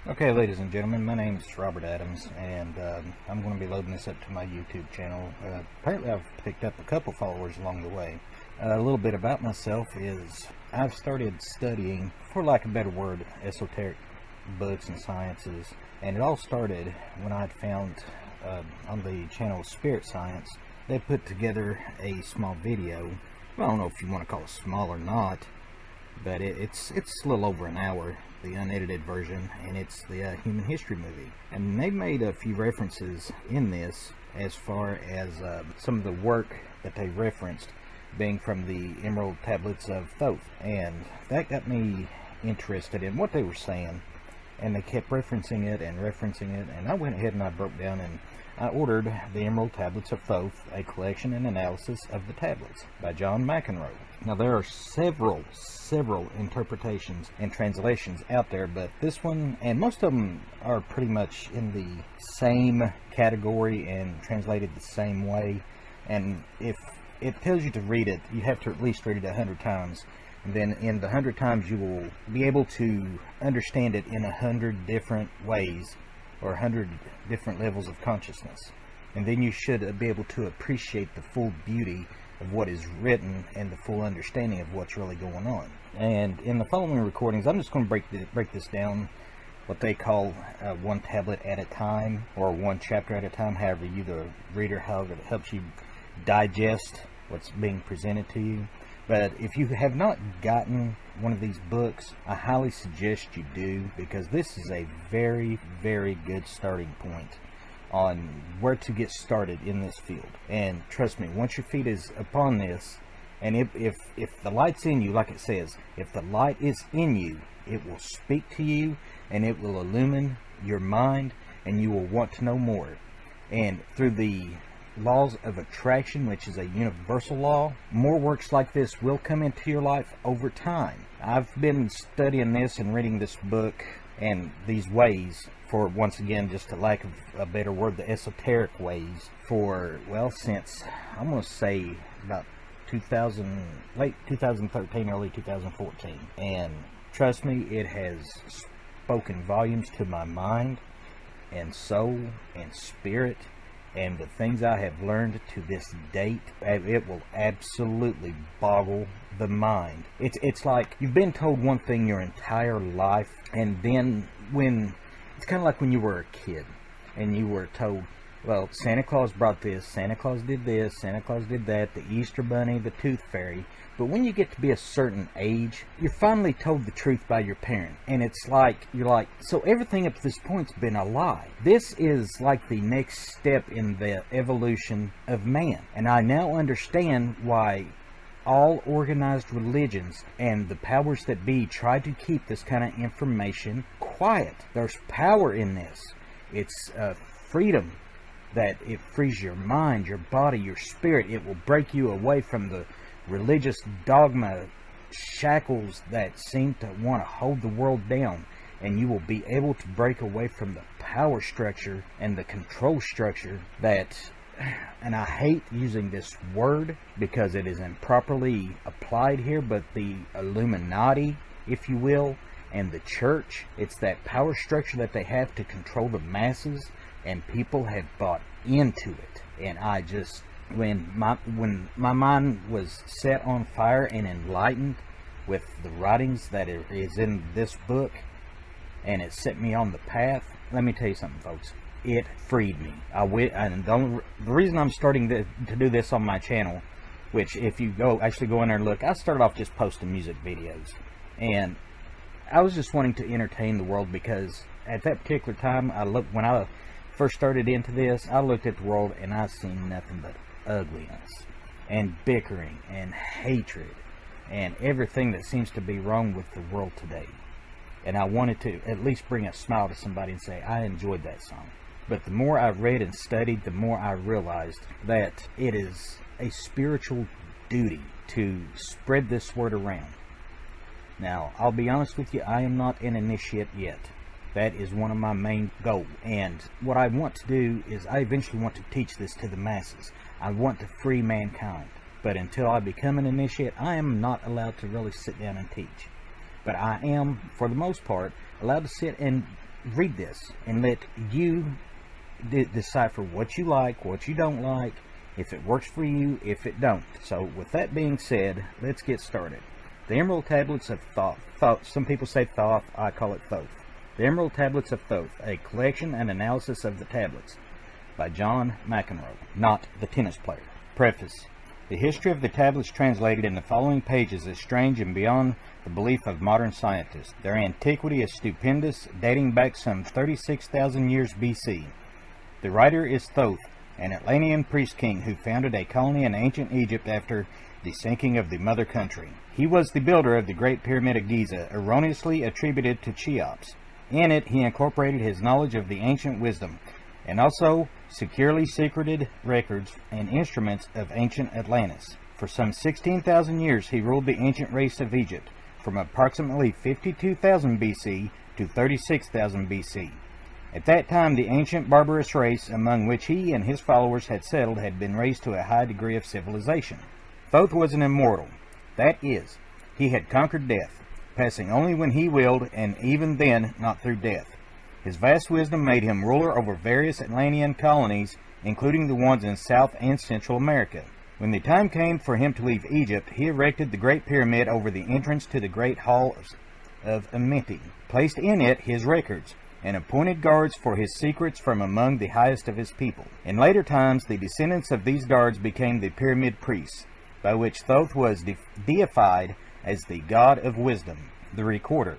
Okay, ladies and gentlemen, my name is Robert Adams, and I'm going to be loading this up to my YouTube channel. Apparently I've picked up a couple followers along the way. A little bit about myself is I've started studying, for lack of a better word, esoteric books and sciences, and it all started when I found on the channel Spirit Science, they put together a small video. Well, I don't know if you want to call it small or not, but it's a little over an hour, the unedited version, and it's the human history movie. And they made a few references in this as far as some of the work that they referenced being from the Emerald Tablets of Thoth, and that got me interested in what they were saying, and they kept referencing it, and I went ahead and I broke down and I ordered the Emerald Tablets of Thoth, a collection and analysis of the tablets by John McEnroe. Now there are several interpretations and translations out there, but this one, and most of them are pretty much in the same category and translated the same way. And if it tells you to read it, you have to at least read it 100 times. And then in the 100 times you will be able to understand it in 100 different ways, or 100 different levels of consciousness. And then you should be able to appreciate the full beauty of what is written and the full understanding of what's really going on. And in the following recordings, I'm just going to break this down, what they call one tablet at a time, or one chapter at a time, however you, the reader, however it helps you digest what's being presented to you. But if you have not gotten one of these books, I highly suggest you do, because this is a very, very good starting point on where to get started in this field. And trust me, once your feet is upon this, and if the light's in you, like it says, if the light is in you, it will speak to you, and it will illumine your mind, and you will want to know more. And through the laws of attraction, which is a universal law, more works like this will come into your life over time. I've been studying this and reading this book and these ways for, once again, just a lack of a better word, the esoteric ways, for, well, since I'm going to say about late 2013, early 2014. And trust me, it has spoken volumes to my mind and soul and spirit. And the things I have learned to this date, it will absolutely boggle the mind. It's like you've been told one thing your entire life, and then it's kind of like when you were a kid and you were told, well, Santa Claus brought this, Santa Claus did this, Santa Claus did that, the Easter Bunny, the Tooth Fairy. But when you get to be a certain age, you're finally told the truth by your parent. And it's like, you're like, so everything up to this point's been a lie. This is like the next step in the evolution of man. And I now understand why all organized religions and the powers that be try to keep this kind of information quiet. There's power in this. It's freedom, that it frees your mind, your body, your spirit. It will break you away from the religious dogma shackles that seem to want to hold the world down, and you will be able to break away from the power structure and the control structure that, and I hate using this word because it is improperly applied here, but the Illuminati, if you will, and the church, it's that power structure that they have to control the masses, and people have bought into it. And I just, when my mind was set on fire and enlightened with the writings that is in this book, and it set me on the path, let me tell you something, folks, it freed me. And the reason I'm starting to do this on my channel, which if you actually go in there and look, I started off just posting music videos, and I was just wanting to entertain the world, because at that particular time, when I first started into this, I looked at the world and I seen nothing but ugliness and bickering and hatred and everything that seems to be wrong with the world today. And I wanted to at least bring a smile to somebody and say, I enjoyed that song. But the more I read and studied, the more I realized that it is a spiritual duty to spread this word around. Now, I'll be honest with you, I am not an initiate yet. That is one of my main goals. And what I want to do is I eventually want to teach this to the masses. I want to free mankind. But until I become an initiate, I am not allowed to really sit down and teach. But I am, for the most part, allowed to sit and read this and let you decipher what you like, what you don't like, if it works for you, if it don't. So with that being said, let's get started. The Emerald Tablets of Thoth. Some people say Thoth, I call it Thoth. The Emerald Tablets of Thoth, a collection and analysis of the tablets by John McEnroe, not the tennis player. Preface. The history of the tablets translated in the following pages is strange and beyond the belief of modern scientists. Their antiquity is stupendous, dating back some 36,000 years BC. The writer is Thoth, an Atlantean priest king who founded a colony in ancient Egypt after the sinking of the mother country. He was the builder of the Great Pyramid of Giza, erroneously attributed to Cheops. In it, he incorporated his knowledge of the ancient wisdom, and also securely secreted records and instruments of ancient Atlantis. For some 16,000 years, he ruled the ancient race of Egypt, from approximately 52,000 BC to 36,000 BC. At that time, the ancient barbarous race among which he and his followers had settled had been raised to a high degree of civilization. Thoth was an immortal. That is, he had conquered death, passing only when he willed, and even then not through death. His vast wisdom made him ruler over various Atlantean colonies, including the ones in South and Central America. When the time came for him to leave Egypt, he erected the Great Pyramid over the entrance to the Great Hall of Amenti, placed in it his records, and appointed guards for his secrets from among the highest of his people. In later times, the descendants of these guards became the Pyramid Priests, by which Thoth was deified as the god of wisdom, the recorder,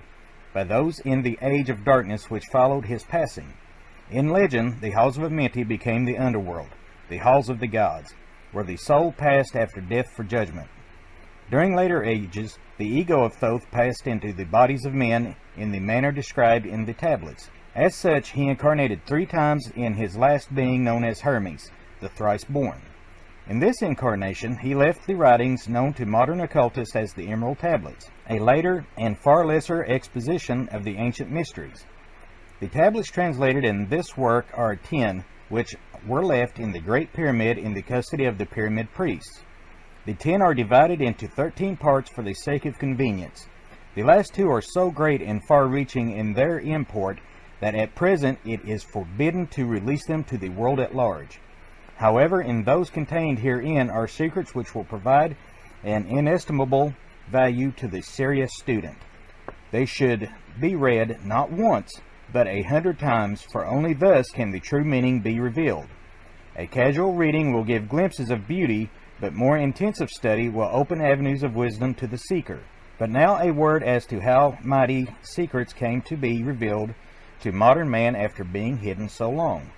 by those in the age of darkness which followed his passing. In legend, the halls of Amenti became the underworld, the halls of the gods, where the soul passed after death for judgment. During later ages, the ego of Thoth passed into the bodies of men in the manner described in the tablets. As such, he incarnated 3 times in his last being, known as Hermes, the thrice-born. In this incarnation, he left the writings known to modern occultists as the Emerald Tablets, a later and far lesser exposition of the ancient mysteries. The tablets translated in this work are 10, which were left in the Great Pyramid in the custody of the Pyramid Priests. The 10 are divided into 13 parts for the sake of convenience. The last 2 are so great and far-reaching in their import that at present it is forbidden to release them to the world at large. However, in those contained herein are secrets which will provide an inestimable value to the serious student. They should be read not once, but 100 times, for only thus can the true meaning be revealed. A casual reading will give glimpses of beauty, but more intensive study will open avenues of wisdom to the seeker. But now a word as to how mighty secrets came to be revealed to modern man after being hidden so long.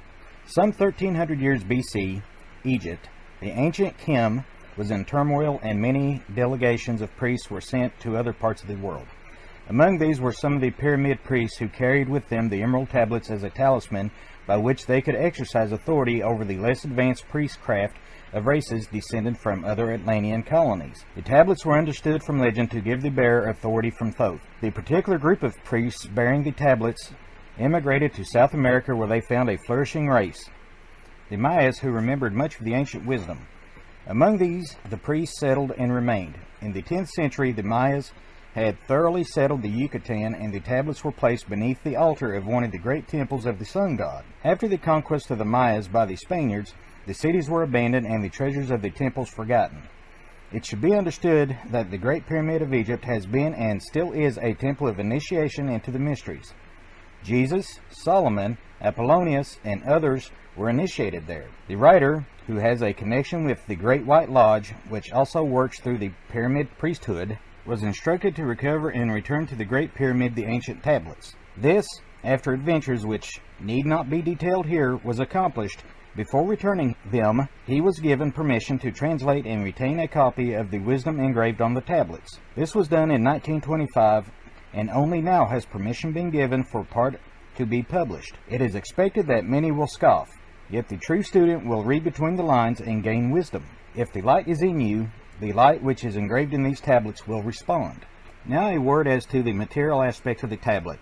Some 1300 years BC, Egypt, the ancient Kim, was in turmoil, and many delegations of priests were sent to other parts of the world. Among these were some of the Pyramid Priests who carried with them the Emerald Tablets as a talisman by which they could exercise authority over the less advanced priestcraft of races descended from other Atlantean colonies. The tablets were understood from legend to give the bearer authority from Thoth. The particular group of priests bearing the tablets emigrated to South America, where they found a flourishing race, the Mayas, who remembered much of the ancient wisdom. Among these, the priests settled and remained. In the 10th century, the Mayas had thoroughly settled the Yucatan, and the tablets were placed beneath the altar of one of the great temples of the sun god. After the conquest of the Mayas by the Spaniards, the cities were abandoned and the treasures of the temples forgotten. It should be understood that the Great Pyramid of Egypt has been and still is a temple of initiation into the mysteries. Jesus, Solomon, Apollonius, and others were initiated there. The writer, who has a connection with the Great White Lodge, which also works through the Pyramid priesthood, was instructed to recover and return to the Great Pyramid the ancient tablets. This, after adventures which need not be detailed here, was accomplished. Before returning them, he was given permission to translate and retain a copy of the wisdom engraved on the tablets. This was done in 1925, and only now has permission been given for part to be published. It is expected that many will scoff, yet the true student will read between the lines and gain wisdom. If the light is in you, the light which is engraved in these tablets will respond. Now a word as to the material aspects of the tablet.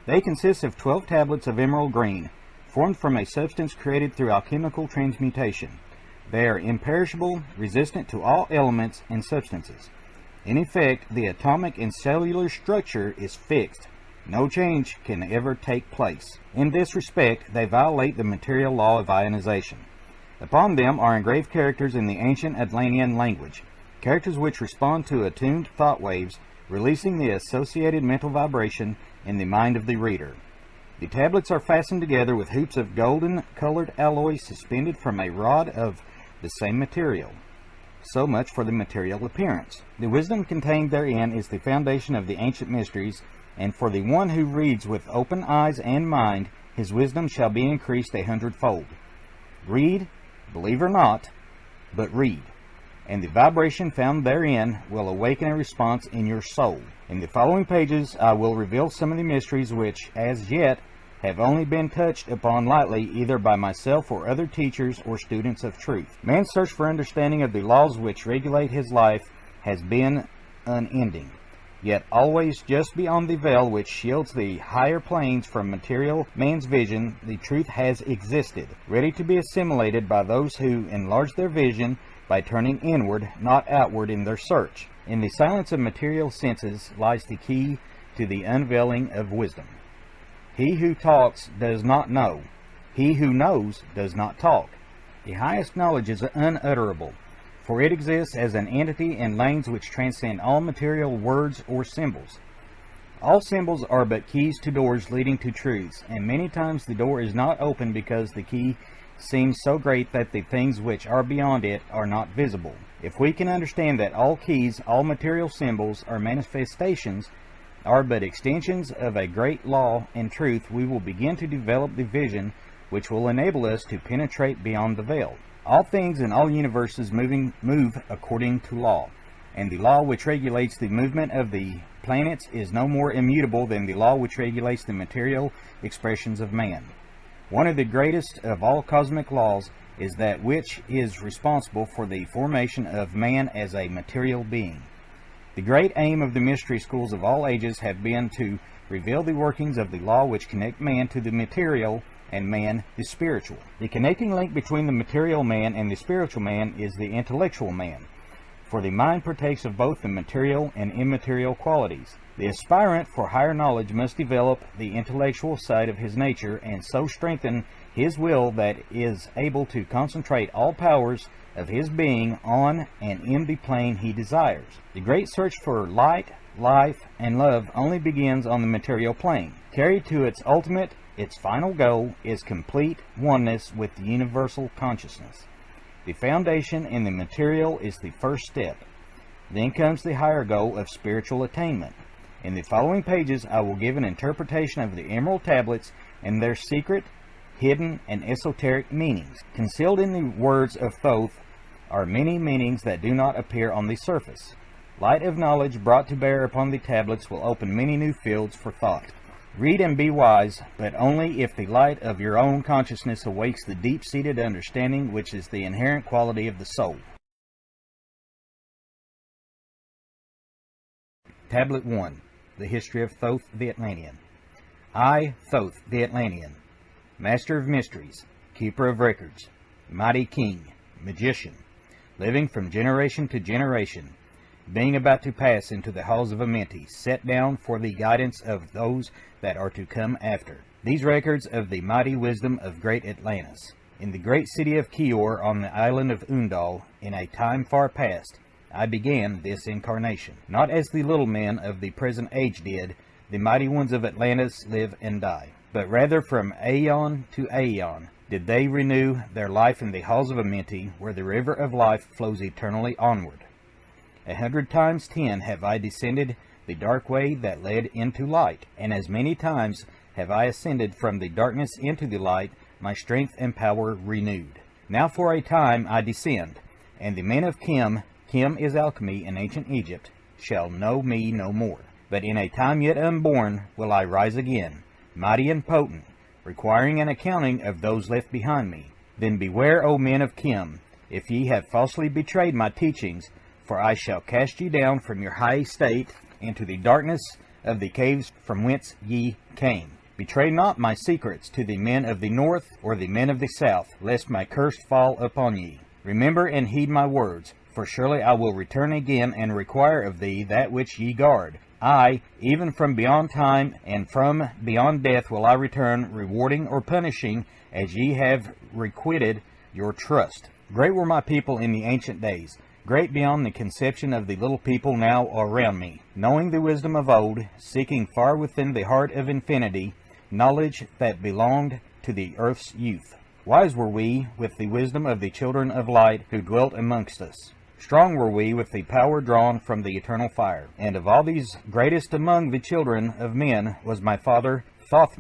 They consist of 12 tablets of emerald green, formed from a substance created through alchemical transmutation. They are imperishable, resistant to all elements and substances. In effect, the atomic and cellular structure is fixed, No change can ever take place. In this respect, they violate the material law of ionization. Upon them are engraved characters in the ancient Atlantean language, characters which respond to attuned thought waves, releasing the associated mental vibration in the mind of the reader. The tablets are fastened together with hoops of golden-colored alloy suspended from a rod of the same material. So much for the material appearance. The wisdom contained therein is the foundation of the ancient mysteries, and for the one who reads with open eyes and mind, his wisdom shall be increased 100-fold. Read, believe or not, but read, and the vibration found therein will awaken a response in your soul. In the following pages, I will reveal some of the mysteries which, as yet, have only been touched upon lightly either by myself or other teachers or students of truth. Man's search for understanding of the laws which regulate his life has been unending, yet always just beyond the veil which shields the higher planes from material man's vision, the truth has existed, ready to be assimilated by those who enlarge their vision by turning inward, not outward in their search. In the silence of material senses lies the key to the unveiling of wisdom. He who talks does not know. He who knows does not talk. The highest knowledge is unutterable, for it exists as an entity in lanes which transcend all material words or symbols. All symbols are but keys to doors leading to truths, and many times the door is not opened because the key seems so great that the things which are beyond it are not visible. If we can understand that all keys, all material symbols, are manifestations, are but extensions of a great law and truth, we will begin to develop the vision which will enable us to penetrate beyond the veil. All things in all universes move according to law, and the law which regulates the movement of the planets is no more immutable than the law which regulates the material expressions of man. One of the greatest of all cosmic laws is that which is responsible for the formation of man as a material being. The great aim of the mystery schools of all ages have been to reveal the workings of the law which connect man to the material and man the spiritual. The connecting link between the material man and the spiritual man is the intellectual man, for the mind partakes of both the material and immaterial qualities. The aspirant for higher knowledge must develop the intellectual side of his nature and so strengthen his will that is able to concentrate all powers of his being on and in the plane he desires. The great search for light, life, and love only begins on the material plane. Carried to its ultimate, its final goal is complete oneness with the universal consciousness. The foundation in the material is the first step. Then comes the higher goal of spiritual attainment. In the following pages, I will give an interpretation of the emerald tablets and their secret, hidden, and esoteric meanings. Concealed in the words of Thoth are many meanings that do not appear on the surface. Light of knowledge brought to bear upon the tablets will open many new fields for thought. Read and be wise, but only if the light of your own consciousness awakes the deep-seated understanding which is the inherent quality of the soul. Tablet 1. The History of Thoth the Atlantean. I, Thoth the Atlantean, Master of Mysteries, Keeper of Records, Mighty King, Magician, living from generation to generation, being about to pass into the halls of Amenti, set down for the guidance of those that are to come after. These records of the mighty wisdom of great Atlantis. In the great city of Kior on the island of Undal, in a time far past, I began this incarnation. Not as the little men of the present age did, the mighty ones of Atlantis live and die, but rather from aeon to aeon did they renew their life in the halls of Amenti, where the river of life flows eternally onward. 100 times 10 have I descended the dark way that led into light, and as many times have I ascended from the darkness into the light, my strength and power renewed. Now for a time I descend, and the men of Kim is alchemy in ancient Egypt, shall know me no more. But in a time yet unborn will I rise again, mighty and potent, requiring an accounting of those left behind me. Then beware, O men of Kim, if ye have falsely betrayed my teachings, for I shall cast ye down from your high estate into the darkness of the caves from whence ye came. Betray not my secrets to the men of the north or the men of the south, lest my curse fall upon ye. Remember and heed my words, for surely I will return again and require of thee that which ye guard. I, even from beyond time and from beyond death, will I return, rewarding or punishing, as ye have requited your trust. Great were my people in the ancient days, great beyond the conception of the little people now around me, knowing the wisdom of old, seeking far within the heart of infinity, knowledge that belonged to the earth's youth. Wise were we with the wisdom of the children of light who dwelt amongst us. Strong were we with the power drawn from the eternal fire. And of all these, greatest among the children of men was my father thoth,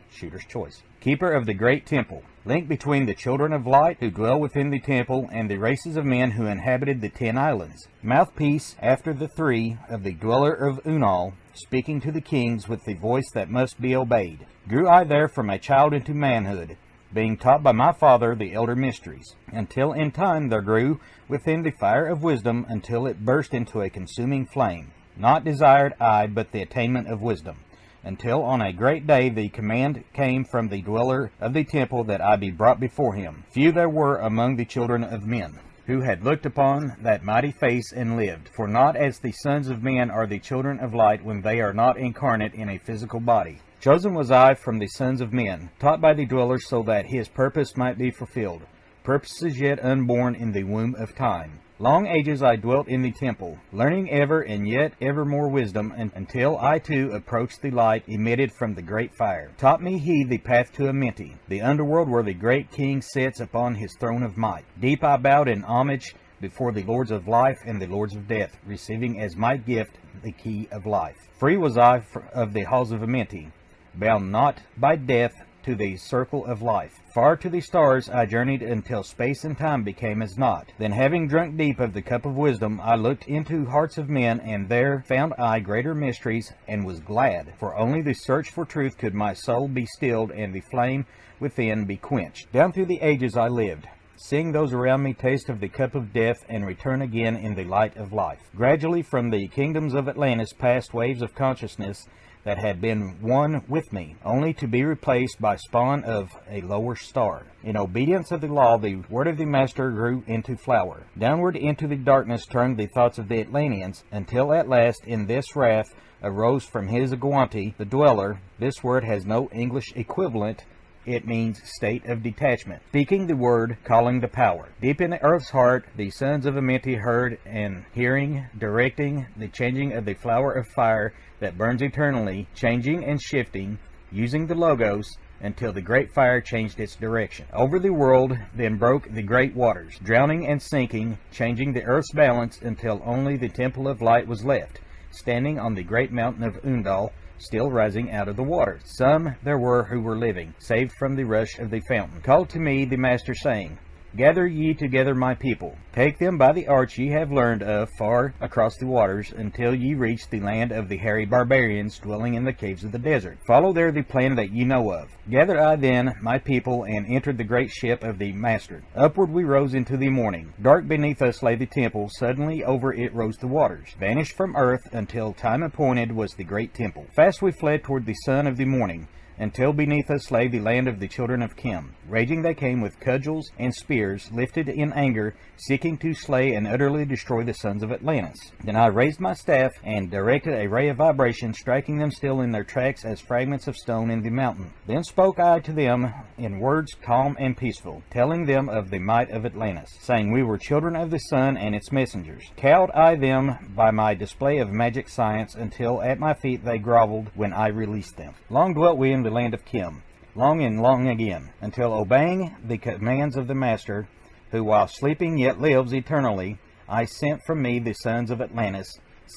shooter's choice, keeper of the great temple, link between the children of light who dwell within the temple and the races of men who inhabited the 10 islands, mouthpiece after the 3 of the dweller of Unal, speaking to the kings with the voice that must be obeyed. Grew I there from a child into manhood, being taught by my father the elder mysteries, until in time there grew within the fire of wisdom, until it burst into a consuming flame. Not desired I but the attainment of wisdom, until on a great day the command came from the dweller of the temple that I be brought before him. Few there were among the children of men who had looked upon that mighty face and lived. For not as the sons of men are the children of light when they are not incarnate in a physical body. Chosen was I from the sons of men, taught by the dweller so that his purpose might be fulfilled, purposes yet unborn in the womb of time. Long ages I dwelt in the temple, learning ever and yet ever more wisdom, until I too approached the light emitted from the great fire. Taught me he the path to Amenti, the underworld where the great king sits upon his throne of might. Deep I bowed in homage before the lords of life and the lords of death, receiving as my gift the key of life. Free was I of the halls of Amenti, bound not by death to the circle of life. Far to the stars I journeyed until space and time became as naught. Then having drunk deep of the cup of wisdom, I looked into hearts of men, and there found I greater mysteries, and was glad. For only the search for truth could my soul be stilled, and the flame within be quenched. Down through the ages I lived, seeing those around me taste of the cup of death, and return again in the light of life. Gradually from the kingdoms of Atlantis passed waves of consciousness that had been one with me, only to be replaced by spawn of a lower star. In obedience of the law, the word of the Master grew into flower. Downward into the darkness turned the thoughts of the Atlanteans, until at last in this wrath arose from his Aguanti, the dweller. This word has no English equivalent. It means state of detachment. Speaking the word, calling the power. Deep in the earth's heart, the sons of Amenti heard, and hearing, directing the changing of the flower of fire that burns eternally, changing and shifting, using the Logos, until the great fire changed its direction. Over the world then broke the great waters, drowning and sinking, changing the earth's balance, until only the temple of light was left, standing on the great mountain of Undal, still rising out of the water. Some there were who were living, saved from the rush of the fountain. Called to me the Master, saying, Gather ye together my people, take them by the arts ye have learned of far across the waters, until ye reach the land of the hairy barbarians dwelling in the caves of the desert. Follow there the plan that ye know of. Gathered I then my people, and entered the great ship of the Master. Upward we rose into the morning. Dark beneath us lay the temple, suddenly over it rose the waters. Vanished from earth, until time appointed was the great temple. Fast we fled toward the sun of the morning, until beneath us lay the land of the children of Chem. Raging they came with cudgels and spears, lifted in anger, seeking to slay and utterly destroy the sons of Atlantis. Then I raised my staff, and directed a ray of vibration, striking them still in their tracks as fragments of stone in the mountain. Then spoke I to them in words calm and peaceful, telling them of the might of Atlantis, saying we were children of the sun and its messengers. Cowed I them by my display of magic science, until at my feet they groveled when I released them. Long dwelt we in the land of Chem, long and long again, until obeying the commands of the Master, who while sleeping yet lives eternally, I sent from me the sons of Atlantis,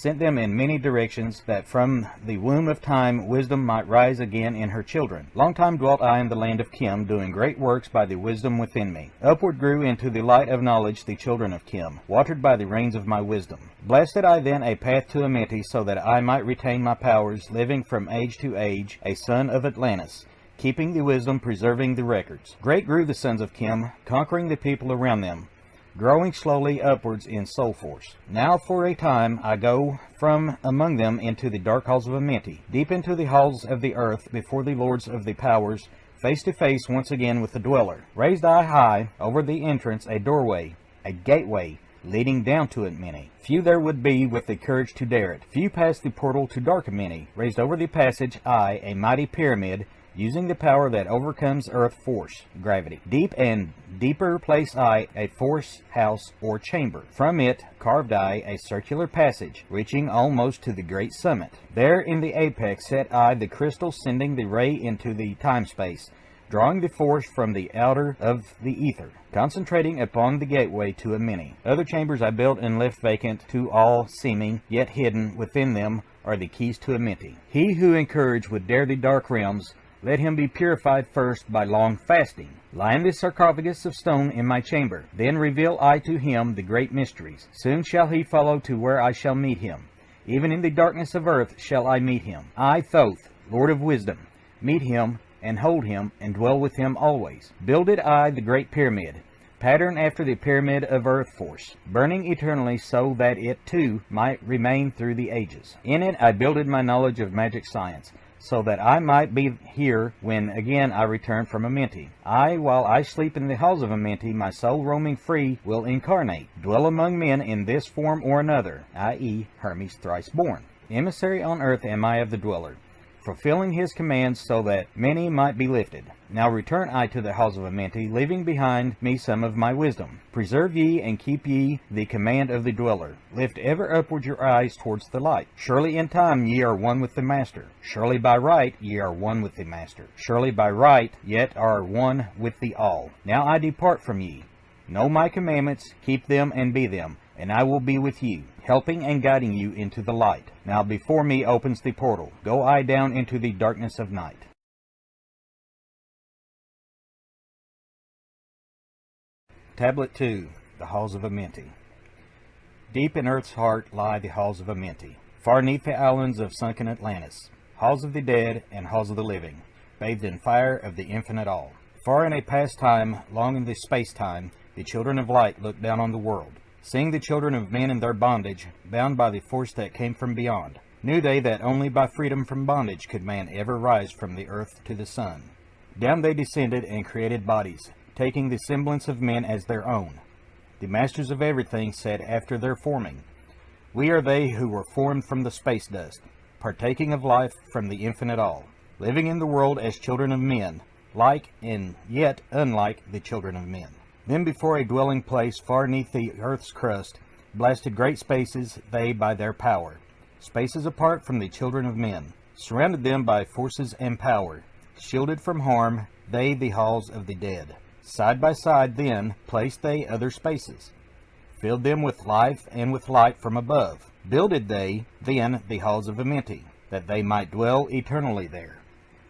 sent them in many directions, that from the womb of time wisdom might rise again in her children. Long time dwelt I in the land of Chem, doing great works by the wisdom within me. Upward grew into the light of knowledge the children of Chem, watered by the rains of my wisdom. Blasted I then a path to Amenti, so that I might retain my powers, living from age to age, a son of Atlantis, keeping the wisdom, preserving the records. Great grew the sons of Chem, conquering the people around them, growing slowly upwards in soul force. Now for a time I go from among them into the dark halls of Amenti, deep into the halls of the earth, before the lords of the powers, face to face once again with the dweller. Raised I high over the entrance a doorway, a gateway, leading down to Amenti. Few there would be with the courage to dare it. Few passed the portal to dark Amenti. Raised over the passage, I, a mighty pyramid, using the power that overcomes earth force, gravity. Deep and deeper place I a force house or chamber. From it carved I a circular passage, reaching almost to the great summit. There in the apex set I the crystal, sending the ray into the time-space, drawing the force from the outer of the ether, concentrating upon the gateway to Amenti. Other chambers I built and left vacant, to all seeming, yet hidden within them are the keys to Amenti. He who in courage would dare the dark realms, let him be purified first by long fasting. Lie in the sarcophagus of stone in my chamber. Then reveal I to him the great mysteries. Soon shall he follow to where I shall meet him. Even in the darkness of earth shall I meet him. I, Thoth, Lord of Wisdom, meet him and hold him and dwell with him always. Builded I the great pyramid, pattern after the pyramid of earth force, burning eternally so that it too might remain through the ages. In it I builded my knowledge of magic science, so that I might be here when again I return from Amenti. While I sleep in the halls of Amenti, my soul roaming free will incarnate, dwell among men in this form or another, i.e. Hermes thrice born. Emissary on earth am I of the dweller, fulfilling his commands so that many might be lifted. Now return I to the halls of Amenti, leaving behind me some of my wisdom. Preserve ye and keep ye the command of the dweller. Lift ever upward your eyes towards the light. Surely in time ye are one with the Master. Surely by right ye are one with the Master. Surely by right yet are one with the All. Now I depart from ye. Know my commandments, keep them and be them, and I will be with you, helping and guiding you into the light. Now before me opens the portal. Go I down into the darkness of night. Tablet 2. The Halls of Amenti. Deep in earth's heart lie the halls of Amenti, far neath the islands of sunken Atlantis, halls of the dead and halls of the living, bathed in fire of the infinite all. Far in a past time, long in the space-time, the children of light look down on the world, seeing the children of men in their bondage, bound by the force that came from beyond. Knew they that only by freedom from bondage could man ever rise from the earth to the sun. Down they descended and created bodies, taking the semblance of men as their own. The masters of everything said after their forming, we are they who were formed from the space dust, partaking of life from the infinite all, living in the world as children of men, like and yet unlike the children of men. Then before a dwelling place far neath the earth's crust, blasted great spaces they by their power, spaces apart from the children of men, surrounded them by forces and power, shielded from harm they the halls of the dead. Side by side then placed they other spaces, filled them with life and with light from above. Builded they then the halls of Amenti, that they might dwell eternally there,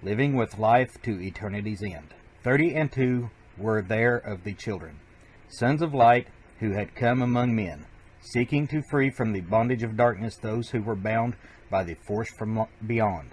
living with life to eternity's end. 32 were there of the children, sons of light, who had come among men, seeking to free from the bondage of darkness those who were bound by the force from beyond.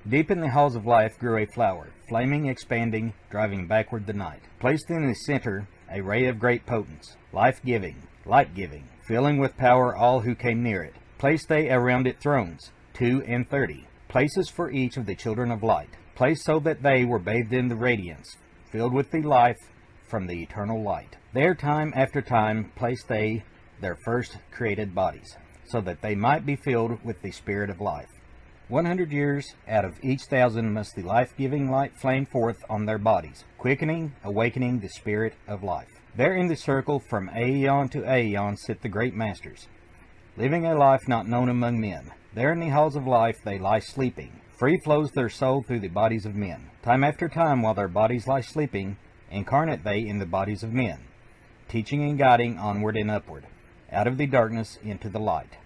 Deep in the halls of life grew a flower, flaming, expanding, driving backward the night. Placed in the center a ray of great potence, life-giving, light-giving, filling with power all who came near it. Placed they around it thrones, 32, places for each of the children of light, placed so that they were bathed in the radiance, filled with the life from the eternal light. There time after time placed they their first created bodies, so that they might be filled with the spirit of life. 100 years out of each 1,000 must the life-giving light flame forth on their bodies, quickening, awakening the spirit of life. There in the circle from aeon to aeon sit the great masters, living a life not known among men. There in the halls of life they lie sleeping. Free flows their soul through the bodies of men. Time after time while their bodies lie sleeping, incarnate they in the bodies of men, teaching and guiding onward and upward, out of the darkness into the light.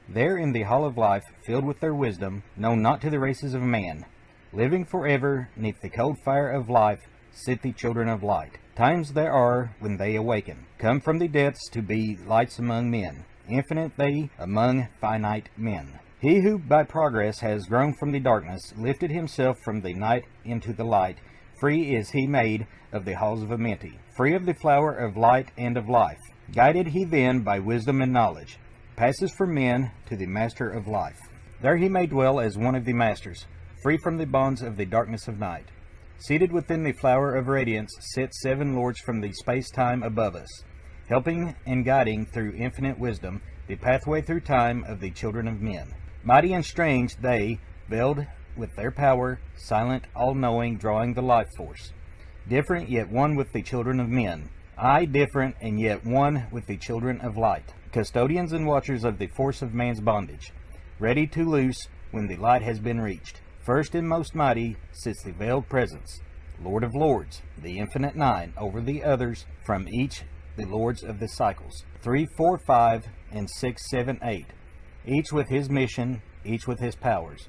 There in the hall of life, filled with their wisdom, known not to the races of man, living forever neath the cold fire of life, sit the children of light. Times there are when they awaken, come from the depths to be lights among men, infinite they among finite men. He who by progress has grown from the darkness, lifted himself from the night into the light, free is he made of the halls of Amenti, free of the flower of light and of life. Guided he then by wisdom and knowledge, passes from men to the master of life. There he may dwell as one of the masters, free from the bonds of the darkness of night. Seated within the flower of radiance sit 7 lords from the space-time above us, helping and guiding through infinite wisdom the pathway through time of the children of men. Mighty and strange they, veiled with their power, silent, all-knowing, drawing the life force. Different, yet one with the children of men. I different, and yet one with the children of light. Custodians and watchers of the force of man's bondage, ready to loose when the light has been reached. First and most mighty sits the veiled presence, Lord of Lords, the infinite nine, over the others, from each the lords of the cycles, 3, 4, 5, and 6, 7, 8, each with his mission, each with his powers,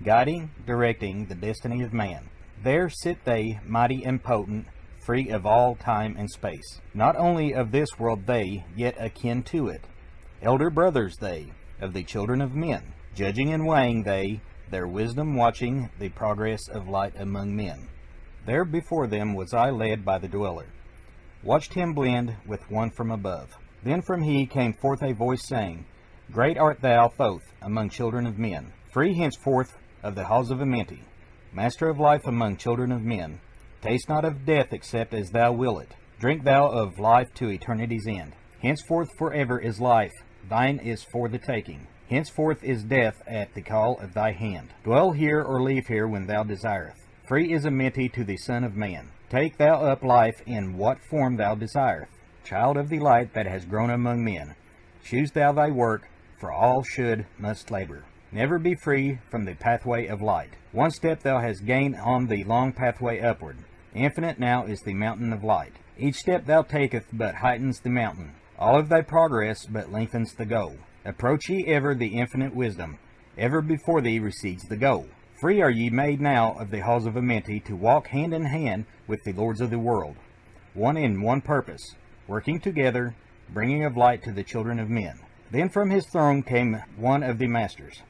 guiding, directing the destiny of man. There sit they, mighty and potent, free of all time and space. Not only of this world they, yet akin to it. Elder brothers they, of the children of men, judging and weighing they, their wisdom watching the progress of light among men. There before them was I led by the dweller, watched him blend with one from above. Then from he came forth a voice saying, Great art thou, Thoth, among children of men, free henceforth of the halls of Amenti, master of life among children of men. Taste not of death except as thou will it. Drink thou of life to eternity's end. Henceforth forever is life, thine is for the taking. Henceforth is death at the call of thy hand. Dwell here or leave here when thou desireth. Free is Amenti to the Son of Man. Take thou up life in what form thou desireth. Child of the light that has grown among men, choose thou thy work, for all must labor. Never be free from the pathway of light. One step thou hast gained on the long pathway upward. Infinite now is the mountain of light. Each step thou taketh but heightens the mountain. All of thy progress but lengthens the goal. Approach ye ever the infinite wisdom. Ever before thee recedes the goal. Free are ye made now of the halls of Amenti to walk hand in hand with the lords of the world. One in one purpose, working together, bringing of light to the children of men. Then from his throne came one of the masters,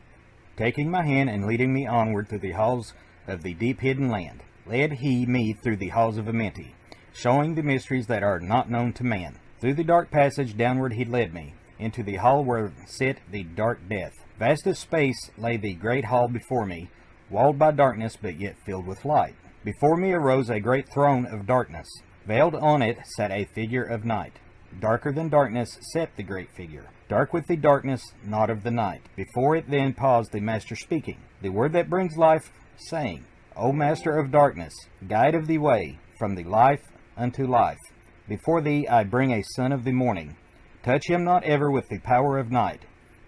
taking my hand and leading me onward through the halls of the deep hidden land. Led he me through the halls of Amenti, showing the mysteries that are not known to man. Through the dark passage downward he led me, into the hall where sit the dark death. Vast of space lay the great hall before me, walled by darkness but yet filled with light. Before me arose a great throne of darkness. Veiled on it sat a figure of night. Darker than darkness sat the great figure, dark with the darkness, not of the night. Before it then paused the Master speaking, the word that brings life, saying, O Master of darkness, guide of the way, from the life unto life. Before thee I bring a son of the morning. Touch him not ever with the power of night.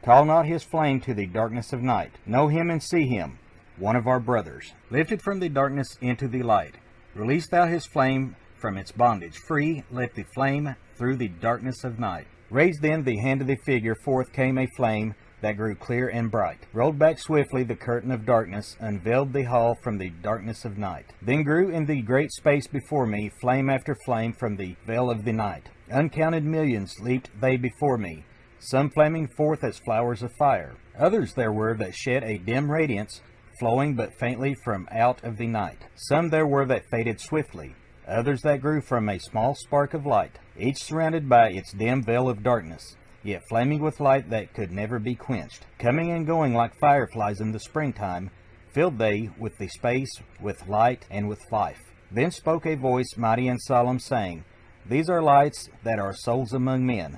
Call not his flame to the darkness of night. Know him and see him, one of our brothers. Lifted from the darkness into the light. Release thou his flame from its bondage. Free let the flame through the darkness of night. Raised then the hand of the figure, forth came a flame that grew clear and bright. Rolled back swiftly the curtain of darkness, unveiled the hall from the darkness of night. Then grew in the great space before me, flame after flame from the veil of the night. Uncounted millions leaped they before me, some flaming forth as flowers of fire. Others there were that shed a dim radiance, flowing but faintly from out of the night. Some there were that faded swiftly, others that grew from a small spark of light, each surrounded by its dim veil of darkness, yet flaming with light that could never be quenched. Coming and going like fireflies in the springtime, filled they with the space, with light and with life. Then spoke a voice mighty and solemn, saying, These are lights that are souls among men,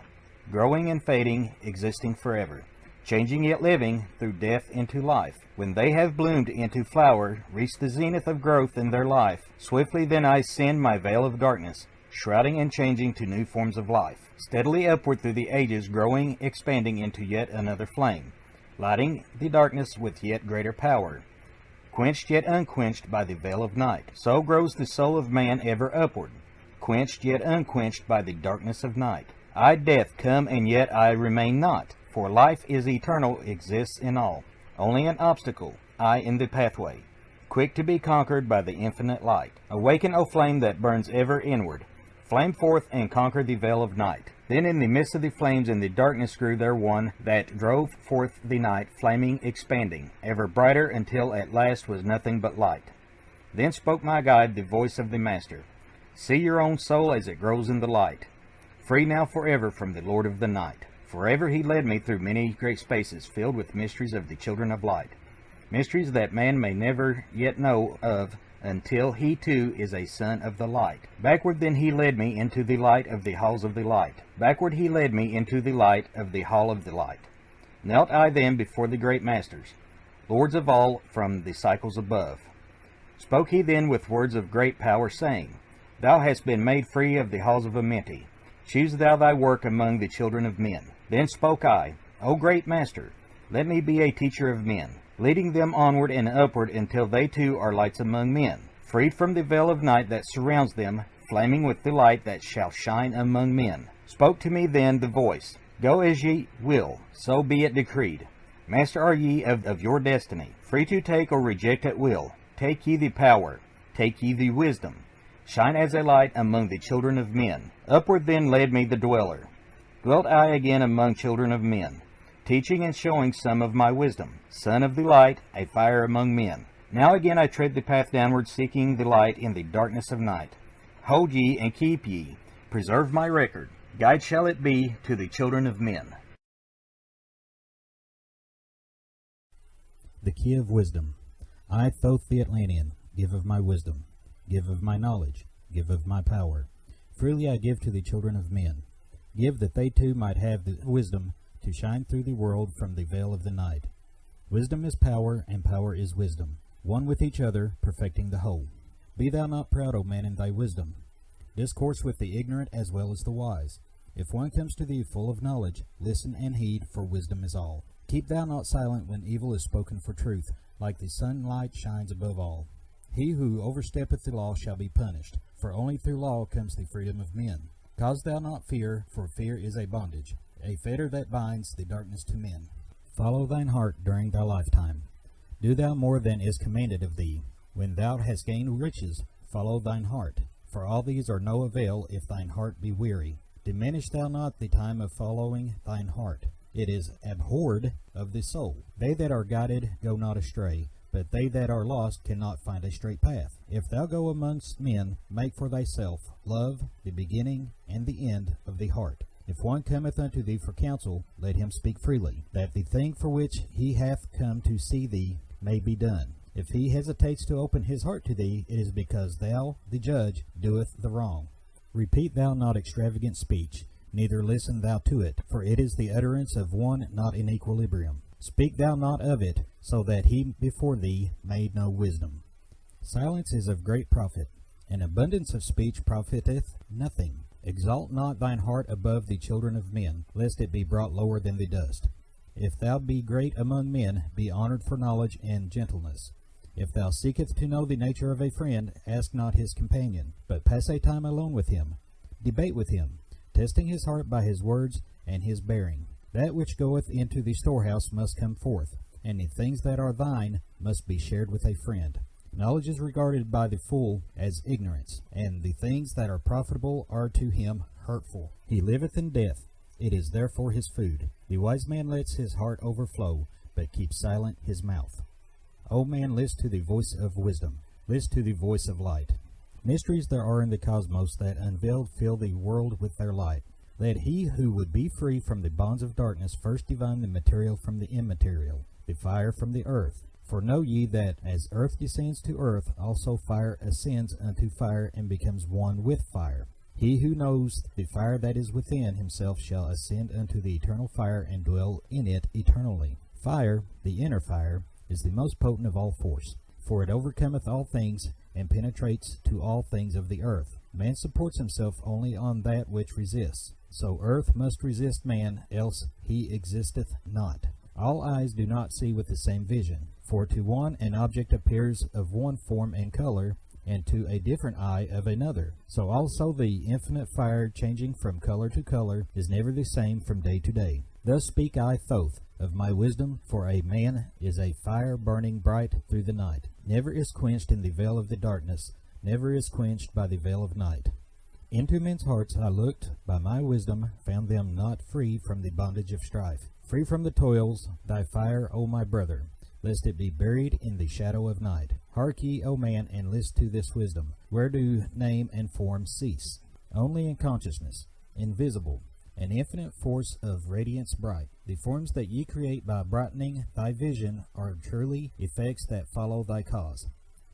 growing and fading, existing forever, changing yet living through death into life. When they have bloomed into flower, reached the zenith of growth in their life, swiftly then I send my veil of darkness, shrouding and changing to new forms of life, steadily upward through the ages, growing, expanding into yet another flame, lighting the darkness with yet greater power, quenched yet unquenched by the veil of night. So grows the soul of man ever upward, quenched yet unquenched by the darkness of night. I, death, come, and yet I remain not, for life is eternal, exists in all. Only an obstacle, I in the pathway, quick to be conquered by the infinite light. Awaken, O flame that burns ever inward, flame forth and conquer the veil of night. Then in the midst of the flames in the darkness grew there one that drove forth the night, flaming, expanding, ever brighter, until at last was nothing but light. Then spoke my guide, the voice of the Master, See your own soul as it grows in the light, free now forever from the Lord of the night. Forever he led me through many great spaces filled with mysteries of the children of light, mysteries that man may never yet know of until he too is a son of the light. Backward then he led me into the light of the halls of the light. Backward he led me into the light of the hall of the light. Knelt I then before the great masters, lords of all from the cycles above. Spoke he then with words of great power, saying, Thou hast been made free of the halls of Amenti. Choose thou thy work among the children of men. Then spoke I, O great master, let me be a teacher of men, leading them onward and upward until they too are lights among men, freed from the veil of night that surrounds them, flaming with the light that shall shine among men. Spoke to me then the voice, Go as ye will, so be it decreed. Master are ye of your destiny, free to take or reject at will. Take ye the power, take ye the wisdom. Shine as a light among the children of men. Upward then led me the dweller. Dwelt I again among children of men, teaching and showing some of my wisdom. Son of the light, a fire among men. Now again I tread the path downward, seeking the light in the darkness of night. Hold ye and keep ye, preserve my record. Guide shall it be to the children of men. The Key of Wisdom. I, Thoth the Atlantean, give of my wisdom, give of my knowledge, give of my power. Freely I give to the children of men. Give that they too might have the wisdom to shine through the world from the veil of the night. Wisdom is power, and power is wisdom, one with each other, perfecting the whole. Be thou not proud, O man, in thy wisdom. Discourse with the ignorant as well as the wise. If one comes to thee full of knowledge, listen and heed, for wisdom is all. Keep thou not silent when evil is spoken for truth, like the sunlight shines above all. He who oversteppeth the law shall be punished, for only through law comes the freedom of men. Cause thou not fear, for fear is a bondage, a fetter that binds the darkness to men. Follow thine heart during thy lifetime. Do thou more than is commanded of thee. When thou hast gained riches, follow thine heart. For all these are no avail if thine heart be weary. Diminish thou not the time of following thine heart. It is abhorred of the soul. They that are guided go not astray, but they that are lost cannot find a straight path. If thou go amongst men, make for thyself love, the beginning and the end of the heart. If one cometh unto thee for counsel, let him speak freely, that the thing for which he hath come to see thee may be done. If he hesitates to open his heart to thee, it is because thou, the judge, doeth the wrong. Repeat thou not extravagant speech, neither listen thou to it, for it is the utterance of one not in equilibrium. Speak thou not of it, so that he before thee may know wisdom. Silence is of great profit, and abundance of speech profiteth nothing. Exalt not thine heart above the children of men, lest it be brought lower than the dust. If thou be great among men, be honored for knowledge and gentleness. If thou seekest to know the nature of a friend, ask not his companion, but pass a time alone with him. Debate with him, testing his heart by his words and his bearing. That which goeth into the storehouse must come forth, and the things that are thine must be shared with a friend. Knowledge is regarded by the fool as ignorance, and the things that are profitable are to him hurtful. He liveth in death, it is therefore his food. The wise man lets his heart overflow, but keeps silent his mouth. O man, list to the voice of wisdom, list to the voice of light. Mysteries there are in the cosmos that unveiled fill the world with their light. Let he who would be free from the bonds of darkness first divine the material from the immaterial, the fire from the earth. For know ye that as earth descends to earth, also fire ascends unto fire and becomes one with fire. He who knows the fire that is within himself shall ascend unto the eternal fire and dwell in it eternally. Fire, the inner fire, is the most potent of all force, for it overcometh all things and penetrates to all things of the earth. Man supports himself only on that which resists. So earth must resist man, else he existeth not. All eyes do not see with the same vision, for to one an object appears of one form and color, and to a different eye of another. So also the infinite fire, changing from color to color, is never the same from day to day. Thus speak I, Thoth, of my wisdom, for a man is a fire burning bright through the night, never is quenched in the veil of the darkness, never is quenched by the veil of night. Into men's hearts I looked, by my wisdom found them not free from the bondage of strife, free from the toils, thy fire, O my brother, lest it be buried in the shadow of night. Hark ye, O man, and list to this wisdom. Where do name and form cease? Only in consciousness, invisible, an infinite force of radiance bright. The forms that ye create by brightening thy vision are truly effects that follow thy cause.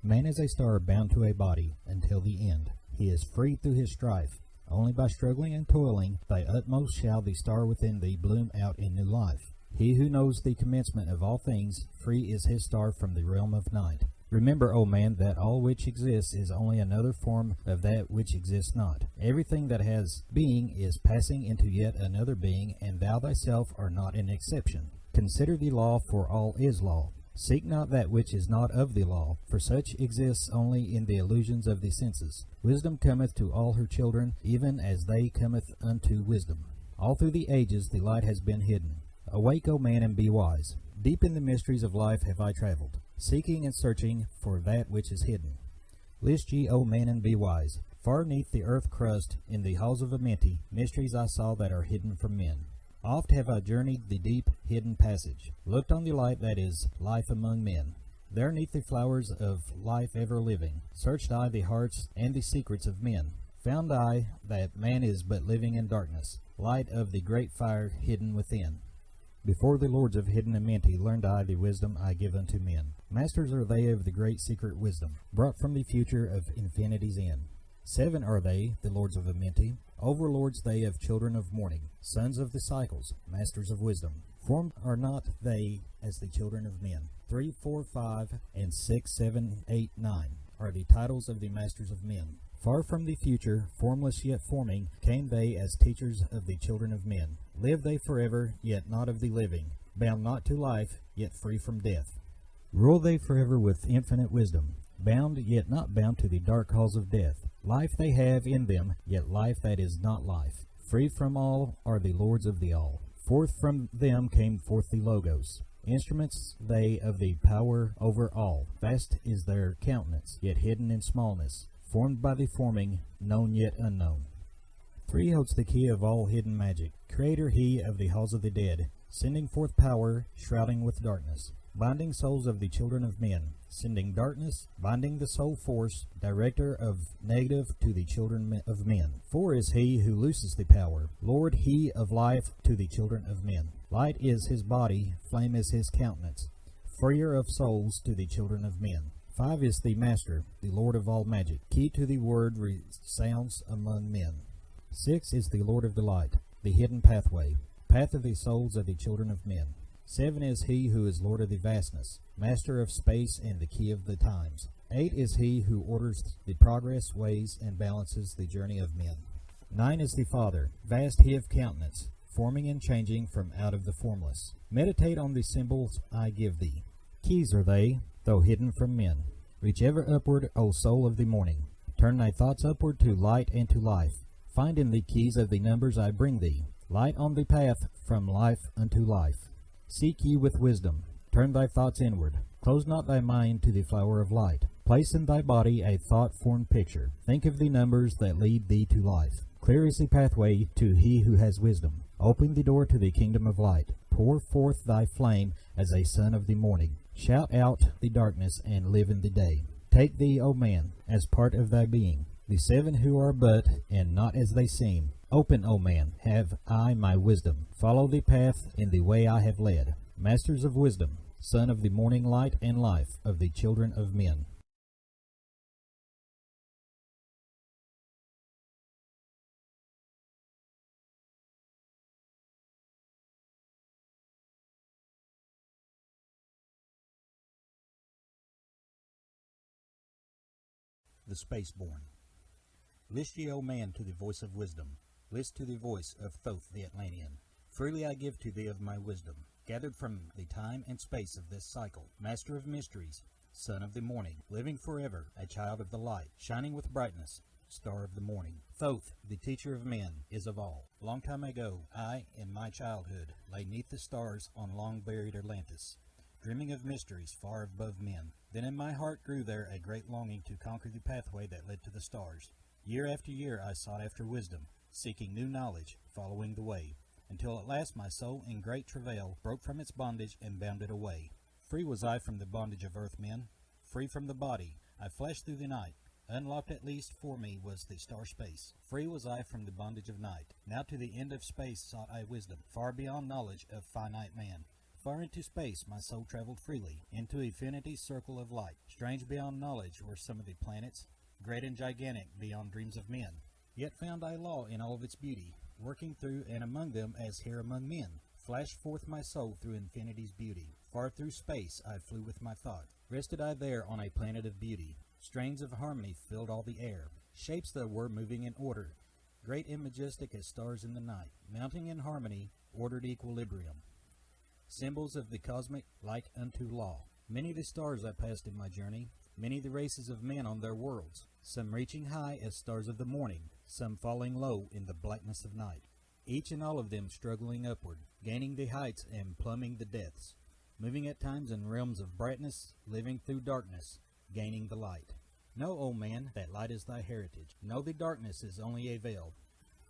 Man is a star bound to a body until the end. He is free through his strife. Only by struggling and toiling thy utmost shall the star within thee bloom out in new life. He who knows the commencement of all things, free is his star from the realm of night. Remember, O man, that all which exists is only another form of that which exists not. Everything that has being is passing into yet another being, and thou thyself art not an exception. Consider the law, for all is law. Seek not that which is not of the law, for such exists only in the illusions of the senses. Wisdom cometh to all her children, even as they cometh unto wisdom. All through the ages the light has been hidden. Awake, O man, and be wise. Deep in the mysteries of life have I traveled, seeking and searching for that which is hidden. List ye, O man, and be wise. Far neath the earth crust, in the halls of Amenti, mysteries I saw that are hidden from men. Oft have I journeyed the deep, hidden passage, looked on the light that is life among men. There neath the flowers of life ever living, searched I the hearts and the secrets of men. Found I that man is but living in darkness, light of the great fire hidden within. Before the lords of hidden Amenti learned I the wisdom I give unto men. Masters are they of the great secret wisdom, brought from the future of infinity's end. 7 are they, the lords of Amenti, overlords they of children of morning, sons of the cycles, masters of wisdom. Formed are not they as the children of men. 3, 4, 5, and 6, 7, 8, 9 are the titles of the masters of men. Far from the future, formless yet forming, came they as teachers of the children of men. Live they forever, yet not of the living, bound not to life, yet free from death. Rule they forever with infinite wisdom, bound yet not bound to the dark halls of death. Life they have in them, yet life that is not life. Free from all are the lords of the all. Forth from them came forth the Logos. Instruments they of the power over all. Vast is their countenance, yet hidden in smallness. Formed by the forming, known yet unknown. 3 holds the key of all hidden magic. Creator he of the halls of the dead, sending forth power, shrouding with darkness. Binding souls of the children of men, sending darkness, binding the soul force, director of negative to the children of men. 4 is he who looses the power, Lord he of life to the children of men. Light is his body, flame is his countenance, freer of souls to the children of men. 5 is the master, the lord of all magic, key to the word resounds among men. 6 is the lord of the light, the hidden pathway, path of the souls of the children of men. 7 is he who is lord of the vastness, master of space and the key of the times. 8 is he who orders the progress, weighs, and balances the journey of men. 9 is the Father, vast he of countenance, forming and changing from out of the formless. Meditate on the symbols I give thee. Keys are they, though hidden from men. Reach ever upward, O soul of the morning. Turn thy thoughts upward to light and to life. Find in the keys of the numbers I bring thee. Light on the path from life unto life. Seek ye with wisdom. Turn thy thoughts inward. Close not thy mind to the flower of light. Place in thy body a thought-formed picture. Think of the numbers that lead thee to life. Clear is the pathway to he who has wisdom. Open the door to the kingdom of light. Pour forth thy flame as a sun of the morning. Shout out the darkness and live in the day. Take thee, O man, as part of thy being. The 7 who are but, and not as they seem. Open, O man, have I my wisdom. Follow the path in the way I have led. Masters of wisdom, son of the morning light and life of the children of men. The Spaceborn. List ye, O man, to the voice of wisdom. List to the voice of Thoth the Atlantean. Freely I give to thee of my wisdom, gathered from the time and space of this cycle. Master of mysteries, son of the morning, living forever, a child of the light, shining with brightness, star of the morning. Thoth, the teacher of men, is of all. Long time ago, I, in my childhood, lay neath the stars on long-buried Atlantis, dreaming of mysteries far above men. Then in my heart grew there a great longing to conquer the pathway that led to the stars. Year after year I sought after wisdom, seeking new knowledge, following the way, until at last my soul in great travail broke from its bondage and bounded away. Free was I from the bondage of earthmen, free from the body. I flashed through the night. Unlocked at least for me was the star space. Free was I from the bondage of night. Now to the end of space sought I wisdom, far beyond knowledge of finite man. Far into space my soul traveled freely, into infinity's circle of light. Strange beyond knowledge were some of the planets, great and gigantic beyond dreams of men. Yet found I law in all of its beauty, working through and among them as here among men. Flashed forth my soul through infinity's beauty. Far through space I flew with my thought. Rested I there on a planet of beauty. Strains of harmony filled all the air. Shapes that were moving in order, great and majestic as stars in the night, mounting in harmony, ordered equilibrium. Symbols of the cosmic like unto law. Many the stars I passed in my journey, many the races of men on their worlds, some reaching high as stars of the morning, some falling low in the blackness of night. Each and all of them struggling upward, gaining the heights and plumbing the depths, moving at times in realms of brightness, living through darkness, gaining the light. Know, O man, that light is thy heritage. Know the darkness is only a veil.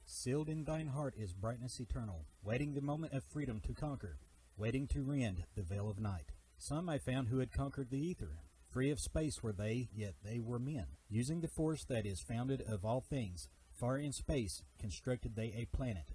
Sealed in thine heart is brightness eternal, waiting the moment of freedom to conquer, waiting to rend the veil of night. Some I found who had conquered the ether. Free of space were they, yet they were men. Using the force that is founded of all things, far in space constructed they a planet,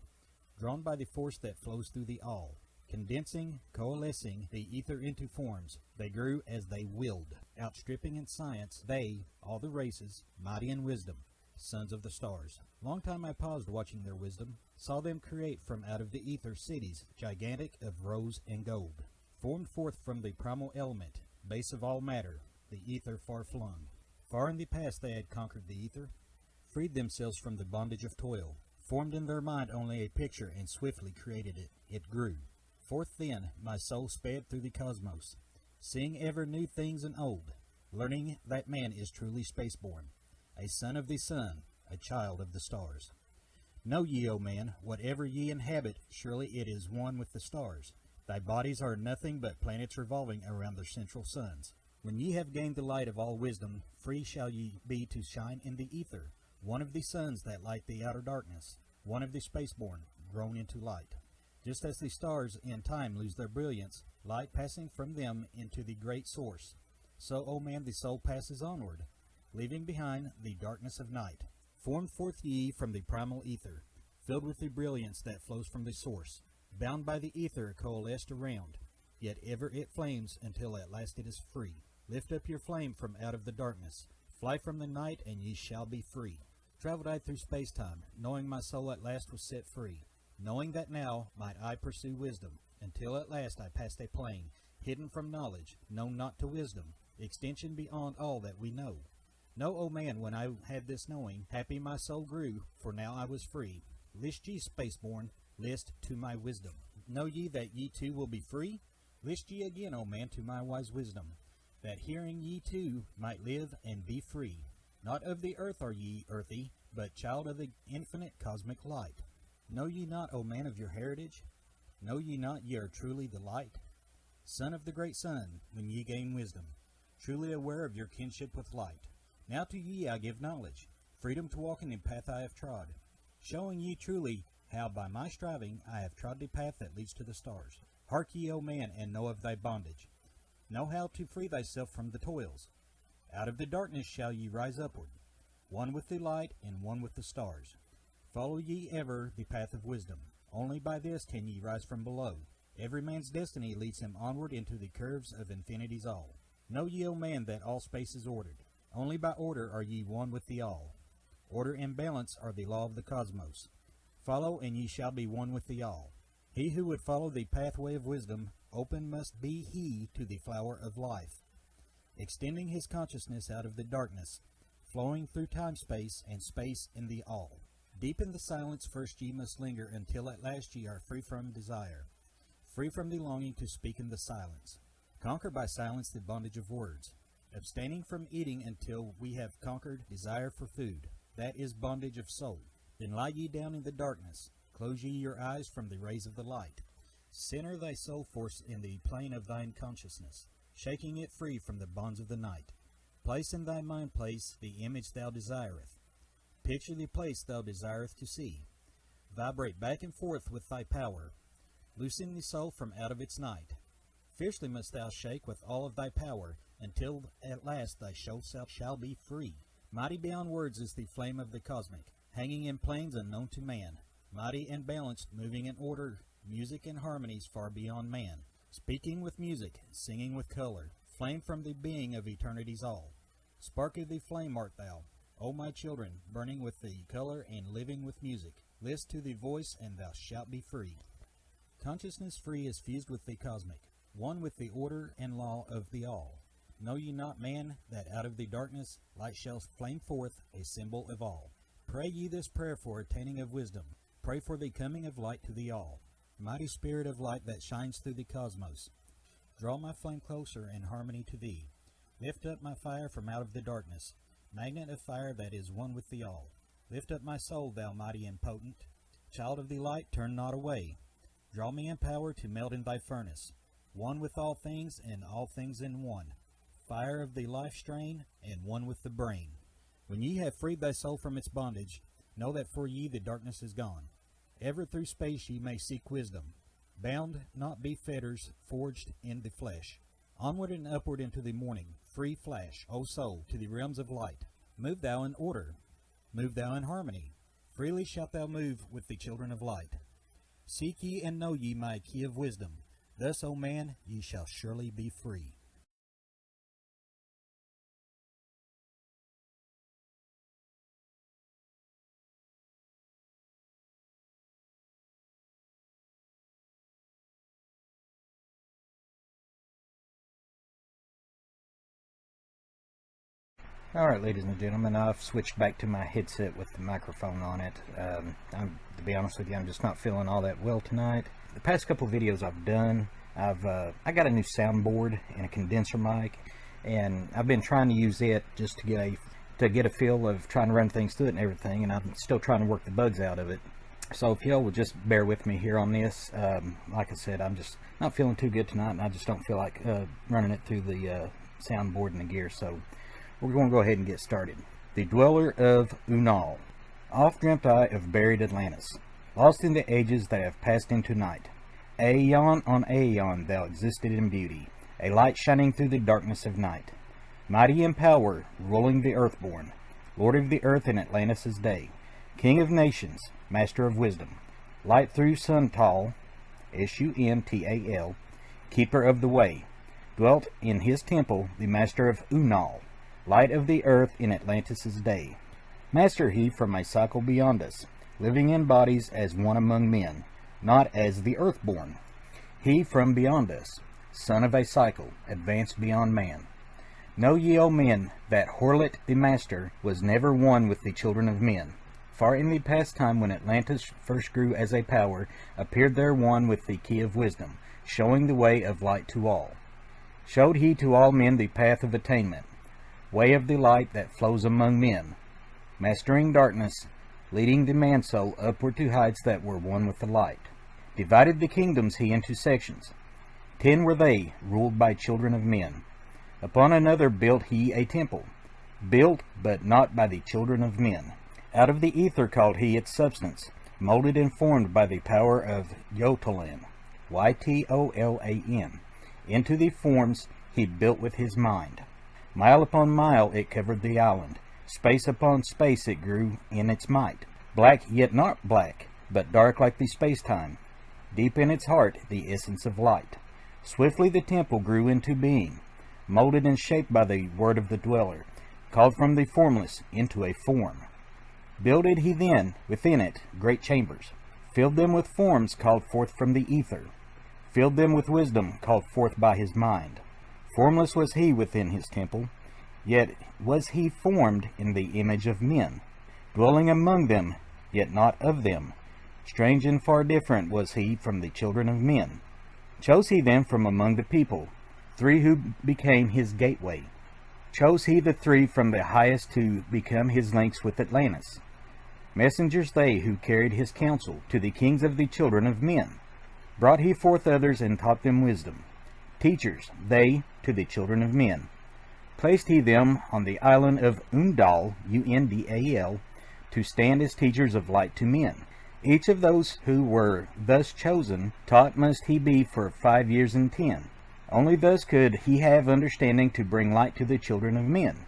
drawn by the force that flows through the all. Condensing, coalescing the ether into forms, they grew as they willed, outstripping in science, they, all the races, mighty in wisdom, sons of the stars. Long time I paused watching their wisdom, saw them create from out of the ether cities, gigantic of rose and gold, formed forth from the primal element, base of all matter, the ether far flung. Far in the past they had conquered the ether, freed themselves from the bondage of toil, formed in their mind only a picture and swiftly created it. It grew. Forth then my soul sped through the cosmos, seeing ever new things and old, learning that man is truly spaceborn, a son of the sun, a child of the stars. Know ye, O man, whatever ye inhabit, surely it is one with the stars. Thy bodies are nothing but planets revolving around their central suns. When ye have gained the light of all wisdom, free shall ye be to shine in the ether, one of the suns that light the outer darkness, one of the spaceborn, grown into light. Just as the stars in time lose their brilliance, light passing from them into the great source, so, O man, the soul passes onward, leaving behind the darkness of night. Formed forth ye from the primal ether, filled with the brilliance that flows from the source, bound by the ether coalesced around, yet ever it flames until at last it is free. Lift up your flame from out of the darkness, fly from the night, and ye shall be free. Traveled I through space-time, knowing my soul at last was set free, knowing that now might I pursue wisdom, until at last I passed a plane, hidden from knowledge, known not to wisdom, extension beyond all that we know. Know, O man, when I had this knowing, happy my soul grew, for now I was free. List ye, spaceborn, list to my wisdom. Know ye that ye too will be free? List ye again, O man, to my wise wisdom, that hearing ye too might live and be free. Not of the earth are ye, earthy, but child of the infinite cosmic light. Know ye not, O man, of your heritage? Know ye not ye are truly the light? Son of the great sun, when ye gain wisdom, truly aware of your kinship with light. Now to ye I give knowledge, freedom to walk in the path I have trod, showing ye truly how by my striving I have trod the path that leads to the stars. Hark ye, O man, and know of thy bondage. Know how to free thyself from the toils. Out of the darkness shall ye rise upward, one with the light and one with the stars. Follow ye ever the path of wisdom. Only by this can ye rise from below. Every man's destiny leads him onward into the curves of infinity's all. Know ye, O man, that all space is ordered. Only by order are ye one with the all. Order and balance are the law of the cosmos. Follow, and ye shall be one with the all. He who would follow the pathway of wisdom, open must be he to the flower of life, extending his consciousness out of the darkness, flowing through time-space and space in the all. Deep in the silence first ye must linger until at last ye are free from desire, free from the longing to speak in the silence. Conquer by silence the bondage of words, abstaining from eating until we have conquered desire for food. That is bondage of soul. Then lie ye down in the darkness, close ye your eyes from the rays of the light. Center thy soul force in the plane of thine consciousness, shaking it free from the bonds of the night. Place in thy mind place the image thou desireth. Picture the place thou desireth to see. Vibrate back and forth with thy power. Loosen the soul from out of its night. Fiercely must thou shake with all of thy power, until at last thy soul shall be free. Mighty beyond words is the flame of the cosmic, hanging in planes unknown to man. Mighty and balanced, moving in order, music and harmonies far beyond man. Speaking with music, singing with color, flame from the being of eternity's all. Spark of the flame art thou, O my children, burning with the color and living with music. List to the voice, and thou shalt be free. Consciousness free is fused with the cosmic, one with the order and law of the all. Know ye not, man, that out of the darkness light shall flame forth, a symbol of all. Pray ye this prayer for attaining of wisdom. Pray for the coming of light to the all. Mighty spirit of light that shines through the cosmos, draw my flame closer in harmony to thee. Lift up my fire from out of the darkness, magnet of fire that is one with the all. Lift up my soul, thou mighty and potent. Child of the light, turn not away. Draw me in power to melt in thy furnace, one with all things and all things in one. Fire of the life strain, and one with the brain. When ye have freed thy soul from its bondage, know that for ye the darkness is gone. Ever through space ye may seek wisdom. Bound not be fetters forged in the flesh. Onward and upward into the morning, free flash, O soul, to the realms of light. Move thou in order, move thou in harmony. Freely shalt thou move with the children of light. Seek ye and know ye my key of wisdom. Thus, O man, ye shall surely be free. Alright, ladies and gentlemen, I've switched back to my headset with the microphone on it. To be honest with you, I'm just not feeling all that well tonight. The past couple videos I've done, I got a new soundboard and a condenser mic, and I've been trying to use it just to get a feel of trying to run things through it and everything, and I'm still trying to work the bugs out of it. So if y'all would just bear with me here on this, like I said, I'm just not feeling too good tonight, and I just don't feel like running it through the soundboard and the gear, so we're going to go ahead and get started. The Dweller of Unal. Oft dreamt I of buried Atlantis, lost in the ages that have passed into night. Aeon on aeon thou existed in beauty, a light shining through the darkness of night. Mighty in power, ruling the earthborn, lord of the earth in Atlantis' day, king of nations, master of wisdom, light through Suntal, Suntal, keeper of the way, dwelt in his temple the master of Unal, light of the earth in Atlantis' day. Master he from a cycle beyond us, living in bodies as one among men, not as the earthborn. He from beyond us, son of a cycle, advanced beyond man. Know ye, O men, that Horlet the master was never one with the children of men. Far in the past time when Atlantis first grew as a power, appeared there one with the key of wisdom, showing the way of light to all. Showed he to all men the path of attainment, way of the light that flows among men, mastering darkness, leading the man-soul upward to heights that were one with the light. Divided the kingdoms he into sections. 10 were they, ruled by children of men. Upon another built he a temple, built but not by the children of men. Out of the ether called he its substance, molded and formed by the power of Yotolan, Ytolan. Into the forms he built with his mind. Mile upon mile it covered the island. Space upon space it grew in its might. Black yet not black, but dark like the space-time. Deep in its heart the essence of light. Swiftly the temple grew into being, molded and shaped by the word of the Dweller, called from the formless into a form. Builded he then, within it, great chambers, filled them with forms called forth from the ether, filled them with wisdom called forth by his mind. Formless was he within his temple, yet was he formed in the image of men, dwelling among them, yet not of them. Strange and far different was he from the children of men. Chose he them from among the people, 3 who became his gateway. Chose he the 3 from the highest to become his links with Atlantis. Messengers they who carried his counsel to the kings of the children of men. Brought he forth others and taught them wisdom. Teachers they to the children of men. Placed he them on the island of Undal, Undal, to stand as teachers of light to men. Each of those who were thus chosen taught must he be for 5 years and 10. Only thus could he have understanding to bring light to the children of men.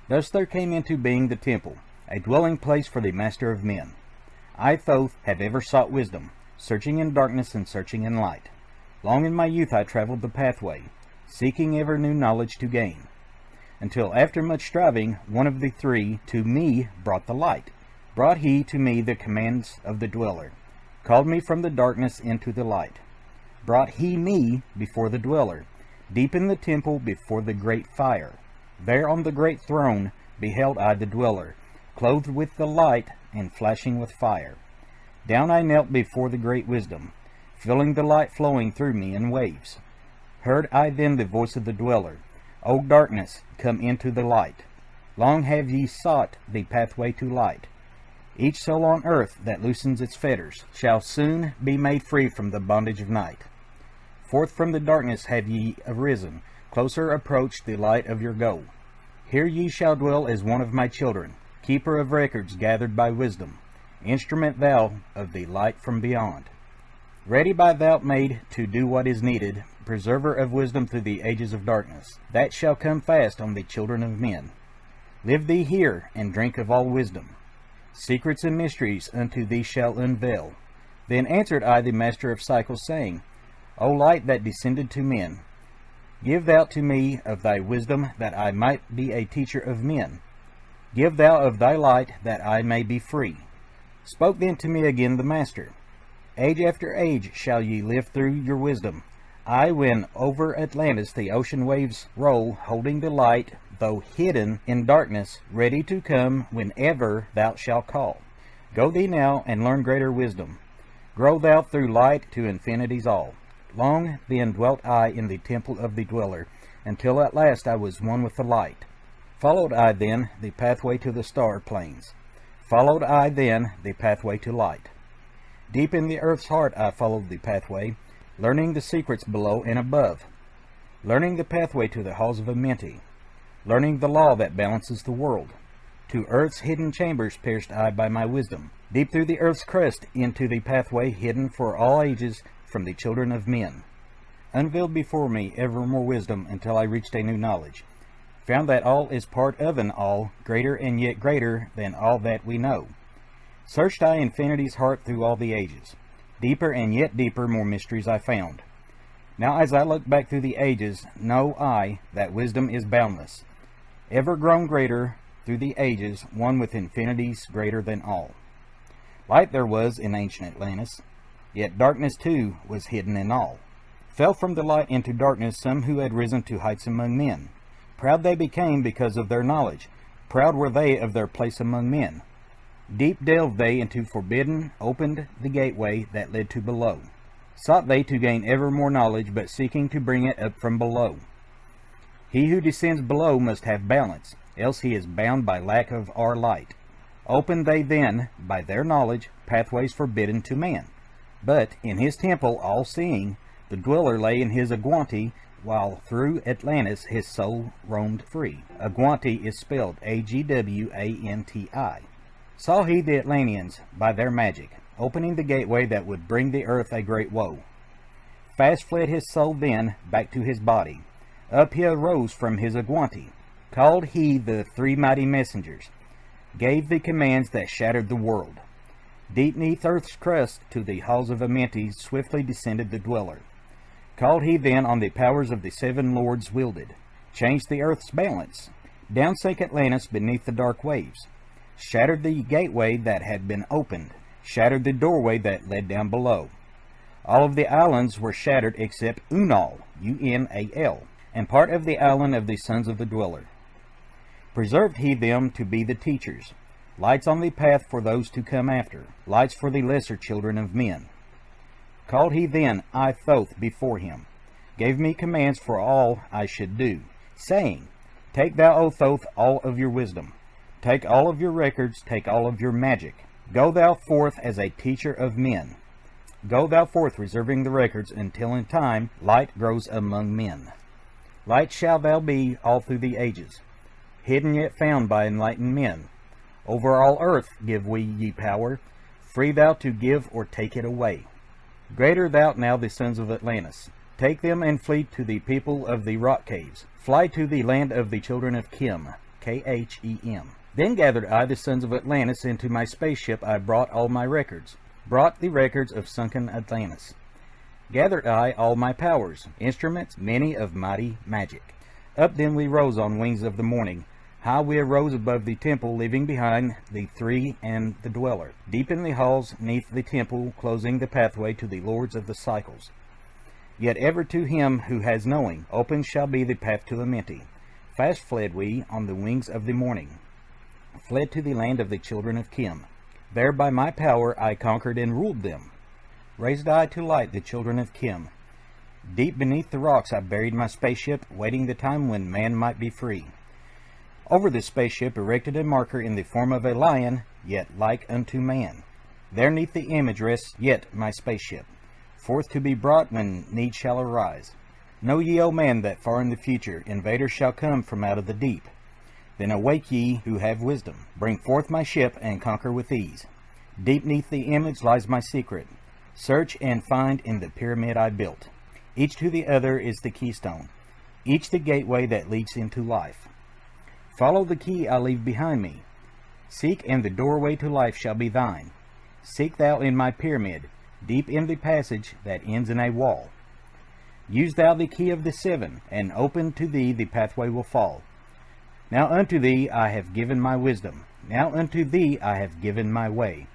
Thus there came into being the temple, a dwelling place for the master of men. I, Thoth, have ever sought wisdom, searching in darkness and searching in light. Long in my youth I traveled the pathway, seeking ever new knowledge to gain, until after much striving, one of the three to me brought the light. Brought he to me the commands of the dweller, called me from the darkness into the light. Brought he me before the dweller, deep in the temple before the great fire. There on the great throne beheld I the dweller, clothed with the light and flashing with fire. Down I knelt before the great wisdom, feeling the light flowing through me in waves. Heard I then the voice of the dweller, O darkness, come into the light. Long have ye sought the pathway to light. Each soul on earth that loosens its fetters shall soon be made free from the bondage of night. Forth from the darkness have ye arisen, closer approached the light of your goal. Here ye shall dwell as one of my children, keeper of records gathered by wisdom, instrument thou of the light from beyond. Ready by thou made to do what is needed, preserver of wisdom through the ages of darkness, that shall come fast on the children of men. Live thee here, and drink of all wisdom. Secrets and mysteries unto thee shall unveil. Then answered I the master of cycles, saying, O light that descended to men, give thou to me of thy wisdom, that I might be a teacher of men. Give thou of thy light, that I may be free. Spoke then to me again the master, Age after age shall ye live through your wisdom. I, when over Atlantis the ocean waves roll, holding the light, though hidden in darkness, ready to come whenever thou shalt call. Go thee now, and learn greater wisdom. Grow thou through light to infinities all. Long then dwelt I in the temple of the dweller, until at last I was one with the light. Followed I then the pathway to the star plains. Followed I then the pathway to light. Deep in the earth's heart I followed the pathway, learning the secrets below and above, learning the pathway to the halls of Amenti, learning the law that balances the world. To earth's hidden chambers pierced I by my wisdom, deep through the earth's crust into the pathway hidden for all ages from the children of men. Unveiled before me ever more wisdom until I reached a new knowledge, found that all is part of an all, greater and yet greater than all that we know. Searched I infinity's heart through all the ages. Deeper and yet deeper more mysteries I found. Now as I look back through the ages, know I that wisdom is boundless, ever grown greater through the ages, one with infinities greater than all. Light there was in ancient Atlantis, yet darkness too was hidden in all. Fell from the light into darkness some who had risen to heights among men. Proud they became because of their knowledge, proud were they of their place among men. Deep delved they into forbidden, opened the gateway that led to below. Sought they to gain ever more knowledge, but seeking to bring it up from below. He who descends below must have balance, else he is bound by lack of our light. Opened they then, by their knowledge, pathways forbidden to man. But in his temple, all-seeing, the dweller lay in his Agwanti, while through Atlantis his soul roamed free. Agwanti is spelled A-G-W-A-N-T-I. Saw he the Atlanteans by their magic, opening the gateway that would bring the earth a great woe. Fast fled his soul then back to his body. Up he arose from his Agwanti. Called he the three mighty messengers, gave the commands that shattered the world. Deep neath earth's crust to the halls of Amenti swiftly descended the dweller. Called he then on the powers of the seven lords wielded, changed the earth's balance. Down sank Atlantis beneath the dark waves. Shattered the gateway that had been opened, shattered the doorway that led down below. All of the islands were shattered except Unal, U-N-A-L, and part of the island of the sons of the dweller. Preserved he them to be the teachers, lights on the path for those to come after, lights for the lesser children of men. Called he then I Thoth before him, gave me commands for all I should do, saying, Take thou, O Thoth, all of your wisdom. Take all of your records, take all of your magic. Go thou forth as a teacher of men. Go thou forth reserving the records until in time light grows among men. Light shall thou be all through the ages, hidden yet found by enlightened men. Over all earth give we ye power, free thou to give or take it away. Greater thou now the sons of Atlantis. Take them and flee to the people of the rock caves. Fly to the land of the children of Khem, K-H-E-M. Then gathered I the sons of Atlantis into my spaceship. I brought all my records, brought the records of sunken Atlantis. Gathered I all my powers, instruments many of mighty magic. Up then we rose on wings of the morning. High we arose above the temple, leaving behind the three and the dweller. Deep in the halls neath the temple, closing the pathway to the lords of the cycles. Yet ever to him who has knowing, open shall be the path to Amenti. Fast fled we on the wings of the morning, fled to the land of the children of Kim. There by my power I conquered and ruled them. Raised I to light the children of Kim. Deep beneath the rocks I buried my spaceship, waiting the time when man might be free. Over the spaceship erected a marker in the form of a lion, yet like unto man. There neath the image rests yet my spaceship, forth to be brought when need shall arise. Know ye, O man, that far in the future invaders shall come from out of the deep. Then awake ye who have wisdom, bring forth my ship and conquer with ease. Deep neath the image lies my secret. Search and find in the pyramid I built. Each to the other is the keystone, each the gateway that leads into life. Follow the key I leave behind me. Seek, and the doorway to life shall be thine. Seek thou in my pyramid, deep in the passage that ends in a wall. Use thou the key of the seven, and open to thee the pathway will fall. Now unto thee I have given my wisdom, now unto thee I have given my way.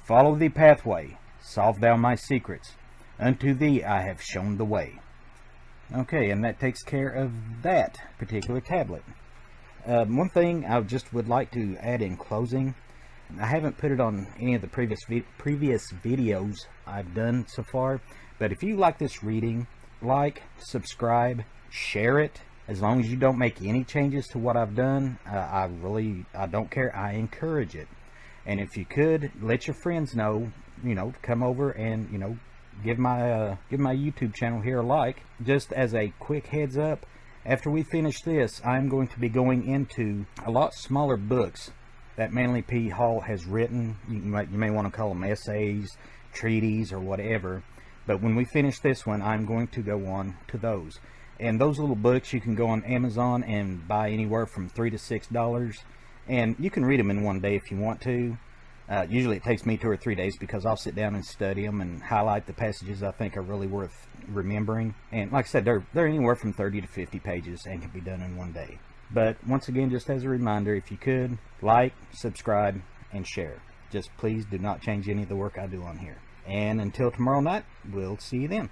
Follow the pathway, solve thou my secrets, unto thee I have shown the way. Okay, and that takes care of that particular tablet. One thing I just would like to add in closing, I haven't put it on any of the previous videos I've done so far, but if you like this reading, like, subscribe, share it. As long as you don't make any changes to what I've done, I don't care. I encourage it. And if you could, let your friends know, to come over and, give my YouTube channel here a like. Just as a quick heads up, after we finish this, I'm going to be going into a lot smaller books that Manly P. Hall has written. You may want to call them essays, treatises, or whatever. But when we finish this one, I'm going to go on to those. And those little books you can go on Amazon and buy anywhere from $3 to $6. And you can read them in one day if you want to. Usually it takes me 2 or 3 days because I'll sit down and study them and highlight the passages I think are really worth remembering. And like I said, they're anywhere from 30 to 50 pages and can be done in one day. But once again, just as a reminder, if you could, like, subscribe, and share. Just please do not change any of the work I do on here. And until tomorrow night, we'll see you then.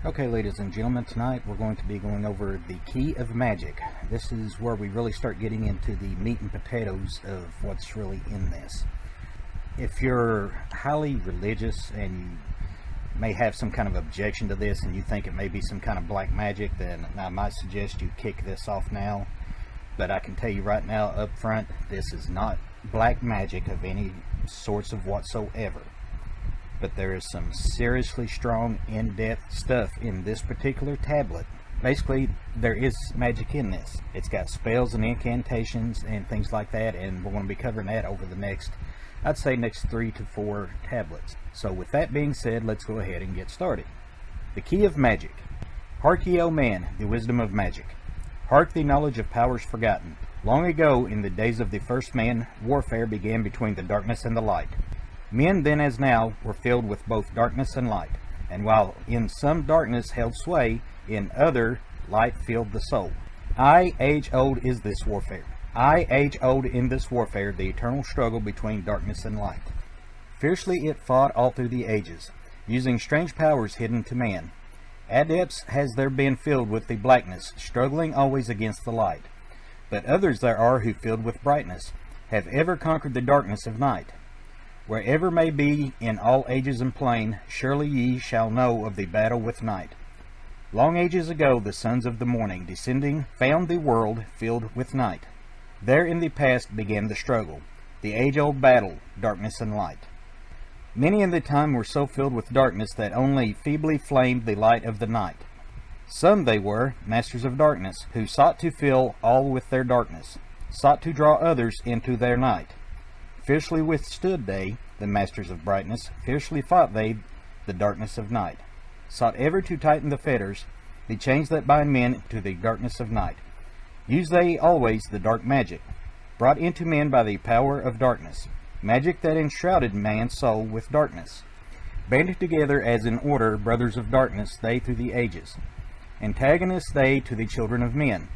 Okay, ladies and gentlemen, tonight we're going to be going over the Key of Magic. This is where we really start getting into the meat and potatoes of what's really in this. If you're highly religious and you may have some kind of objection to this and you think it may be some kind of black magic, then I might suggest you kick this off now. But I can tell you right now up front, this is not black magic of any sorts of whatsoever. But there is some seriously strong, in-depth stuff in this particular tablet. Basically, there is magic in this. It's got spells and incantations and things like that, and we're going to be covering that over the next, I'd say, next 3 to 4 tablets. So with that being said, let's go ahead and get started. The Key of Magic. Hark ye, O man, the wisdom of magic. Hark the knowledge of powers forgotten. Long ago, in the days of the first man, warfare began between the darkness and the light. Men then as now were filled with both darkness and light, and while in some darkness held sway, in other light filled the soul. Age old is this warfare. Age old in this warfare, the eternal struggle between darkness and light. Fiercely it fought all through the ages, using strange powers hidden to man. Adepts has there been filled with the blackness, struggling always against the light. But others there are who, filled with brightness, have ever conquered the darkness of night. Wherever may be in all ages and plain, surely ye shall know of the battle with night. Long ages ago the sons of the morning, descending, found the world filled with night. There in the past began the struggle, the age-old battle, darkness and light. Many in the time were so filled with darkness that only feebly flamed the light of the night. Some they were, masters of darkness, who sought to fill all with their darkness, sought to draw others into their night. Fiercely withstood they, the masters of brightness, fiercely fought they the darkness of night, sought ever to tighten the fetters, the chains that bind men to the darkness of night. Used they always the dark magic, brought into men by the power of darkness, magic that enshrouded man's soul with darkness. Banded together as in order, brothers of darkness, they through the ages. Antagonists they to the children of men.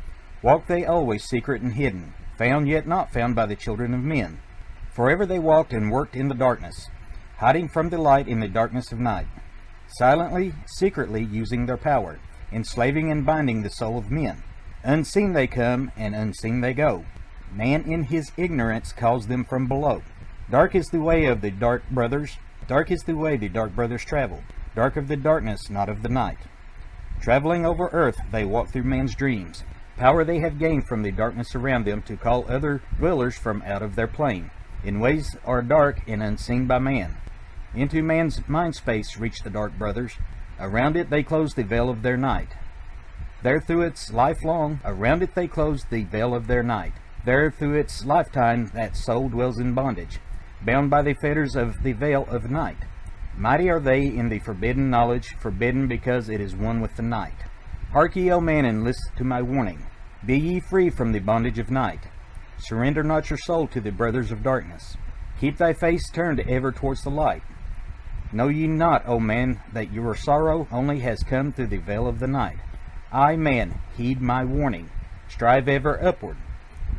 Walked they always secret and hidden, found yet not found by the children of men. Forever they walked and worked in the darkness, hiding from the light in the darkness of night. Silently, secretly using their power, enslaving and binding the soul of men. Unseen they come, and unseen they go. Man in his ignorance calls them from below. Dark is the way of the dark brothers, dark is the way the dark brothers travel, dark of the darkness, not of the night. Traveling over earth, they walk through man's dreams. Power they have gained from the darkness around them to call other dwellers from out of their plane. In ways are dark and unseen by man. Into man's mind space reach the dark brothers. Around it they close the veil of their night. There through its lifelong, around it they close the veil of their night. There through its lifetime that soul dwells in bondage, bound by the fetters of the veil of night. Mighty are they in the forbidden knowledge, forbidden because it is one with the night. Hark ye, O man, and listen to my warning. Be ye free from the bondage of night. Surrender not your soul to the brothers of darkness. Keep thy face turned ever towards the light. Know ye not, O man, that your sorrow only has come through the veil of the night? I, man, heed my warning. Strive ever upward.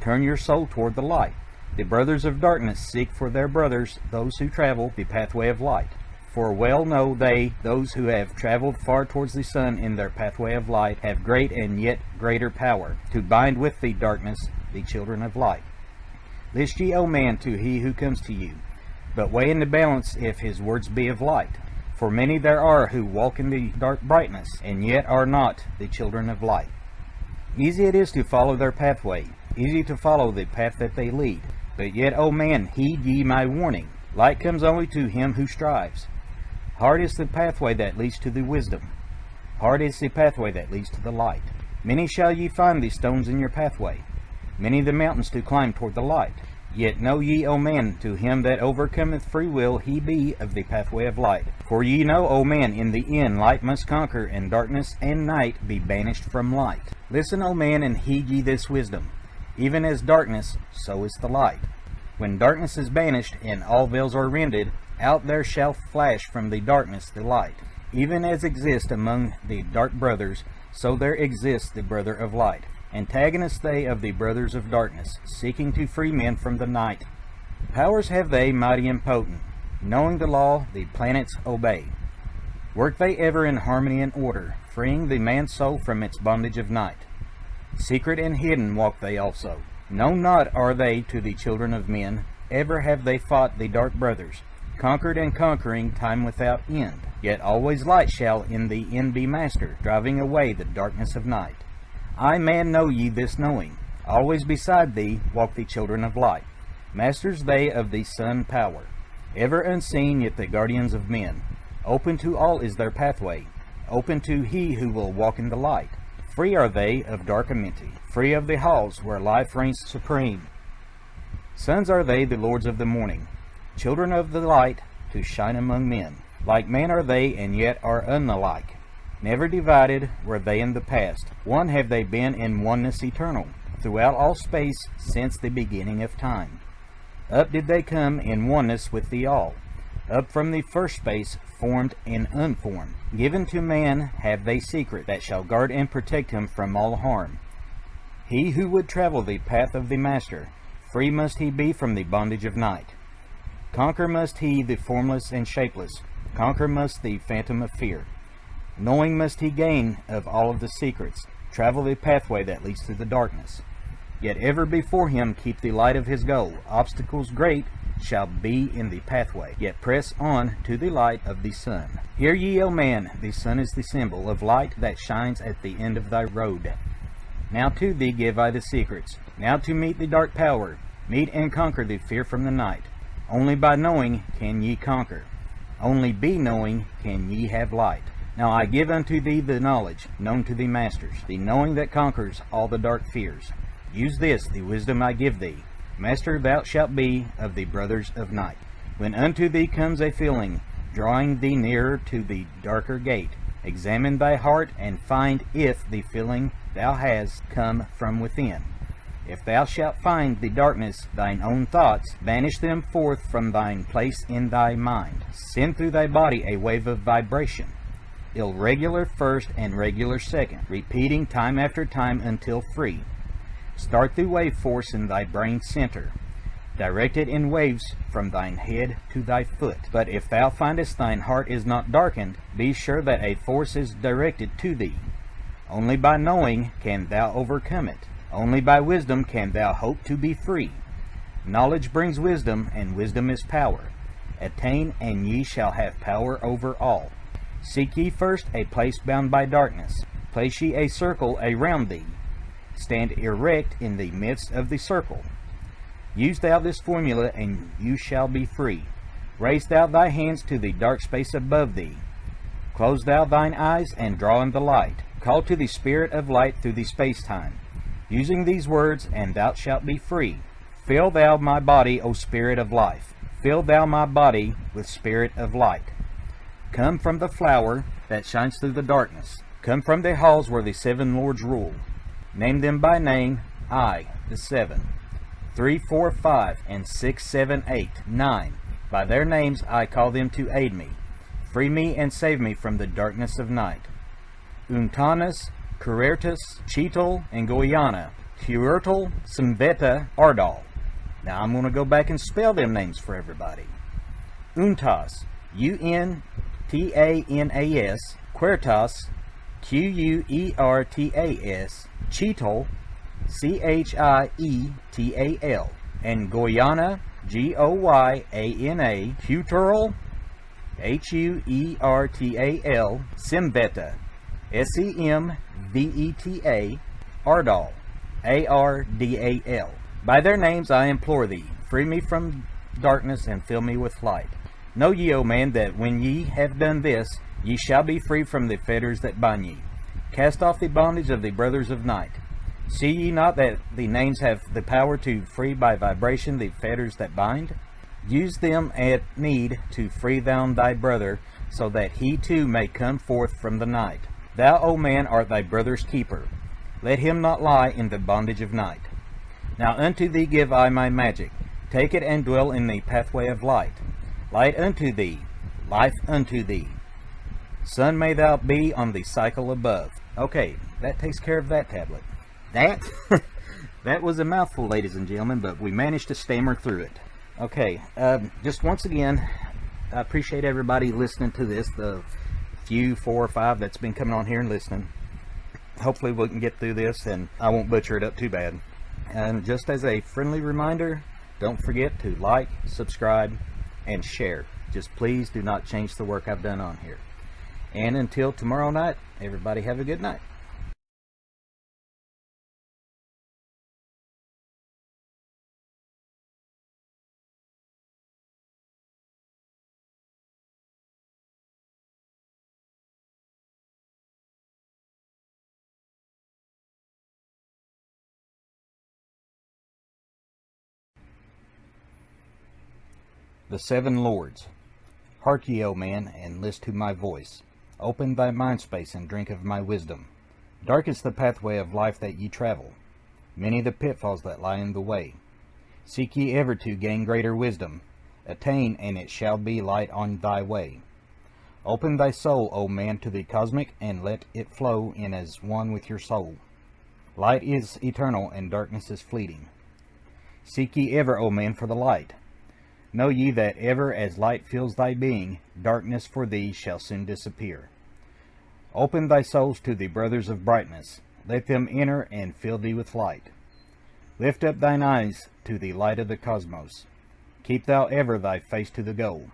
Turn your soul toward the light. The brothers of darkness seek for their brothers those who travel the pathway of light. For well know they, those who have traveled far towards the sun in their pathway of light, have great and yet greater power to bind with the darkness the children of light. List ye, O man, to he who comes to you, but weigh in the balance if his words be of light. For many there are who walk in the dark brightness, and yet are not the children of light. Easy it is to follow their pathway, easy to follow the path that they lead. But yet, O man, heed ye my warning. Light comes only to him who strives. Hard is the pathway that leads to the wisdom. Hard is the pathway that leads to the light. Many shall ye find the stones in your pathway, many the mountains to climb toward the light. Yet know ye, O man, to him that overcometh free will he be of the pathway of light. For ye know, O man, in the end light must conquer, and darkness and night be banished from light. Listen, O man, and heed ye this wisdom. Even as darkness, so is the light. When darkness is banished, and all veils are rended, out there shall flash from the darkness the light. Even as exists among the dark brothers, so there exists the brother of light. Antagonists they of the brothers of darkness, seeking to free men from the night. Powers have they mighty and potent, knowing the law the planets obey. Work they ever in harmony and order, freeing the man's soul from its bondage of night. Secret and hidden walk they also. Known not are they to the children of men, ever have they fought the dark brothers, conquered and conquering time without end. Yet always light shall in the end be master, driving away the darkness of night. I, man, know ye this knowing. Always beside thee walk the children of light. Masters they of the sun power. Ever unseen, yet the guardians of men. Open to all is their pathway. Open to he who will walk in the light. Free are they of dark amenity. Free of the halls where life reigns supreme. Sons are they, the lords of the morning. Children of the light, to shine among men. Like man are they, and yet are unlike. Never divided were they in the past. One have they been in oneness eternal, throughout all space since the beginning of time. Up did they come in oneness with the all. Up from the first space, formed and unformed. Given to man have they secret, that shall guard and protect him from all harm. He who would travel the path of the Master, free must he be from the bondage of night. Conquer must he the formless and shapeless, conquer must the phantom of fear. Knowing must he gain of all of the secrets, travel the pathway that leads to the darkness. Yet ever before him keep the light of his goal. Obstacles great shall be in the pathway, yet press on to the light of the sun. Hear ye, O man, the sun is the symbol of light that shines at the end of thy road. Now to thee give I the secrets, now to meet the dark power, meet and conquer the fear from the night. Only by knowing can ye conquer, only be knowing can ye have light. Now I give unto thee the knowledge known to the masters, the knowing that conquers all the dark fears. Use this, the wisdom I give thee. Master thou shalt be of the brothers of night. When unto thee comes a feeling, drawing thee nearer to the darker gate, examine thy heart, and find if the feeling thou hast come from within. If thou shalt find the darkness thine own thoughts, banish them forth from thine place in thy mind. Send through thy body a wave of vibration, irregular first and regular second, repeating time after time until free. Start the wave force in thy brain center. Direct it in waves from thine head to thy foot. But if thou findest thine heart is not darkened, be sure that a force is directed to thee. Only by knowing can thou overcome it. Only by wisdom can thou hope to be free. Knowledge brings wisdom, and wisdom is power. Attain, and ye shall have power over all. Seek ye first a place bound by darkness. Place ye a circle around thee. Stand erect in the midst of the circle. Use thou this formula, and you shall be free. Raise thou thy hands to the dark space above thee. Close thou thine eyes, and draw in the light. Call to the spirit of light through the space-time. Using these words, and thou shalt be free. Fill thou my body, O Spirit of life. Fill thou my body with spirit of light. Come from the flower that shines through the darkness. Come from the halls where the seven lords rule. Name them by name, I, the seven. 3, 4, 5, and 6, 7, 8, 9. By their names I call them to aid me. Free me and save me from the darkness of night. Untanas, Curertus, Cheetal, and Goyana, Huertal, Simveta, Ardal. Now I'm going to go back and spell them names for everybody. Untas, U-N-T-A-N-A-S, Quertas, Q-U-E-R-T-A-S, Cheetal, C-H-I-E-T-A-L, and Goyana, G-O-Y-A-N-A, Huterl, H-U-E-R-T-A-L, Simveta, S-E-M-V-E-T-A, Ardal, A-R-D-A-L. By their names I implore thee, free me from darkness and fill me with light. Know ye, O man, that when ye have done this, ye shall be free from the fetters that bind ye. Cast off the bondage of the brothers of night. See ye not that the names have the power to free by vibration the fetters that bind? Use them at need to free thou thy brother, so that he too may come forth from the night. Thou, O man, art thy brother's keeper. Let him not lie in the bondage of night. Now unto thee give I my magic. Take it and dwell in the pathway of light. Light unto thee, life unto thee. Sun may thou be on the cycle above. Okay, that takes care of that tablet. That was a mouthful, ladies and gentlemen, but we managed to stammer through it. Okay, just once again, I appreciate everybody listening to this, the few 4 or 5 that's been coming on here and listening. Hopefully we can get through this and I won't butcher it up too bad. And just as a friendly reminder, don't forget to like, subscribe, and share. Just please do not change the work I've done on here. And until tomorrow night, everybody have a good night. The Seven Lords. Hark ye, O man, and list to my voice. Open thy mind space and drink of my wisdom. Dark is the pathway of life that ye travel. Many the pitfalls that lie in the way. Seek ye ever to gain greater wisdom. Attain, and it shall be light on thy way. Open thy soul, O man, to the cosmic, and let it flow in as one with your soul. Light is eternal, and darkness is fleeting. Seek ye ever, O man, for the light. Know ye that ever as light fills thy being, darkness for thee shall soon disappear. Open thy souls to the brothers of brightness. Let them enter and fill thee with light. Lift up thine eyes to the light of the cosmos. Keep thou ever thy face to the goal.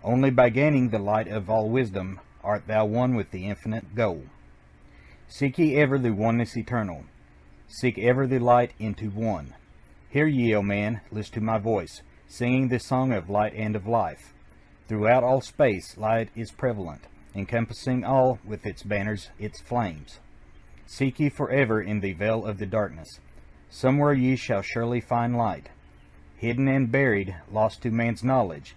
Only by gaining the light of all wisdom art thou one with the infinite goal. Seek ye ever the oneness eternal. Seek ever the light into one. Hear ye, O man, list to my voice, singing this song of light and of life. Throughout all space light is prevalent, encompassing all with its banners, its flames. Seek ye forever in the veil of the darkness. Somewhere ye shall surely find light. Hidden and buried, lost to man's knowledge,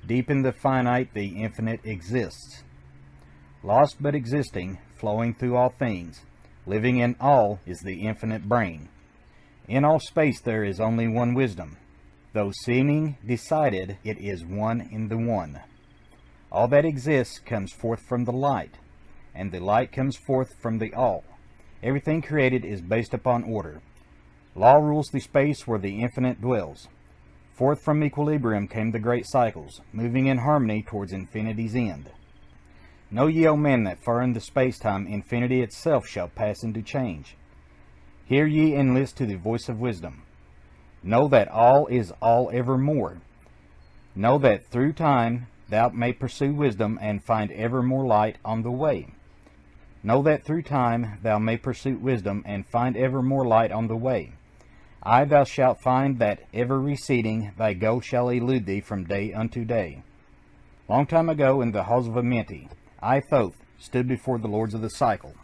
Deep in the finite, the infinite exists. Lost but existing, flowing through all things, living in all is the infinite brain. In all space there is only one wisdom. Though seeming decided, it is one in the one. All that exists comes forth from the light, and the light comes forth from the all. Everything created is based upon order. Law rules the space where the infinite dwells. Forth from equilibrium came the great cycles, moving in harmony towards infinity's end. Know ye, O men, that far in the space-time infinity itself shall pass into change. Hear ye and list to the voice of wisdom. Know that all is all evermore. Know that through time thou may pursue wisdom and find ever more light on the way. Know that through time thou may pursue wisdom and find ever more light on the way. Aye, thou shalt find that ever receding thy goal shall elude thee from day unto day. Long time ago in the halls of Amenti, I, Thoth, stood before the lords of the cycle.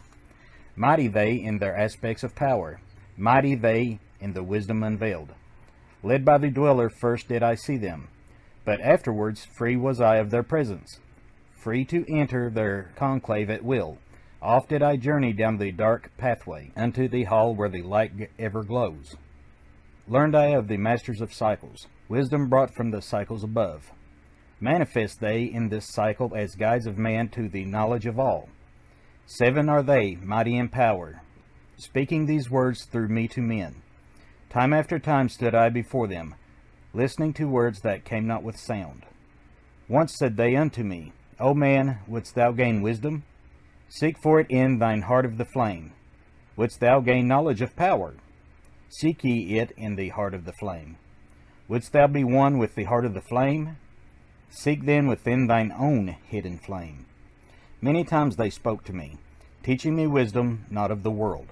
Mighty they in their aspects of power, mighty they in the wisdom unveiled. Led by the dweller first did I see them, but afterwards free was I of their presence, free to enter their conclave at will. Oft did I journey down the dark pathway, unto the hall where the light ever glows. Learned I of the masters of cycles, wisdom brought from the cycles above. Manifest they in this cycle as guides of man to the knowledge of all. 7 are they, mighty in power, speaking these words through me to men. Time after time stood I before them, listening to words that came not with sound. Once said they unto me, O man, wouldst thou gain wisdom? Seek for it in thine heart of the flame. Wouldst thou gain knowledge of power? Seek ye it in the heart of the flame. Wouldst thou be one with the heart of the flame? Seek then within thine own hidden flame. Many times they spoke to me, teaching me wisdom not of the world,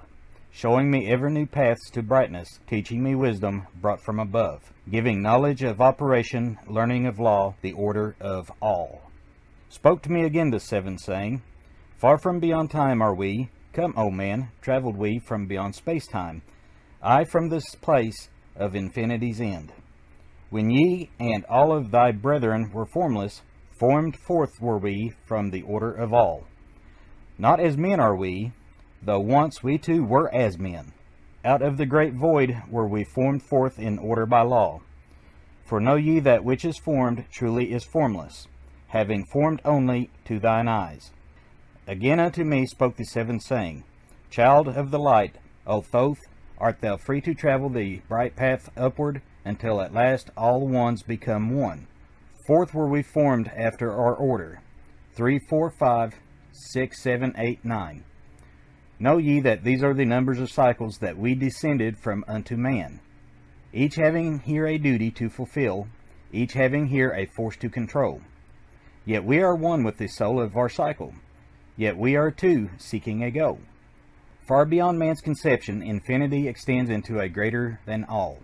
showing me ever new paths to brightness, teaching me wisdom brought from above, giving knowledge of operation, learning of law, the order of all. Spoke to me again the 7, saying, Far from beyond time are we, come, O man, travelled we from beyond space-time, I from this place of infinity's end. When ye and all of thy brethren were formless, formed forth were we from the order of all. Not as men are we, though once we too were as men. Out of the great void were we formed forth in order by law. For know ye that which is formed truly is formless, having formed only to thine eyes. Again unto me spoke the 7, saying, Child of the light, O Thoth, art thou free to travel the bright path upward, until at last all ones become one. Forth were we formed after our order, 3, 4, 5, 6, 7, 8, 9. Know ye that these are the numbers of cycles that we descended from unto man, each having here a duty to fulfill, each having here a force to control. Yet we are one with the soul of our cycle, yet we are two seeking a goal. Far beyond man's conception, infinity extends into a greater than all.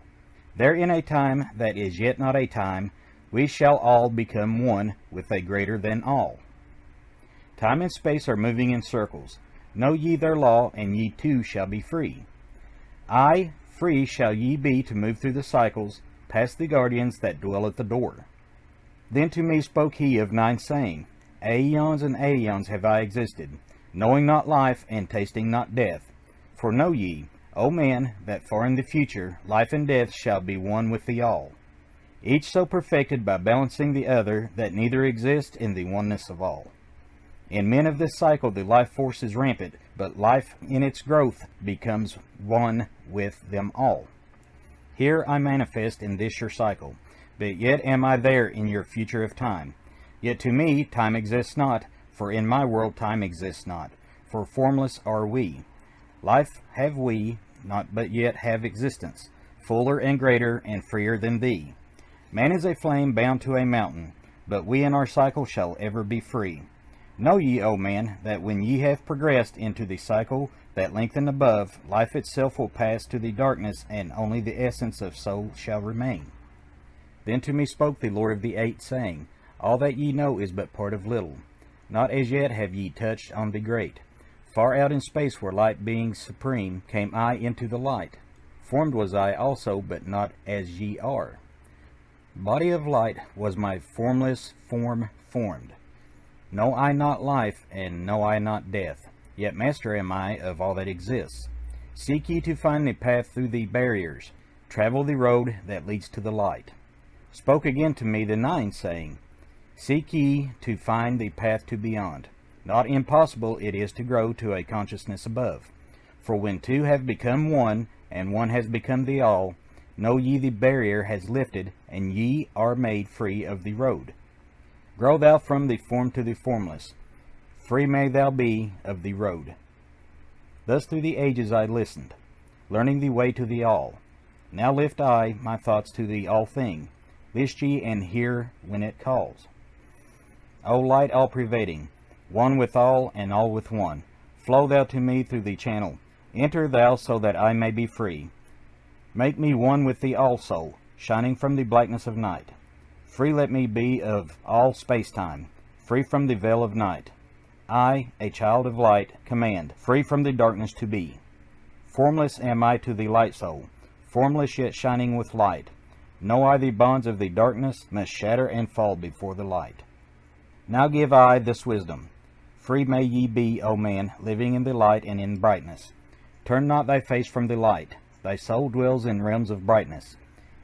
There in a time that is yet not a time, we shall all become one with a greater than all. Time and space are moving in circles. Know ye their law, and ye too shall be free. Aye, free shall ye be to move through the cycles, past the guardians that dwell at the door. Then to me spoke he of 9, saying, Aeons and aeons have I existed, knowing not life and tasting not death. For know ye, O man, that far in the future life and death shall be one with the all, each so perfected by balancing the other that neither exist in the oneness of all. In men of this cycle the life force is rampant, but life in its growth becomes one with them all. Here I manifest in this your cycle, but yet am I there in your future of time. Yet to me time exists not, for in my world time exists not, for formless are we. Life have we, not but yet have existence, fuller and greater and freer than thee. Man is a flame bound to a mountain, but we in our cycle shall ever be free. Know ye, O man, that when ye have progressed into the cycle that lengthen above, life itself will pass to the darkness, and only the essence of soul shall remain. Then to me spoke the Lord of the 8, saying, All that ye know is but part of little. Not as yet have ye touched on the great. Far out in space where light being supreme, came I into the light. Formed was I also, but not as ye are. Body of light was my formless form formed. Know I not life, and know I not death, yet master am I of all that exists. Seek ye to find the path through the barriers, travel the road that leads to the light. Spoke again to me the nine, saying, Seek ye to find the path to beyond. Not impossible it is to grow to a consciousness above. For when two have become one, and one has become the all, know ye the barrier has lifted, and ye are made free of the road. Grow thou from the form to the formless, free may thou be of the road. Thus through the ages I listened, learning the way to the all. Now lift I my thoughts to the all thing, list ye and hear when it calls. O light all pervading, one with all and all with one, flow thou to me through the channel, enter thou so that I may be free. Make me one with the all soul, shining from the blackness of night. Free let me be of all space-time, free from the veil of night. I, a child of light, command, free from the darkness to be. Formless am I to the light soul, formless yet shining with light. Know I the bonds of the darkness must shatter and fall before the light. Now give I this wisdom. Free may ye be, O man, living in the light and in brightness. Turn not thy face from the light. Thy soul dwells in realms of brightness.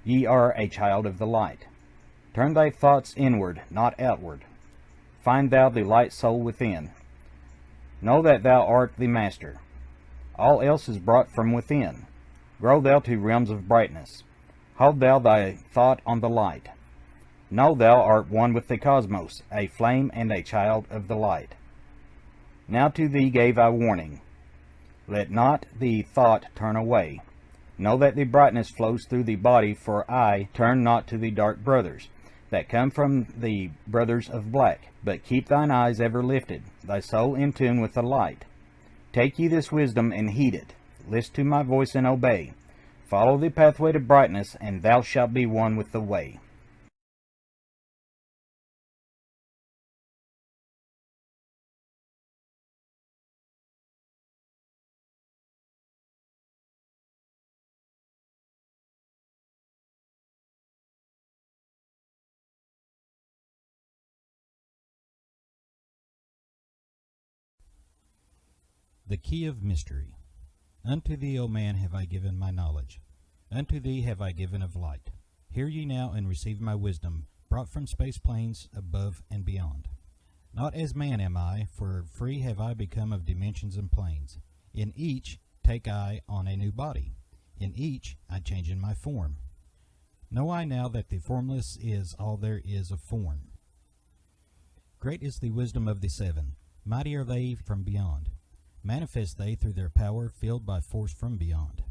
Ye are a child of the light. Turn thy thoughts inward, not outward. Find thou the light soul within. Know that thou art the master. All else is brought from within. Grow thou to realms of brightness. Hold thou thy thought on the light. Know thou art one with the cosmos, a flame and a child of the light. Now to thee gave I warning. Let not the thought turn away. Know that the brightness flows through the body, for I turn not to the dark brothers, that come from the brothers of black, but keep thine eyes ever lifted, thy soul in tune with the light. Take ye this wisdom and heed it. List to my voice and obey. Follow the pathway to brightness, and thou shalt be one with the way. The key of mystery. Unto thee, O man, have I given my knowledge. Unto thee have I given of light. Hear ye now and receive my wisdom, brought from space planes above and beyond. Not as man am I, for free have I become of dimensions and planes. In each take I on a new body. In each I change in my form. Know I now that the formless is all there is of form. Great is the wisdom of the seven. Mighty are they from beyond. Manifest they through their power, filled by force from beyond.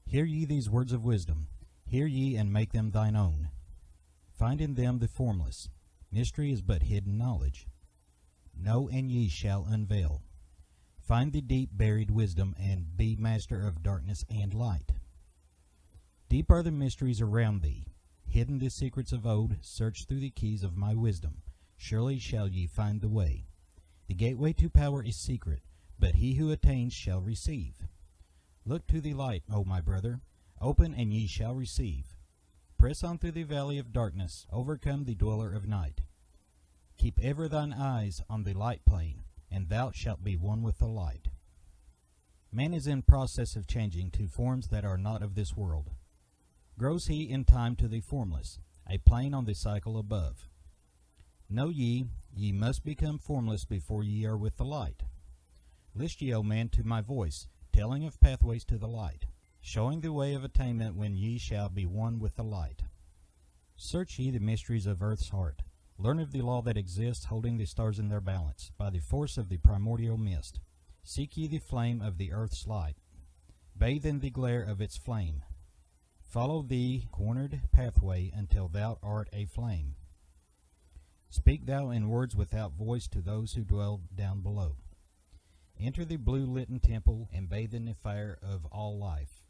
Hear ye these words of wisdom. Hear ye and make them thine own. Find in them the formless. Mystery is but hidden knowledge. Know and ye shall unveil. Find the deep buried wisdom, and be master of darkness and light. Deep are the mysteries around thee. Hidden the secrets of old. Search through the keys of my wisdom. Surely shall ye find the way. The gateway to power is secret, but he who attains shall receive. Look to the light, O my brother. Open, and ye shall receive. Press on through the valley of darkness. Overcome the dweller of night. Keep ever thine eyes on the light plane, and thou shalt be one with the light. Man is in process of changing to forms that are not of this world. Grows he in time to the formless, a plane on the cycle above. Know ye, ye must become formless before ye are with the light. List ye, O man, to my voice, telling of pathways to the light, showing the way of attainment when ye shall be one with the light. Search ye the mysteries of earth's heart. Learn of the law that exists, holding the stars in their balance, by the force of the primordial mist. Seek ye the flame of the earth's light. Bathe in the glare of its flame. Follow the cornered pathway until thou art a flame. Speak thou in words without voice to those who dwell down below. Enter the blue-litten temple, and bathe in the fire of all life.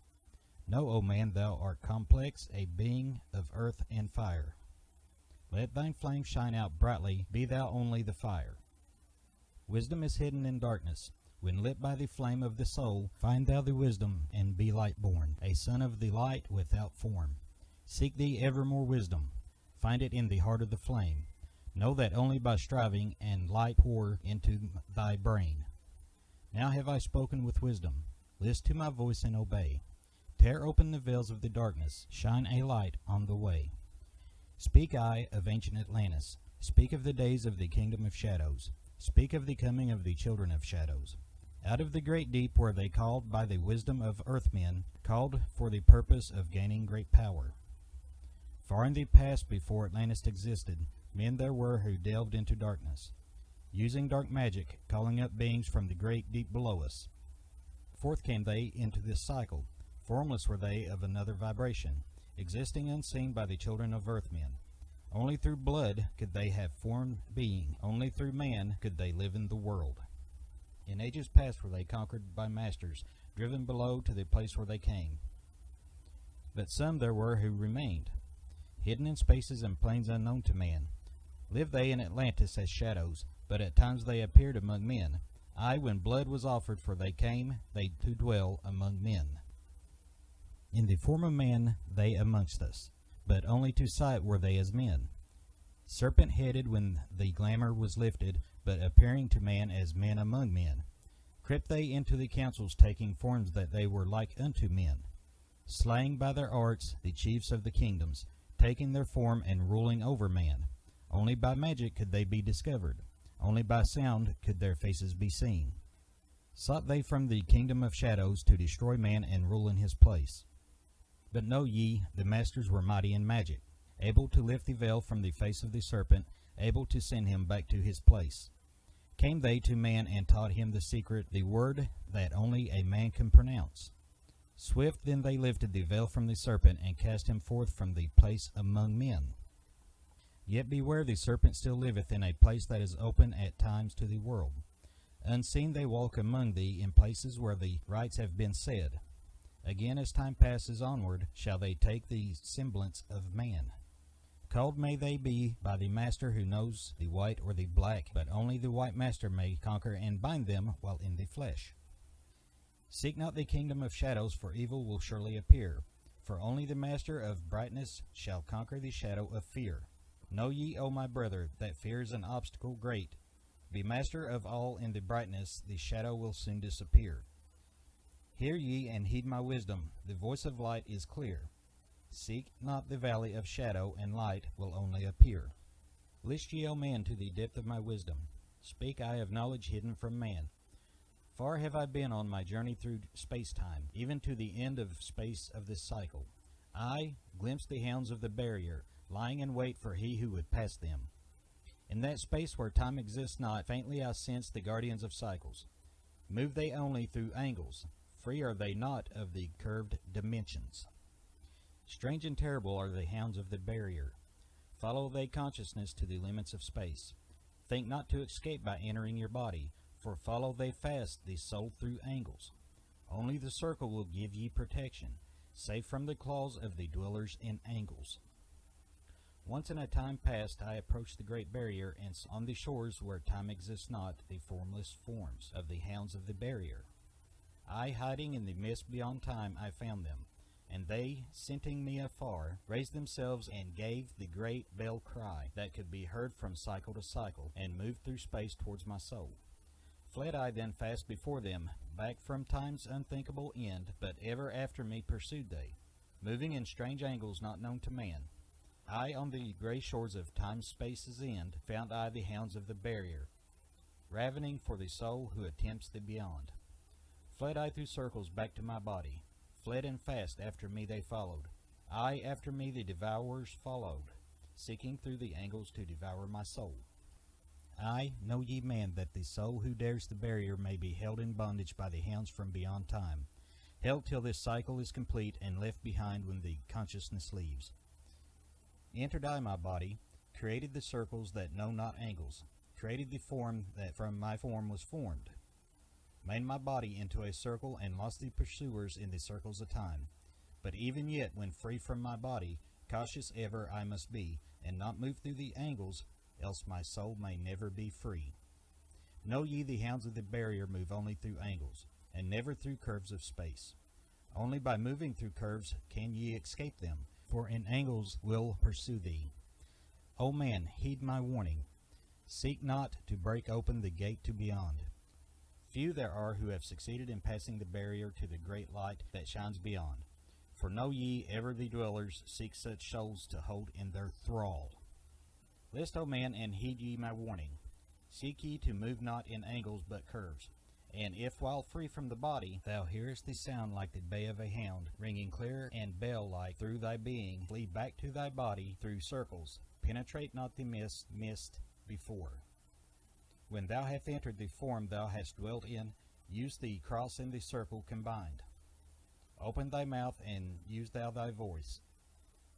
Know, O man, thou art complex, a being of earth and fire. Let thine flame shine out brightly, be thou only the fire. Wisdom is hidden in darkness. When lit by the flame of the soul, find thou the wisdom, and be light born, a son of the light without form. Seek thee evermore wisdom. find it in the heart of the flame. Know that only by striving and light pour into thy brain. Now have I spoken with wisdom. List to my voice and obey. Tear open the veils of the darkness, shine a light on the way. Speak I of ancient Atlantis, speak of the days of the kingdom of shadows, speak of the coming of the children of shadows. Out of the great deep were they called by the wisdom of earthmen, called for the purpose of gaining great power. Far in the past, before Atlantis existed, men there were who delved into darkness, using dark magic, calling up beings from the great deep below us. Forth came they into this cycle. Formless were they of another vibration, existing unseen by the children of earthmen. Only through blood could they have formed being. Only through man could they live in the world. In ages past were they conquered by masters, driven below to the place where they came. But some there were who remained, hidden in spaces and plains unknown to man. Lived they in Atlantis as shadows, but at times they appeared among men. Aye, when blood was offered, for they came, they to dwell among men. In the form of man they amongst us, but only to sight were they as men. Serpent-headed when the glamour was lifted, but appearing to man as men among men. Crept they into the councils, taking forms that they were like unto men. Slaying by their arts the chiefs of the kingdoms, taking their form and ruling over man. Only by magic could they be discovered. Only by sound could their faces be seen. Sought they from the kingdom of shadows to destroy man and rule in his place. But know ye, the masters were mighty in magic, able to lift the veil from the face of the serpent, able to send him back to his place. Came they to man and taught him the secret, the word that only a man can pronounce. Swift then they lifted the veil from the serpent and cast him forth from the place among men. Yet beware, the serpent still liveth in a place that is open at times to the world. Unseen they walk among thee in places where the rites have been said. Again, as time passes onward, shall they take the semblance of man. Called may they be by the master who knows the white or the black, but only the white master may conquer and bind them while in the flesh. Seek not the kingdom of shadows, for evil will surely appear, for only the master of brightness shall conquer the shadow of fear. Know ye, O my brother, that fear is an obstacle great. Be master of all in the brightness, the shadow will soon disappear. Hear ye and heed my wisdom, the voice of light is clear. Seek not the valley of shadow, and light will only appear. List ye, O man, to the depth of my wisdom. Speak I of knowledge hidden from man. Far have I been on my journey through space-time, even to the end of space of this cycle. I glimpsed the hounds of the barrier, lying in wait for he who would pass them. In that space where time exists not, faintly I sense the guardians of cycles. Move they only through angles, free are they not of the curved dimensions. Strange and terrible are the hounds of the barrier. Follow they consciousness to the limits of space. Think not to escape by entering your body, for follow they fast the soul through angles. Only the circle will give ye protection, safe from the claws of the dwellers in angles. Once in a time past I approached the great barrier, and on the shores where time exists not, the formless forms of the hounds of the barrier. I, hiding in the mist beyond time, I found them, and they, scenting me afar, raised themselves and gave the great bell cry that could be heard from cycle to cycle, and moved through space towards my soul. Fled I then fast before them, back from time's unthinkable end, but ever after me pursued they, moving in strange angles not known to man. I, on the gray shores of time-space's end, found I the hounds of the barrier, ravening for the soul who attempts the beyond. Fled I through circles back to my body, fled and fast after me they followed. I, after me the devourers followed, seeking through the angles to devour my soul. I, know ye man, that the soul who dares the barrier may be held in bondage by the hounds from beyond time, held till this cycle is complete and left behind when the consciousness leaves. Entered I my body, created the circles that know not angles, created the form that from my form was formed, made my body into a circle and lost the pursuers in the circles of time. But even yet, when free from my body, cautious ever I must be, and not move through the angles, else my soul may never be free. Know ye the hounds of the barrier move only through angles, and never through curves of space. Only by moving through curves can ye escape them, for in angles will pursue thee. O man, heed my warning. Seek not to break open the gate to beyond. Few there are who have succeeded in passing the barrier to the great light that shines beyond. For know ye, ever the dwellers seek such souls to hold in their thrall. List, O man, and heed ye my warning. Seek ye to move not in angles but curves. And if while free from the body thou hearest the sound like the bay of a hound, ringing clear and bell-like through thy being, flee back to thy body through circles. Penetrate not the mist before. When thou hast entered the form thou hast dwelt in, use the cross and the circle combined. Open thy mouth and use thou thy voice.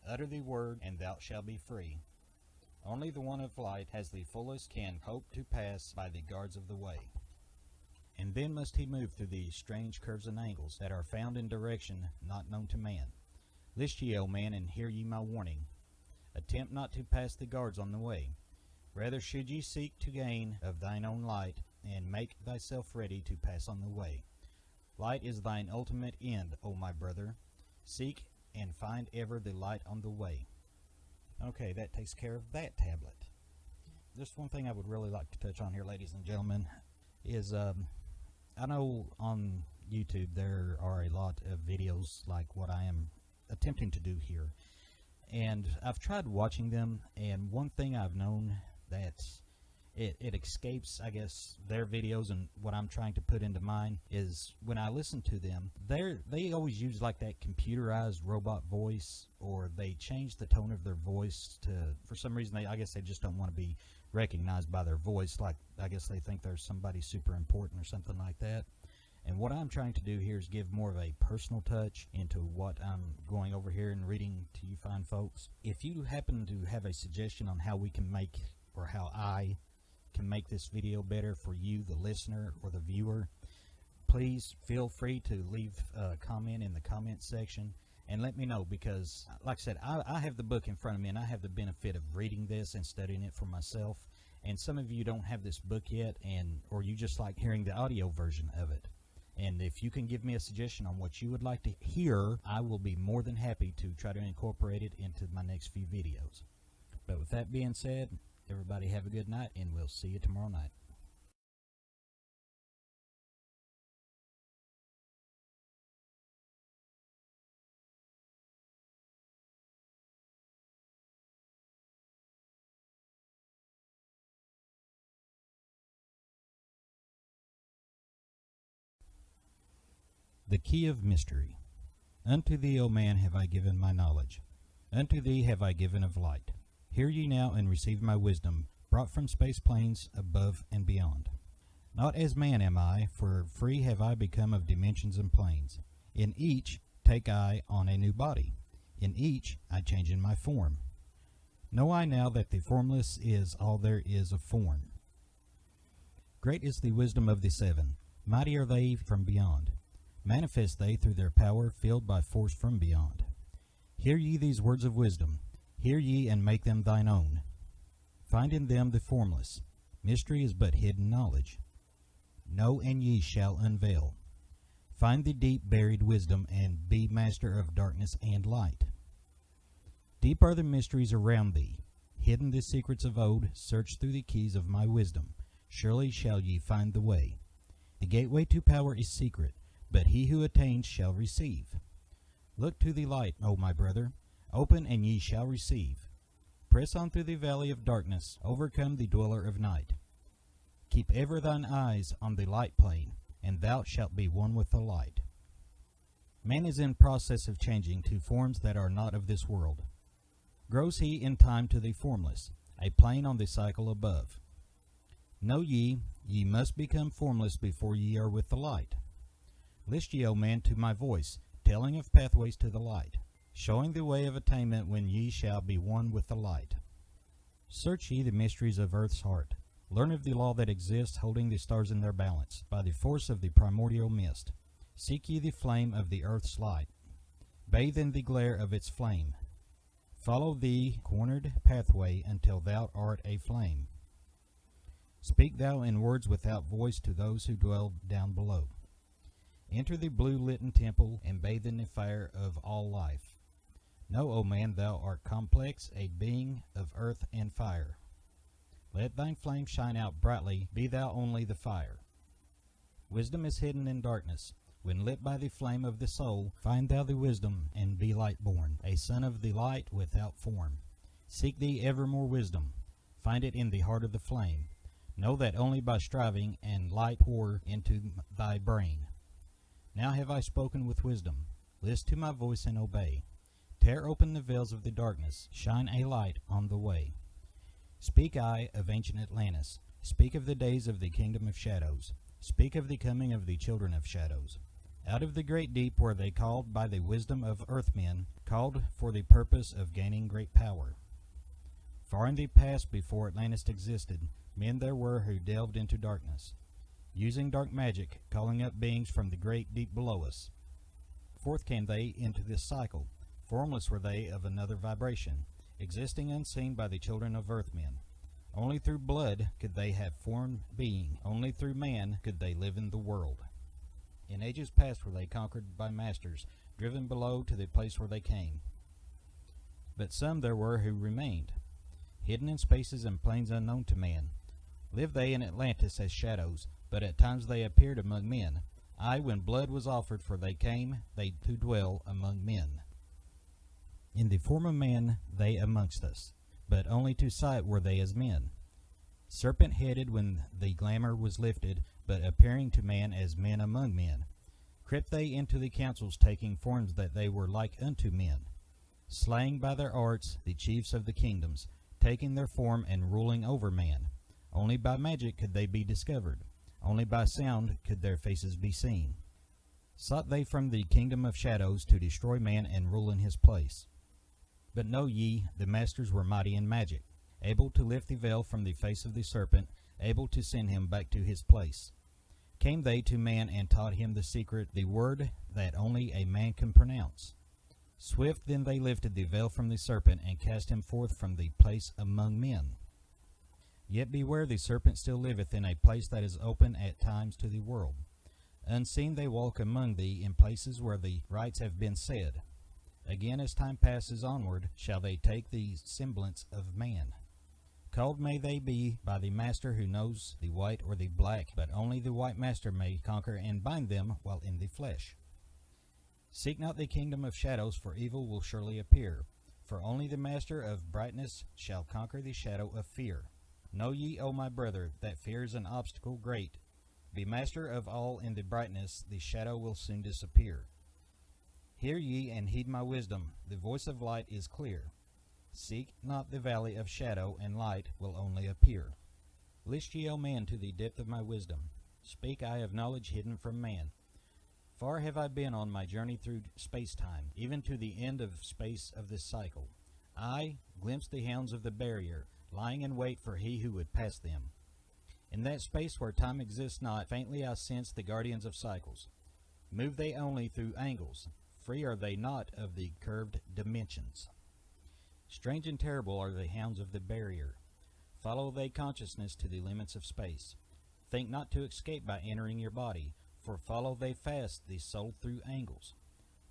Utter the word, and thou shalt be free. Only the one of light has the fullest can hope to pass by the guards of the way. And then must he move through the strange curves and angles that are found in direction not known to man. List ye, O man, and hear ye my warning. Attempt not to pass the guards on the way. Rather should ye seek to gain of thine own light, and make thyself ready to pass on the way. Light is thine ultimate end, O my brother. Seek and find ever the light on the way. Okay, that takes care of that tablet. Just one thing I would really like to touch on here, ladies and gentlemen, is I know on YouTube there are a lot of videos like what I am attempting to do here. And I've tried watching them, and one thing I've known that it escapes, I guess, their videos and what I'm trying to put into mine is when I listen to them, they always use like that computerized robot voice, or they change the tone of their voice to, for some reason, I guess they just don't want to be recognized by their voice. Like, I guess they think there's somebody super important or something like that. And what I'm trying to do here is give more of a personal touch into what I'm going over here and reading to you fine folks. If you happen to have a suggestion on how we can make, or how I can make this video better for you, the listener or the viewer, please feel free to leave a comment in the comment section and let me know, because like I said, I have the book in front of me and I have the benefit of reading this and studying it for myself, and some of you don't have this book yet, or you just like hearing the audio version of it. And if you can give me a suggestion on what you would like to hear, I will be more than happy to try to incorporate it into my next few videos. But with that being said, everybody have a good night, and we'll see you tomorrow night. The Key of Mystery. Unto thee, O man, have I given my knowledge. Unto thee have I given of light. Hear ye now and receive my wisdom, brought from space planes above and beyond. Not as man am I, for free have I become of dimensions and planes. In each take I on a new body. In each I change in my form. Know I now that the formless is all there is of form. Great is the wisdom of the seven. Mighty are they from beyond. Manifest they through their power, filled by force from beyond. Hear ye these words of wisdom. Hear ye and make them thine own. Find in them the formless. Mystery is but hidden knowledge. Know and ye shall unveil. Find the deep buried wisdom, and be master of darkness and light. Deep are the mysteries around thee. Hidden the secrets of old. Search through the keys of my wisdom. Surely shall ye find the way. The gateway to power is secret, but he who attains shall receive. Look to the light, O my brother. Open, and ye shall receive. Press on through the valley of darkness. Overcome the dweller of night. Keep ever thine eyes on the light plane, and thou shalt be one with the light. Man is in process of changing to forms that are not of this world. Grows he in time to the formless, a plane on the cycle above. Know ye, ye must become formless before ye are with the light. List ye, O man, to my voice, telling of pathways to the light, showing the way of attainment when ye shall be one with the light. Search ye the mysteries of earth's heart. Learn of the law that exists, holding the stars in their balance, by the force of the primordial mist. Seek ye the flame of the earth's light. Bathe in the glare of its flame. Follow the cornered pathway until thou art a flame. Speak thou in words without voice to those who dwell down below. Enter the blue litten temple and bathe in the fire of all life. Know, O man, thou art complex, a being of earth and fire. Let thine flame shine out brightly, be thou only the fire. Wisdom is hidden in darkness. When lit by the flame of the soul, find thou the wisdom, and be light born, a son of the light without form. Seek thee evermore wisdom, find it in the heart of the flame. Know that only by striving and light pour into thy brain. Now have I spoken with wisdom, list to my voice and obey. Tear open the veils of the darkness, shine a light on the way. Speak I of ancient Atlantis, speak of the days of the kingdom of shadows, speak of the coming of the children of shadows. Out of the great deep were they called by the wisdom of earthmen, called for the purpose of gaining great power. Far in the past, before Atlantis existed, men there were who delved into darkness, using dark magic, calling up beings from the great deep below us. Forth came they into this cycle. Formless were they of another vibration, existing unseen by the children of earthmen. Only through blood could they have formed being, only through man could they live in the world. In ages past were they conquered by masters, driven below to the place where they came. But some there were who remained, hidden in spaces and plains unknown to man. Lived they in Atlantis as shadows, but at times they appeared among men. Aye, when blood was offered, for they came, they to dwell among men. In the form of man they amongst us, but only to sight were they as men. Serpent-headed when the glamour was lifted, but appearing to man as men among men. Crept they into the councils, taking forms that they were like unto men. Slaying by their arts the chiefs of the kingdoms, taking their form and ruling over man. Only by magic could they be discovered, only by sound could their faces be seen. Sought they from the kingdom of shadows to destroy man and rule in his place. But know ye, the masters were mighty in magic, able to lift the veil from the face of the serpent, able to send him back to his place. Came they to man and taught him the secret, the word that only a man can pronounce. Swift then they lifted the veil from the serpent and cast him forth from the place among men. Yet beware, the serpent still liveth in a place that is open at times to the world. Unseen they walk among thee in places where the rites have been said. Again, as time passes onward, shall they take the semblance of man. Called may they be by the master who knows the white or the black, but only the white master may conquer and bind them while in the flesh. Seek not the kingdom of shadows, for evil will surely appear, for only the master of brightness shall conquer the shadow of fear. Know ye, O my brother, that fear is an obstacle great. Be master of all in the brightness, the shadow will soon disappear. Hear ye and heed my wisdom, the voice of light is clear. Seek not the valley of shadow, and light will only appear. List ye, O man, to the depth of my wisdom. Speak I of knowledge hidden from man. Far have I been on my journey through space-time, even to the end of space of this cycle. I glimpsed the hounds of the barrier, lying in wait for he who would pass them. In that space where time exists not, faintly I sense the guardians of cycles. Move they only through angles, free are they not of the curved dimensions. Strange and terrible are the hounds of the barrier. Follow they consciousness to the limits of space. Think not to escape by entering your body, for follow they fast the soul through angles.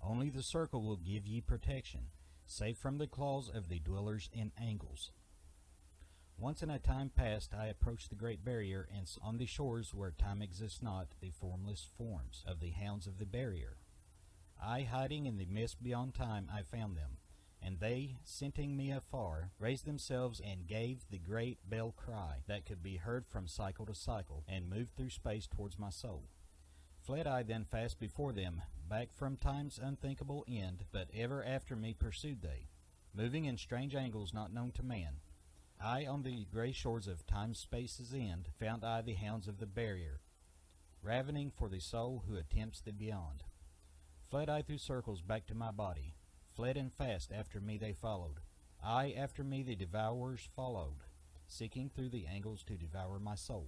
Only the circle will give ye protection, safe from the claws of the dwellers in angles. Once in a time past I approached the great barrier, and on the shores where time exists not, the formless forms of the hounds of the barrier. I, hiding in the mist beyond time, I found them, and they, scenting me afar, raised themselves and gave the great bell cry that could be heard from cycle to cycle, and moved through space towards my soul. Fled I then fast before them, back from time's unthinkable end, but ever after me pursued they, moving in strange angles not known to man. I, on the gray shores of time's space's end, found I the hounds of the barrier, ravening for the soul who attempts the beyond. Fled I through circles back to my body, fled and fast after me they followed. I, after me the devourers followed, seeking through the angles to devour my soul.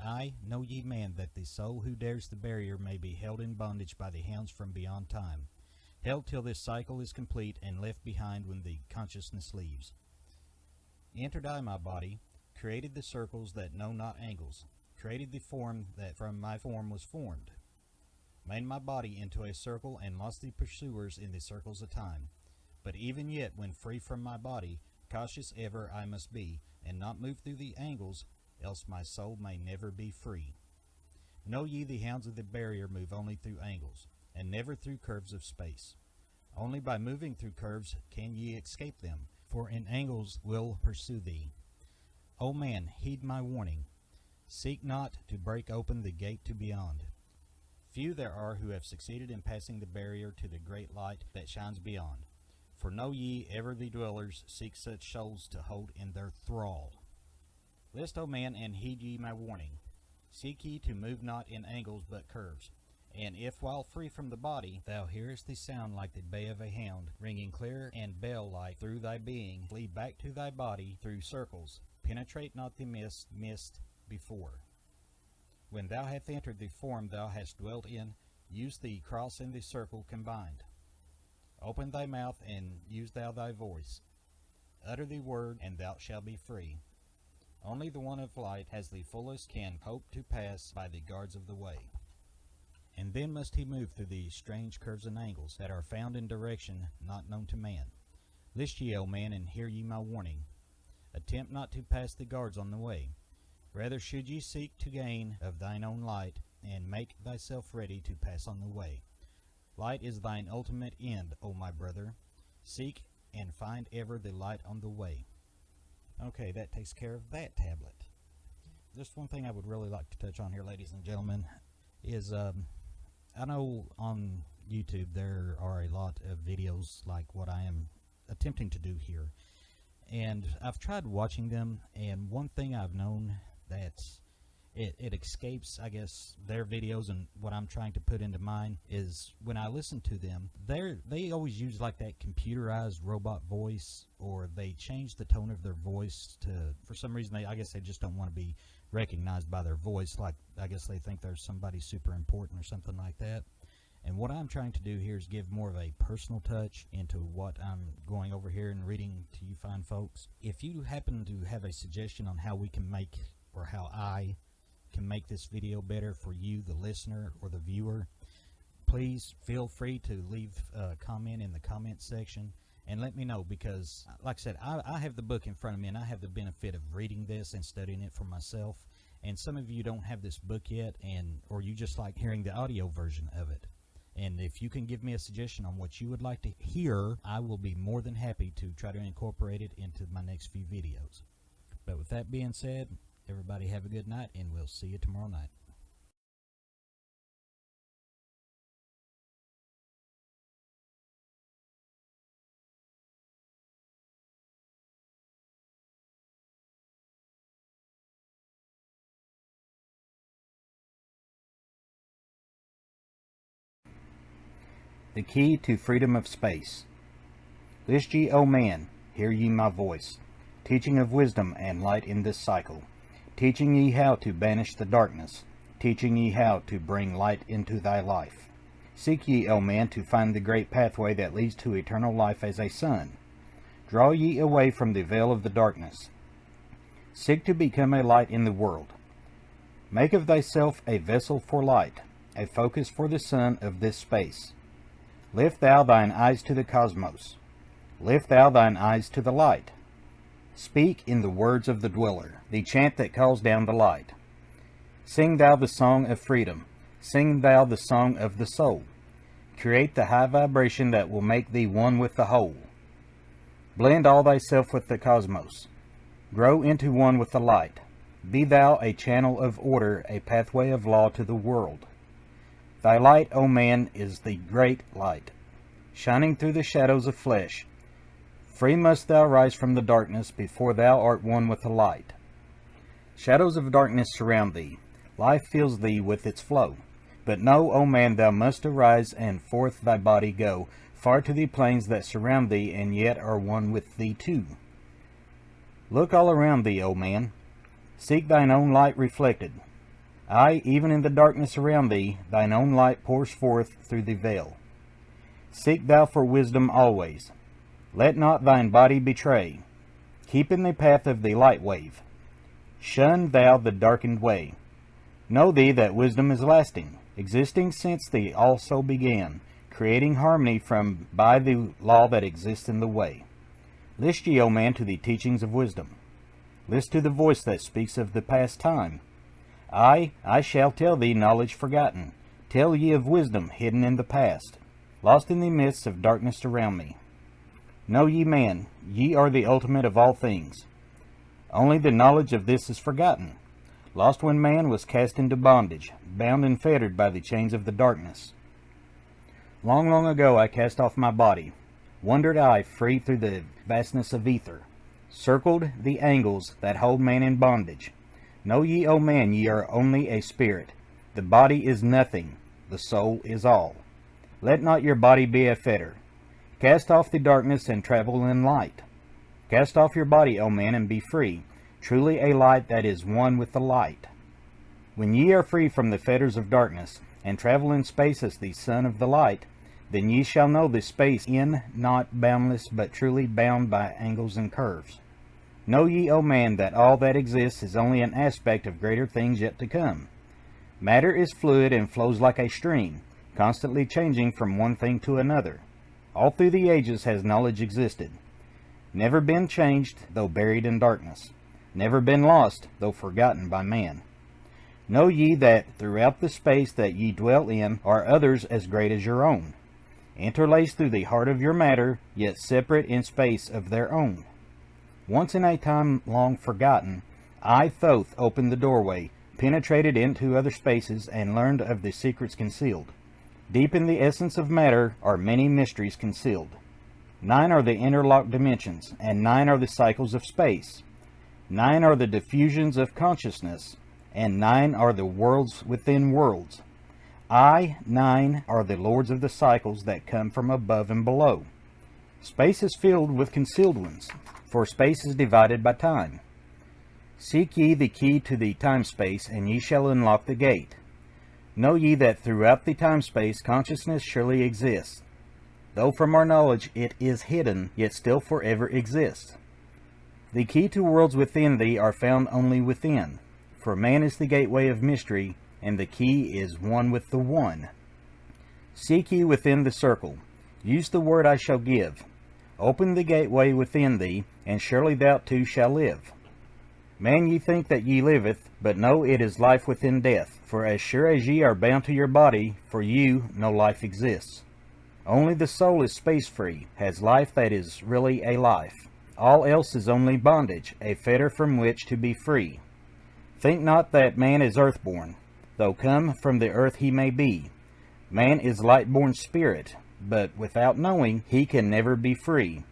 I, know ye man, that the soul who dares the barrier may be held in bondage by the hounds from beyond time, held till this cycle is complete and left behind when the consciousness leaves. Entered I my body, created the circles that know not angles, created the form that from my form was formed, made my body into a circle and lost the pursuers in the circles of time. But even yet, when free from my body, cautious ever I must be, and not move through the angles, else my soul may never be free. Know ye the hounds of the barrier move only through angles, and never through curves of space. Only by moving through curves can ye escape them, for in angles will pursue thee. O man, heed my warning. Seek not to break open the gate to beyond. Few there are who have succeeded in passing the barrier to the great light that shines beyond. For know ye, ever the dwellers seek such souls to hold in their thrall. List, O man, and heed ye my warning. Seek ye to move not in angles but curves. And if while free from the body thou hearest the sound like the bay of a hound, ringing clear and bell-like through thy being, flee back to thy body through circles. Penetrate not the mist before. When thou hast entered the form thou hast dwelt in, use the cross and the circle combined. Open thy mouth and use thou thy voice. Utter the word, and thou shalt be free. Only the one of light has the fullest can hope to pass by the guards of the way. And then must he move through the strange curves and angles that are found in direction not known to man. List ye, O man, and hear ye my warning. Attempt not to pass the guards on the way. Rather should ye seek to gain of thine own light, and make thyself ready to pass on the way. Light is thine ultimate end, O my brother. Seek and find ever the light on the way. Okay, that takes care of that tablet. Just one thing I would really like to touch on here, ladies and gentlemen, is I know on YouTube there are a lot of videos like what I am attempting to do here. And I've tried watching them, and one thing I've known that it escapes, I guess, their videos and what I'm trying to put into mine is when I listen to them, they always use like that computerized robot voice, or they change the tone of their voice to, for some reason, I guess they just don't want to be recognized by their voice, like I guess they think there's somebody super important or something like that. And what I'm trying to do here is give more of a personal touch into what I'm going over here and reading to you fine folks. If you happen to have a suggestion on how we can make, or how I can make this video better for you, the listener or the viewer, please feel free to leave a comment in the comment section and let me know, because like I said, I have the book in front of me and I have the benefit of reading this and studying it for myself, and some of you don't have this book yet, or you just like hearing the audio version of it. And if you can give me a suggestion on what you would like to hear, I will be more than happy to try to incorporate it into my next few videos. But with that being said, everybody have a good night, and we'll see you tomorrow night. The key to freedom of space. List ye, O man, hear ye my voice, teaching of wisdom and light in this cycle, teaching ye how to banish the darkness, teaching ye how to bring light into thy life. Seek ye, O man, to find the great pathway that leads to eternal life as a sun. Draw ye away from the veil of the darkness. Seek to become a light in the world. Make of thyself a vessel for light, a focus for the sun of this space. Lift thou thine eyes to the cosmos. Lift thou thine eyes to the light. Speak in the words of the dweller, the chant that calls down the light. Sing thou the song of freedom. Sing thou the song of the soul. Create the high vibration that will make thee one with the whole. Blend all thyself with the cosmos. Grow into one with the light. Be thou a channel of order, a pathway of law to the world. Thy light, O man, is the great light, shining through the shadows of flesh. Free must thou rise from the darkness before thou art one with the light. Shadows of darkness surround thee. Life fills thee with its flow. But know, O man, thou must arise and forth thy body go, far to the plains that surround thee, and yet are one with thee too. Look all around thee, O man. Seek thine own light reflected. Aye, even in the darkness around thee, thine own light pours forth through the veil. Seek thou for wisdom always. Let not thine body betray. Keep in the path of the light wave. Shun thou the darkened way. Know thee that wisdom is lasting, existing since the all so began, creating harmony from by the law that exists in the way. List ye, O man, to the teachings of wisdom. List to the voice that speaks of the past time. I shall tell thee knowledge forgotten. Tell ye of wisdom hidden in the past, lost in the midst of darkness around me. Know ye, man, ye are the ultimate of all things. Only the knowledge of this is forgotten, lost when man was cast into bondage, bound and fettered by the chains of the darkness. Long, long ago I cast off my body, wandered I free through the vastness of ether, circled the angles that hold man in bondage. Know ye, O man, ye are only a spirit. The body is nothing, the soul is all. Let not your body be a fetter. Cast off the darkness and travel in light. Cast off your body, O man, and be free, truly a light that is one with the light. When ye are free from the fetters of darkness, and travel in space as the Son of the light, then ye shall know the space in not boundless, but truly bound by angles and curves. Know ye, O man, that all that exists is only an aspect of greater things yet to come. Matter is fluid and flows like a stream, constantly changing from one thing to another. All through the ages has knowledge existed, never been changed, though buried in darkness, never been lost, though forgotten by man. Know ye that throughout the space that ye dwell in are others as great as your own, interlaced through the heart of your matter, yet separate in space of their own. Once in a time long forgotten, I, Thoth, opened the doorway, penetrated into other spaces, and learned of the secrets concealed. Deep in the essence of matter are many mysteries concealed. 9 are the interlocked dimensions, and 9 are the cycles of space. 9 are the diffusions of consciousness, and 9 are the worlds within worlds. 9 are the lords of the cycles that come from above and below. Space is filled with concealed ones, for space is divided by time. Seek ye the key to the time-space, and ye shall unlock the gate. Know ye that throughout the time-space consciousness surely exists. Though from our knowledge it is hidden, yet still forever exists. The key to worlds within thee are found only within, for man is the gateway of mystery, and the key is one with the One. Seek ye within the circle. Use the word I shall give. Open the gateway within thee, and surely thou too shall live. Man, ye think that ye liveth, but know it is life within death. For as sure as ye are bound to your body, for you no life exists. Only the soul is space-free, has life that is really a life. All else is only bondage, a fetter from which to be free. Think not that man is earthborn, though come from the earth he may be. Man is light-born spirit, but without knowing, he can never be free.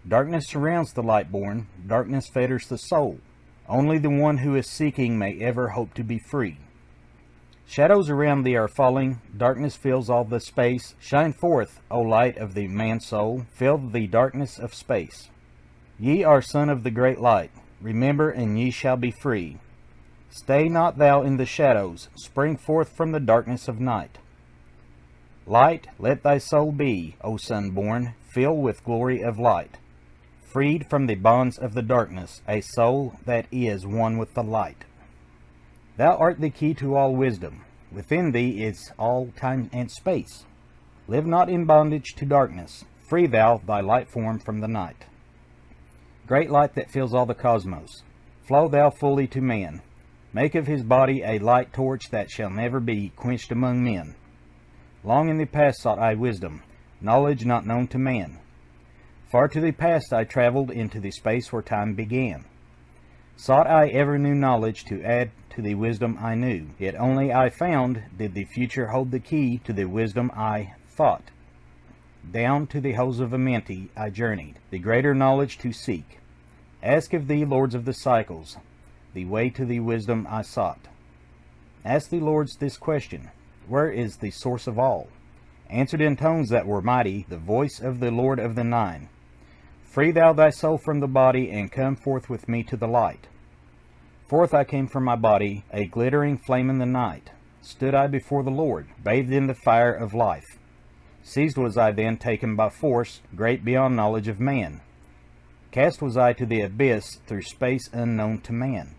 Darkness surrounds the light-born, darkness fetters the soul. Only the one who is seeking may ever hope to be free. Shadows around thee are falling, darkness fills all the space. Shine forth, O light of the man-soul, fill the darkness of space. Ye are son of the great light, remember, and ye shall be free. Stay not thou in the shadows, spring forth from the darkness of night. Light, let thy soul be, O son born, fill with glory of light. Freed from the bonds of the darkness, a soul that is one with the light. Thou art the key to all wisdom. Within thee is all time and space. Live not in bondage to darkness. Free thou thy light form from the night. Great light that fills all the cosmos, flow thou fully to man. Make of his body a light torch that shall never be quenched among men. Long in the past sought I wisdom, knowledge not known to man. Far to the past I traveled into the space where time began. Sought I ever new knowledge to add to the wisdom I knew, yet only I found did the future hold the key to the wisdom I thought. Down to the holes of Amenti I journeyed, the greater knowledge to seek. Ask of thee, lords of the cycles, the way to the wisdom I sought. Ask the lords this question, where is the source of all? Answered in tones that were mighty, the voice of the Lord of the Nine. Free thou thy soul from the body, and come forth with me to the light. Forth I came from my body, a glittering flame in the night. Stood I before the Lord, bathed in the fire of life. Seized was I then, taken by force, great beyond knowledge of man. Cast was I to the abyss, through space unknown to man.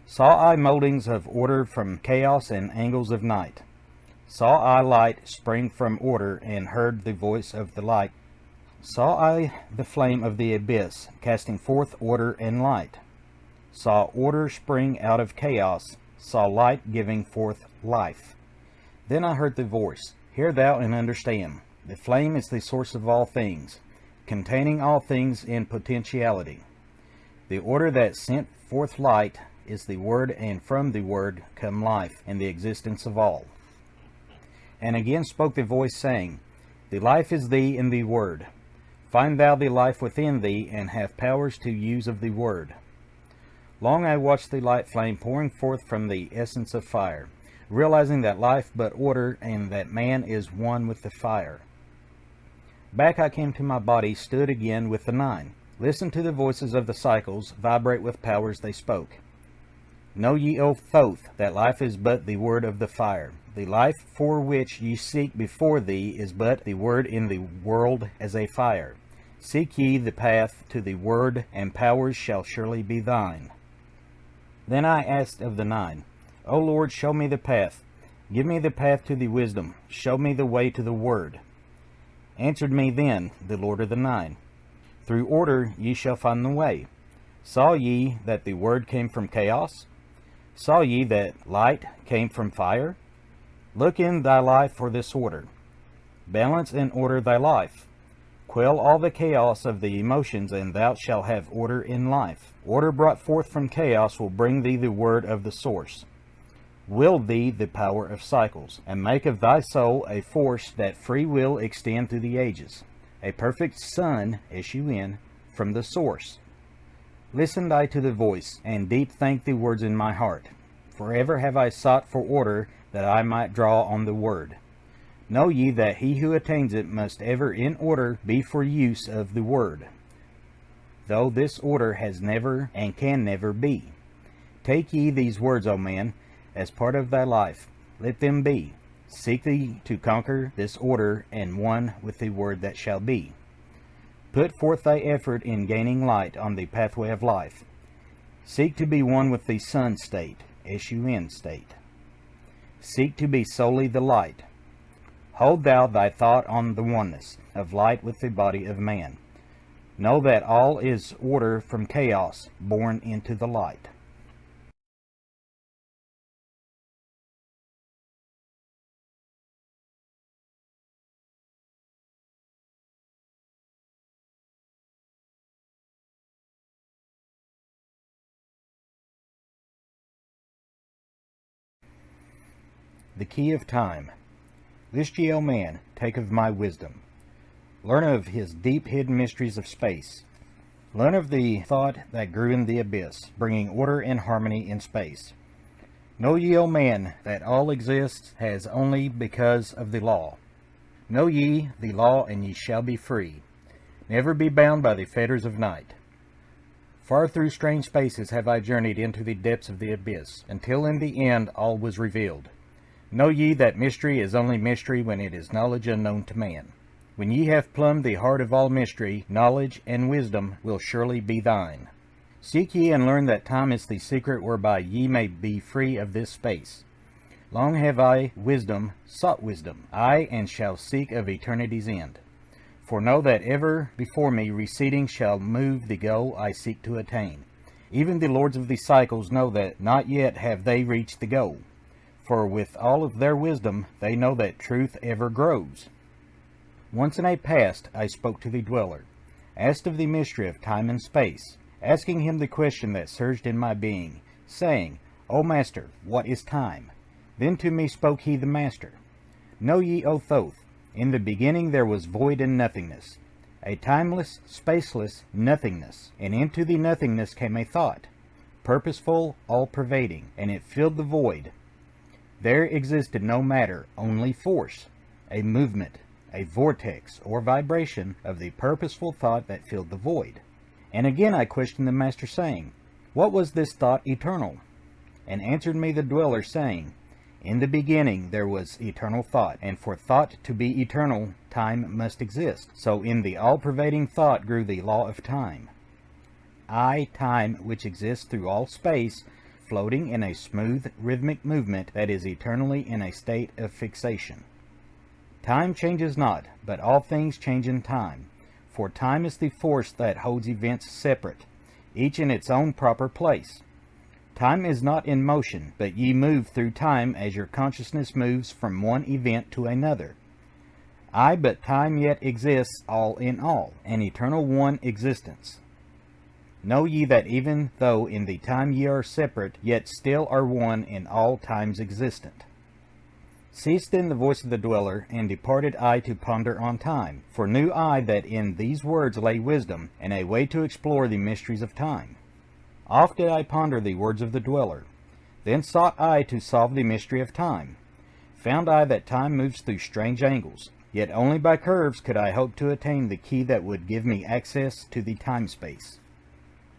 Saw I moldings of order from chaos and angles of night. Saw I light spring from order, and heard the voice of the light. Saw I the flame of the abyss, casting forth order and light. Saw order spring out of chaos, saw light giving forth life. Then I heard the voice, Hear thou and understand. The flame is the source of all things, containing all things in potentiality. The order that sent forth light is the Word, and from the Word come life and the existence of all. And again spoke the voice, saying, The life is thee in the Word. Find thou the life within thee, and have powers to use of the Word. Long I watched the light flame pouring forth from the essence of fire, realizing that life but order, and that man is one with the fire. Back I came to my body, stood again with the nine. Listened to the voices of the cycles, vibrate with powers they spoke. Know ye, O Thoth, that life is but the word of the fire. The life for which ye seek before thee is but the word in the world as a fire. Seek ye the path to the word, and powers shall surely be thine. Then I asked of the nine, O Lord, show me the path. Give me the path to the wisdom. Show me the way to the word. Answered me then the Lord of the nine, Through order ye shall find the way. Saw ye that the word came from chaos? Saw ye that light came from fire? Look in thy life for this order. Balance and order thy life. Quell all the chaos of the emotions, and thou shalt have order in life. Order brought forth from chaos will bring thee the word of the source. Will thee the power of cycles, and make of thy soul a force that free will extend through the ages. A perfect sun, S-U-N, from the source. Listened I to the voice, and deep thank the words in my heart. Forever have I sought for order, that I might draw on the word. Know ye that he who attains it must ever in order be for use of the word, though this order has never and can never be. Take ye these words, O man, as part of thy life. Let them be. Seek thee to conquer this order, and one with the word that shall be. Put forth thy effort in gaining light on the pathway of life. Seek to be one with the sun state, S-U-N state. Seek to be solely the light. Hold thou thy thought on the oneness of light with the body of man. Know that all is order from chaos, born into the light. The key of time. List ye, O man, take of my wisdom. Learn of his deep hidden mysteries of space. Learn of the thought that grew in the abyss, bringing order and harmony in space. Know ye, O man, that all exists has only because of the law. Know ye the law, and ye shall be free. Never be bound by the fetters of night. Far through strange spaces have I journeyed into the depths of the abyss, until in the end all was revealed. Know ye that mystery is only mystery when it is knowledge unknown to man. When ye have plumbed the heart of all mystery, knowledge and wisdom will surely be thine. Seek ye and learn that time is the secret whereby ye may be free of this space. Long have I, wisdom, sought wisdom, I and shall seek of eternity's end. For know that ever before me receding shall move the goal I seek to attain. Even the lords of the cycles know that not yet have they reached the goal. For with all of their wisdom, they know that truth ever grows. Once in a past, I spoke to the dweller, asked of the mystery of time and space, asking him the question that surged in my being, saying, O Master, what is time? Then to me spoke he the Master. Know ye, O Thoth, in the beginning there was void and nothingness, a timeless, spaceless nothingness, and into the nothingness came a thought, purposeful, all-pervading, and it filled the void. There existed no matter, only force, a movement, a vortex or vibration of the purposeful thought that filled the void. And again I questioned the Master, saying, What was this thought eternal? And answered me the dweller, saying, In the beginning there was eternal thought, and for thought to be eternal, time must exist. So in the all-pervading thought grew the law of time. I, time, which exists through all space, floating in a smooth, rhythmic movement that is eternally in a state of fixation. Time changes not, but all things change in time, for time is the force that holds events separate, each in its own proper place. Time is not in motion, but ye move through time as your consciousness moves from one event to another. Aye, but time yet exists all in all, an eternal one existence. Know ye that even though in the time ye are separate, yet still are one in all times existent. Ceased then the voice of the dweller, and departed I to ponder on time, for knew I that in these words lay wisdom, and a way to explore the mysteries of time. Oft did I ponder the words of the dweller. Then sought I to solve the mystery of time. Found I that time moves through strange angles, yet only by curves could I hope to attain the key that would give me access to the time-space.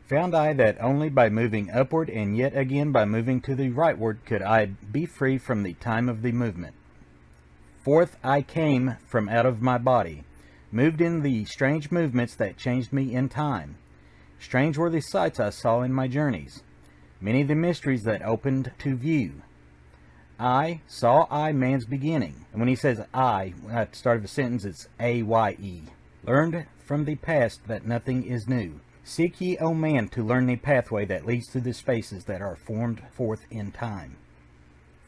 Found I that only by moving upward and yet again by moving to the rightward could I be free from the time of the movement. Forth I came from out of my body, moved in the strange movements that changed me in time. Strange were the sights I saw in my journeys, many the mysteries that opened to view. I saw man's beginning. And when he says I, at the start of a sentence, it's A-Y-E. Learned from the past that nothing is new. Seek ye, O man, to learn the pathway that leads through the spaces that are formed forth in time.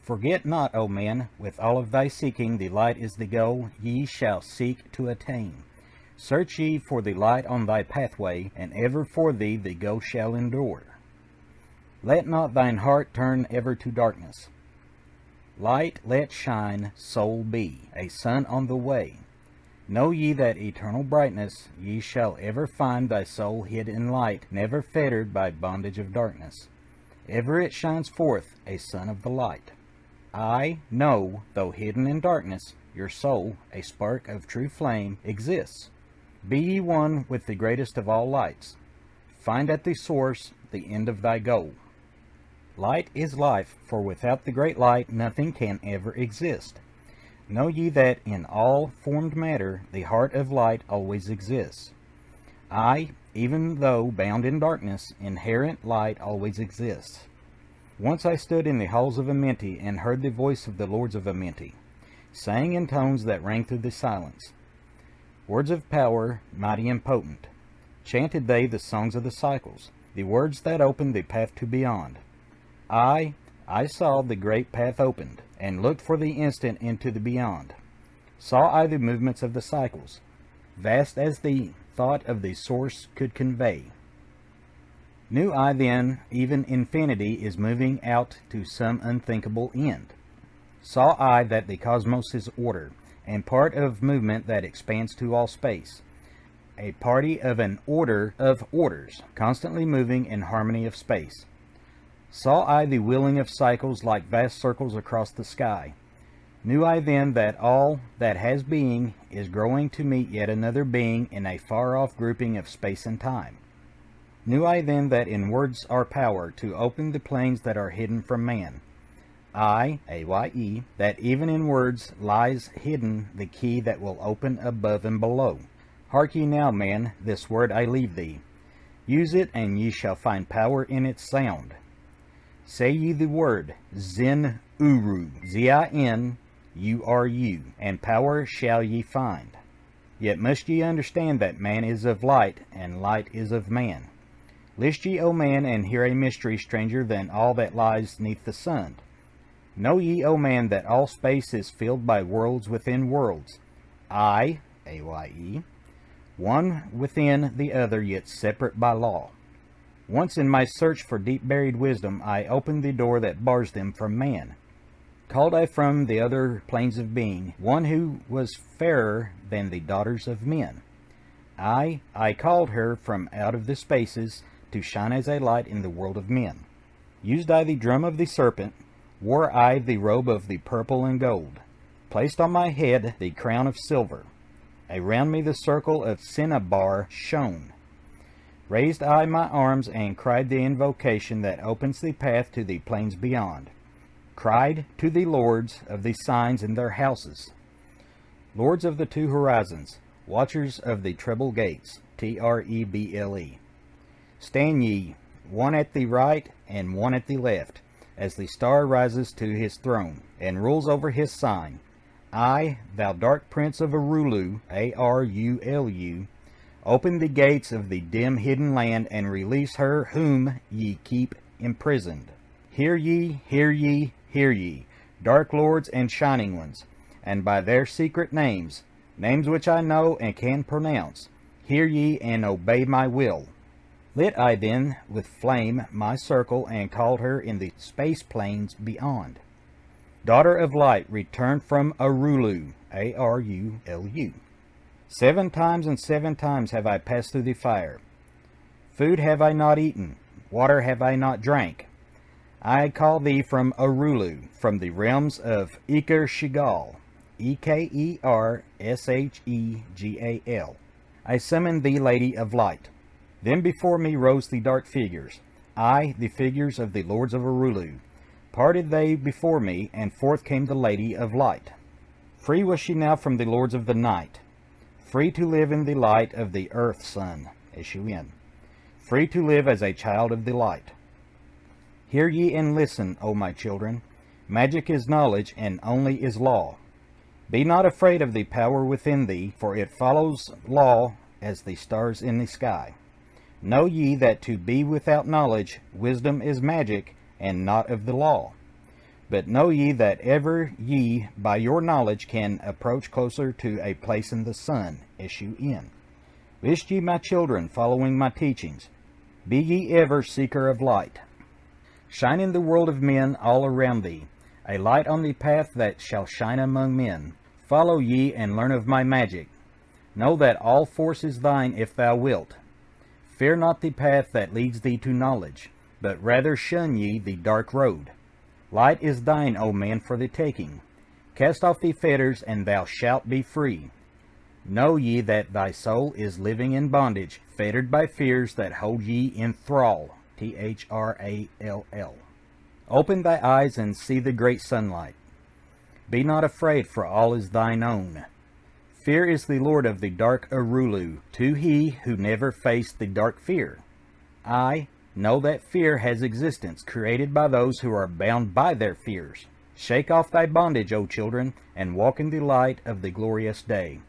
Forget not, O man, with all of thy seeking, the light is the goal ye shall seek to attain. Search ye for the light on thy pathway, and ever for thee the goal shall endure. Let not thine heart turn ever to darkness. Light let shine, soul be, a sun on the way. Know ye that eternal brightness ye shall ever find thy soul hid in light, never fettered by bondage of darkness. Ever it shines forth, a sun of the light. I know, though hidden in darkness, your soul, a spark of true flame, exists. Be ye one with the greatest of all lights. Find at the source the end of thy goal. Light is life, for without the great light nothing can ever exist. Know ye that in all formed matter the heart of light always exists. I, even though bound in darkness, inherent light always exists. Once I stood in the halls of Amenti and heard the voice of the lords of Amenti, saying in tones that rang through the silence. Words of power, mighty and potent. Chanted they the songs of the cycles, the words that opened the path to beyond. I saw the great path opened, and looked for the instant into the beyond. Saw I the movements of the cycles, vast as the thought of the source could convey. Knew I then even infinity is moving out to some unthinkable end. Saw I that the cosmos is order, and part of movement that expands to all space, a party of an order of orders, constantly moving in harmony of space. Saw I the wheeling of cycles like vast circles across the sky. Knew I then that all that has being is growing to meet yet another being in a far-off grouping of space and time. Knew I then that in words are power to open the planes that are hidden from man. A-Y-E, that even in words lies hidden the key that will open above and below. Hark ye now, man, this word I leave thee. Use it, and ye shall find power in its sound. Say ye the word, Zin-Uru, Z-I-N-U-R-U, and power shall ye find. Yet must ye understand that man is of light, and light is of man. List ye, O man, and hear a mystery stranger than all that lies neath the sun. Know ye, O man, that all space is filled by worlds within worlds. A-Y-E, one within the other, yet separate by law. Once in my search for deep-buried wisdom, I opened the door that bars them from man. Called I from the other planes of being, one who was fairer than the daughters of men. I called her from out of the spaces, to shine as a light in the world of men. Used I the drum of the serpent, wore I the robe of the purple and gold, placed on my head the crown of silver. Around me the circle of cinnabar shone. Raised I my arms and cried the invocation that opens the path to the plains beyond. Cried to the lords of the signs in their houses, lords of the two horizons, watchers of the treble gates, T-R-E-B-L-E. Stand ye, one at the right, and one at the left, as the star rises to his throne, and rules over his sign. I, thou dark prince of Arulu, Arulu, open the gates of the dim hidden land, and release her whom ye keep imprisoned. Hear ye, hear ye, hear ye, dark lords and shining ones, and by their secret names, names which I know and can pronounce, hear ye and obey my will. Lit I then with flame my circle, and called her in the space plains beyond. Daughter of light, return from Arulu, Arulu. 7 times and 7 times have I passed through the fire. Food have I not eaten, water have I not drank. I call thee from Arulu, from the realms of Eker-Shigal, Ekersheggal. I summon thee, Lady of Light. Then before me rose the dark figures, I, the figures of the lords of Arulu. Parted they before me, and forth came the Lady of Light. Free was she now from the lords of the night, free to live in the light of the earth sun, S-U-N, free to live as a child of the light. Hear ye and listen, O my children. Magic is knowledge, and only is law. Be not afraid of the power within thee, for it follows law as the stars in the sky. Know ye that to be without knowledge, wisdom is magic, and not of the law. But know ye that ever ye by your knowledge can approach closer to a place in the sun, S-U-N. List ye, my children, following my teachings. Be ye ever seeker of light. Shine in the world of men all around thee, a light on the path that shall shine among men. Follow ye and learn of my magic. Know that all force is thine if thou wilt. Fear not the path that leads thee to knowledge, but rather shun ye the dark road. Light is thine, O man, for the taking. Cast off the fetters, and thou shalt be free. Know ye that thy soul is living in bondage, fettered by fears that hold ye in thrall. Thrall. Open thy eyes and see the great sunlight. Be not afraid, for all is thine own. Fear is the lord of the dark Arulu, to he who never faced the dark fear. I know that fear has existence, created by those who are bound by their fears. Shake off thy bondage, O children, and walk in the light of the glorious day.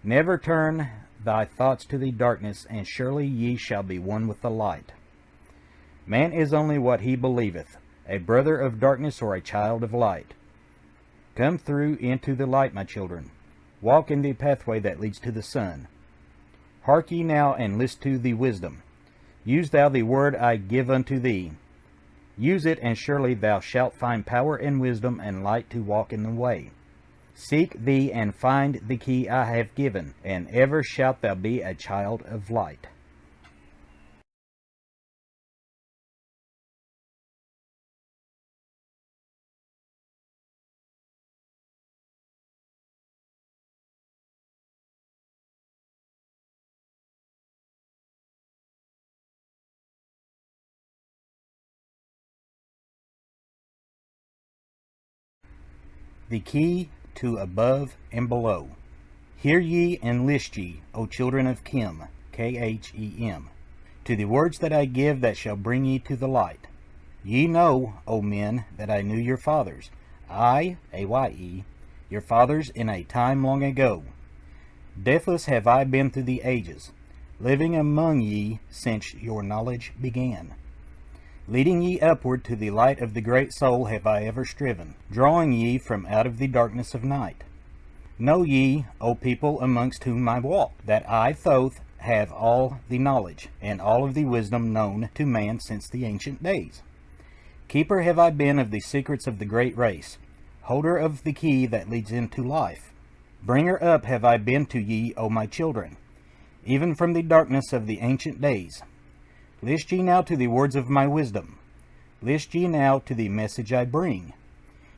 Never turn thy thoughts to the darkness, and surely ye shall be one with the light. Man is only what he believeth, a brother of darkness or a child of light. Come through into the light, my children. Walk in the pathway that leads to the sun. Hark ye now, and list to the wisdom. Use thou the word I give unto thee. Use it, and surely thou shalt find power and wisdom and light to walk in the way. Seek thee and find the key I have given, and ever shalt thou be a child of light. The key to above and below. Hear ye and list ye, O children of Chem, K-H-E-M, to the words that I give that shall bring ye to the light. Ye know, O men, that I knew your fathers, I, A-Y-E, your fathers in a time long ago. Deathless have I been through the ages, living among ye since your knowledge began. Leading ye upward to the light of the great soul have I ever striven, drawing ye from out of the darkness of night. Know ye, O people amongst whom I walk, that I, Thoth, have all the knowledge, and all of the wisdom known to man since the ancient days. Keeper have I been of the secrets of the great race, holder of the key that leads into life. Bringer up have I been to ye, O my children, even from the darkness of the ancient days. List ye now to the words of my wisdom. List ye now to the message I bring.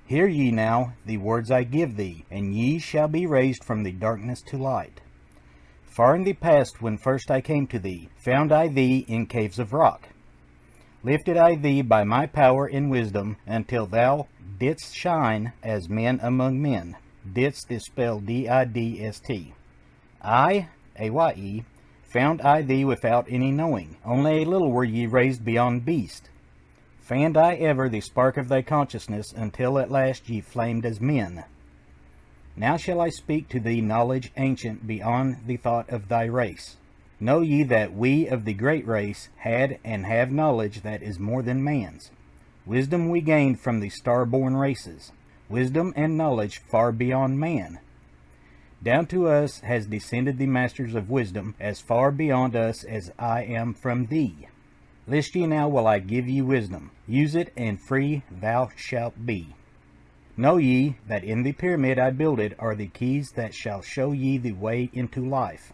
Hear ye now the words I give thee, and ye shall be raised from the darkness to light. Far in the past, when first I came to thee, found I thee in caves of rock. Lifted I thee by my power and wisdom, until thou didst shine as men among men. Didst is spelled D-I-D-S-T. I, A-Y-E, found I thee without any knowing. Only a little were ye raised beyond beast. Fanned I ever the spark of thy consciousness, until at last ye flamed as men. Now shall I speak to thee knowledge ancient beyond the thought of thy race. Know ye that we of the great race had and have knowledge that is more than man's. Wisdom we gained from the star-born races, wisdom and knowledge far beyond man. Down to us has descended the masters of wisdom, as far beyond us as I am from thee. List ye now while I give ye wisdom. Use it, and free thou shalt be. Know ye that in the pyramid I builded are the keys that shall show ye the way into life.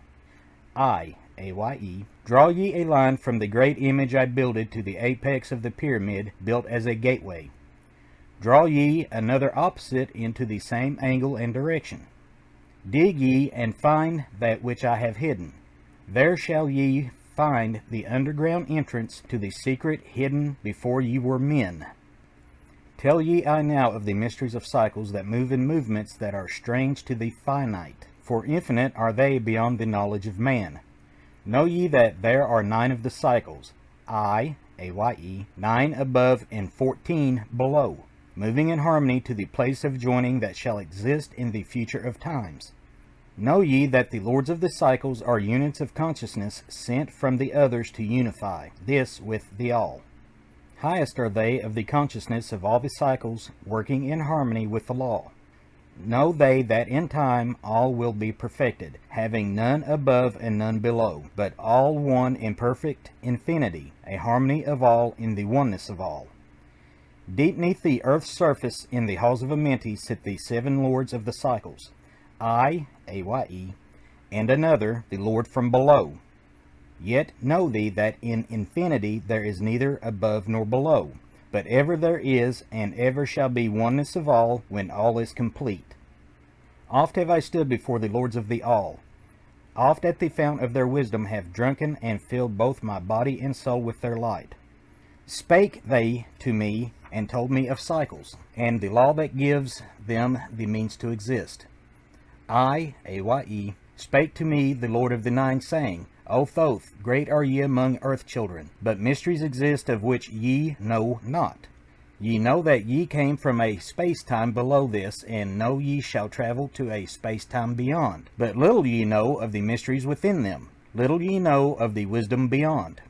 I, A-Y-E, draw ye a line from the great image I builded to the apex of the pyramid, built as a gateway. Draw ye another opposite into the same angle and direction. Dig ye and find that which I have hidden. There shall ye find the underground entrance to the secret hidden before ye were men. Tell ye I now of the mysteries of cycles that move in movements that are strange to the finite, for infinite are they beyond the knowledge of man. Know ye that there are 9 of the cycles, I, A-Y-E, 9 above and 14 below, moving in harmony to the place of joining that shall exist in the future of times. Know ye that the lords of the cycles are units of consciousness sent from the others to unify this with the all. Highest are they of the consciousness of all the cycles, working in harmony with the law. Know they that in time all will be perfected, having none above and none below, but all one in perfect infinity, a harmony of all in the oneness of all. Deep neath the earth's surface in the halls of Amenti sit the 7 lords of the cycles, I, A-Y-E, and another, the Lord from below. Yet know thee that in infinity there is neither above nor below, but ever there is and ever shall be oneness of all when all is complete. Oft have I stood before the lords of the all. Oft at the fount of their wisdom have drunken and filled both my body and soul with their light. Spake they to me and told me of cycles, and the law that gives them the means to exist. I, A-Y-E, spake to me the Lord of the 9, saying, O Thoth, great are ye among earth children, but mysteries exist of which ye know not. Ye know that ye came from a space-time below this, and know ye shall travel to a space-time beyond. But little ye know of the mysteries within them, little ye know of the wisdom beyond.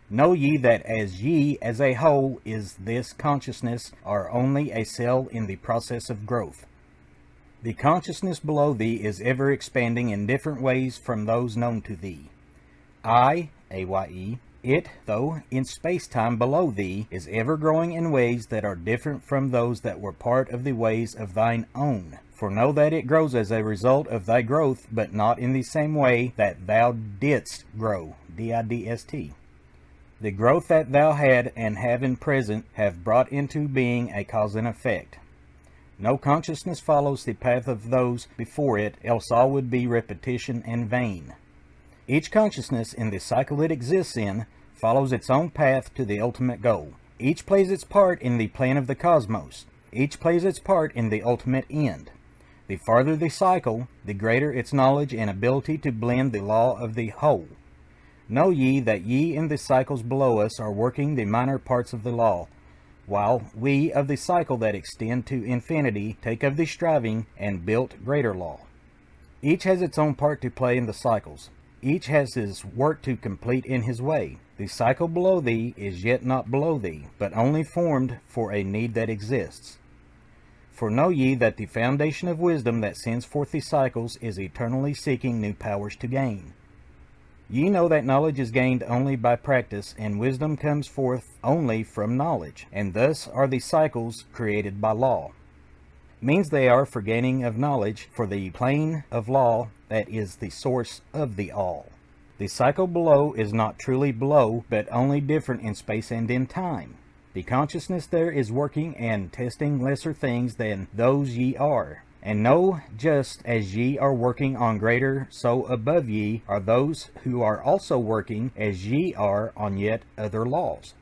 Know ye that as ye as a whole is this consciousness are only a cell in the process of growth. The consciousness below thee is ever expanding in different ways from those known to thee. I, A-Y-E, it, though in space-time below thee, is ever growing in ways that are different from those that were part of the ways of thine own. For know that it grows as a result of thy growth, but not in the same way that thou didst grow, D-I-D-S-T. The growth that thou had and have in present have brought into being a cause and effect. No consciousness follows the path of those before it, else all would be repetition and vain. Each consciousness in the cycle it exists in follows its own path to the ultimate goal. Each plays its part in the plan of the cosmos. Each plays its part in the ultimate end. The farther the cycle, the greater its knowledge and ability to blend the law of the whole. Know ye that ye in the cycles below us are working the minor parts of the law, while we of the cycle that extend to infinity take of the striving and built greater law. Each has its own part to play in the cycles. Each has his work to complete in his way. The cycle below thee is yet not below thee, but only formed for a need that exists. For know ye that the foundation of wisdom that sends forth the cycles is eternally seeking new powers to gain. Ye know that knowledge is gained only by practice, and wisdom comes forth only from knowledge, and thus are the cycles created by law. Means they are for gaining of knowledge, for the plane of law that is the source of the all. The cycle below is not truly below, but only different in space and in time. The consciousness there is working and testing lesser things than those ye are. And know, just as ye are working on greater, so above ye are those who are also working as ye are on yet other laws.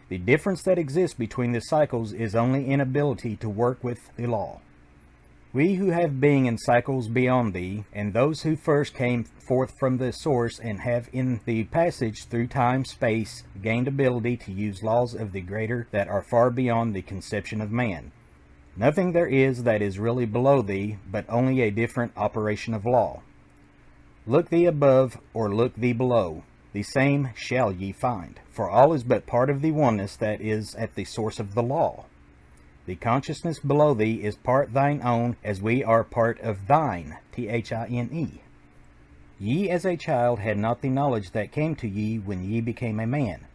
The difference that exists between the cycles is only in ability to work with the law. We who have being in cycles beyond thee, and those who first came forth from the source and have in the passage through time-space gained ability to use laws of the greater that are far beyond the conception of man. Nothing there is that is really below thee, but only a different operation of law. Look thee above, or look thee below, the same shall ye find, for all is but part of the oneness that is at the source of the law. The consciousness below thee is part thine own, as we are part of thine, Thine. Ye as a child had not the knowledge that came to ye when ye became a man.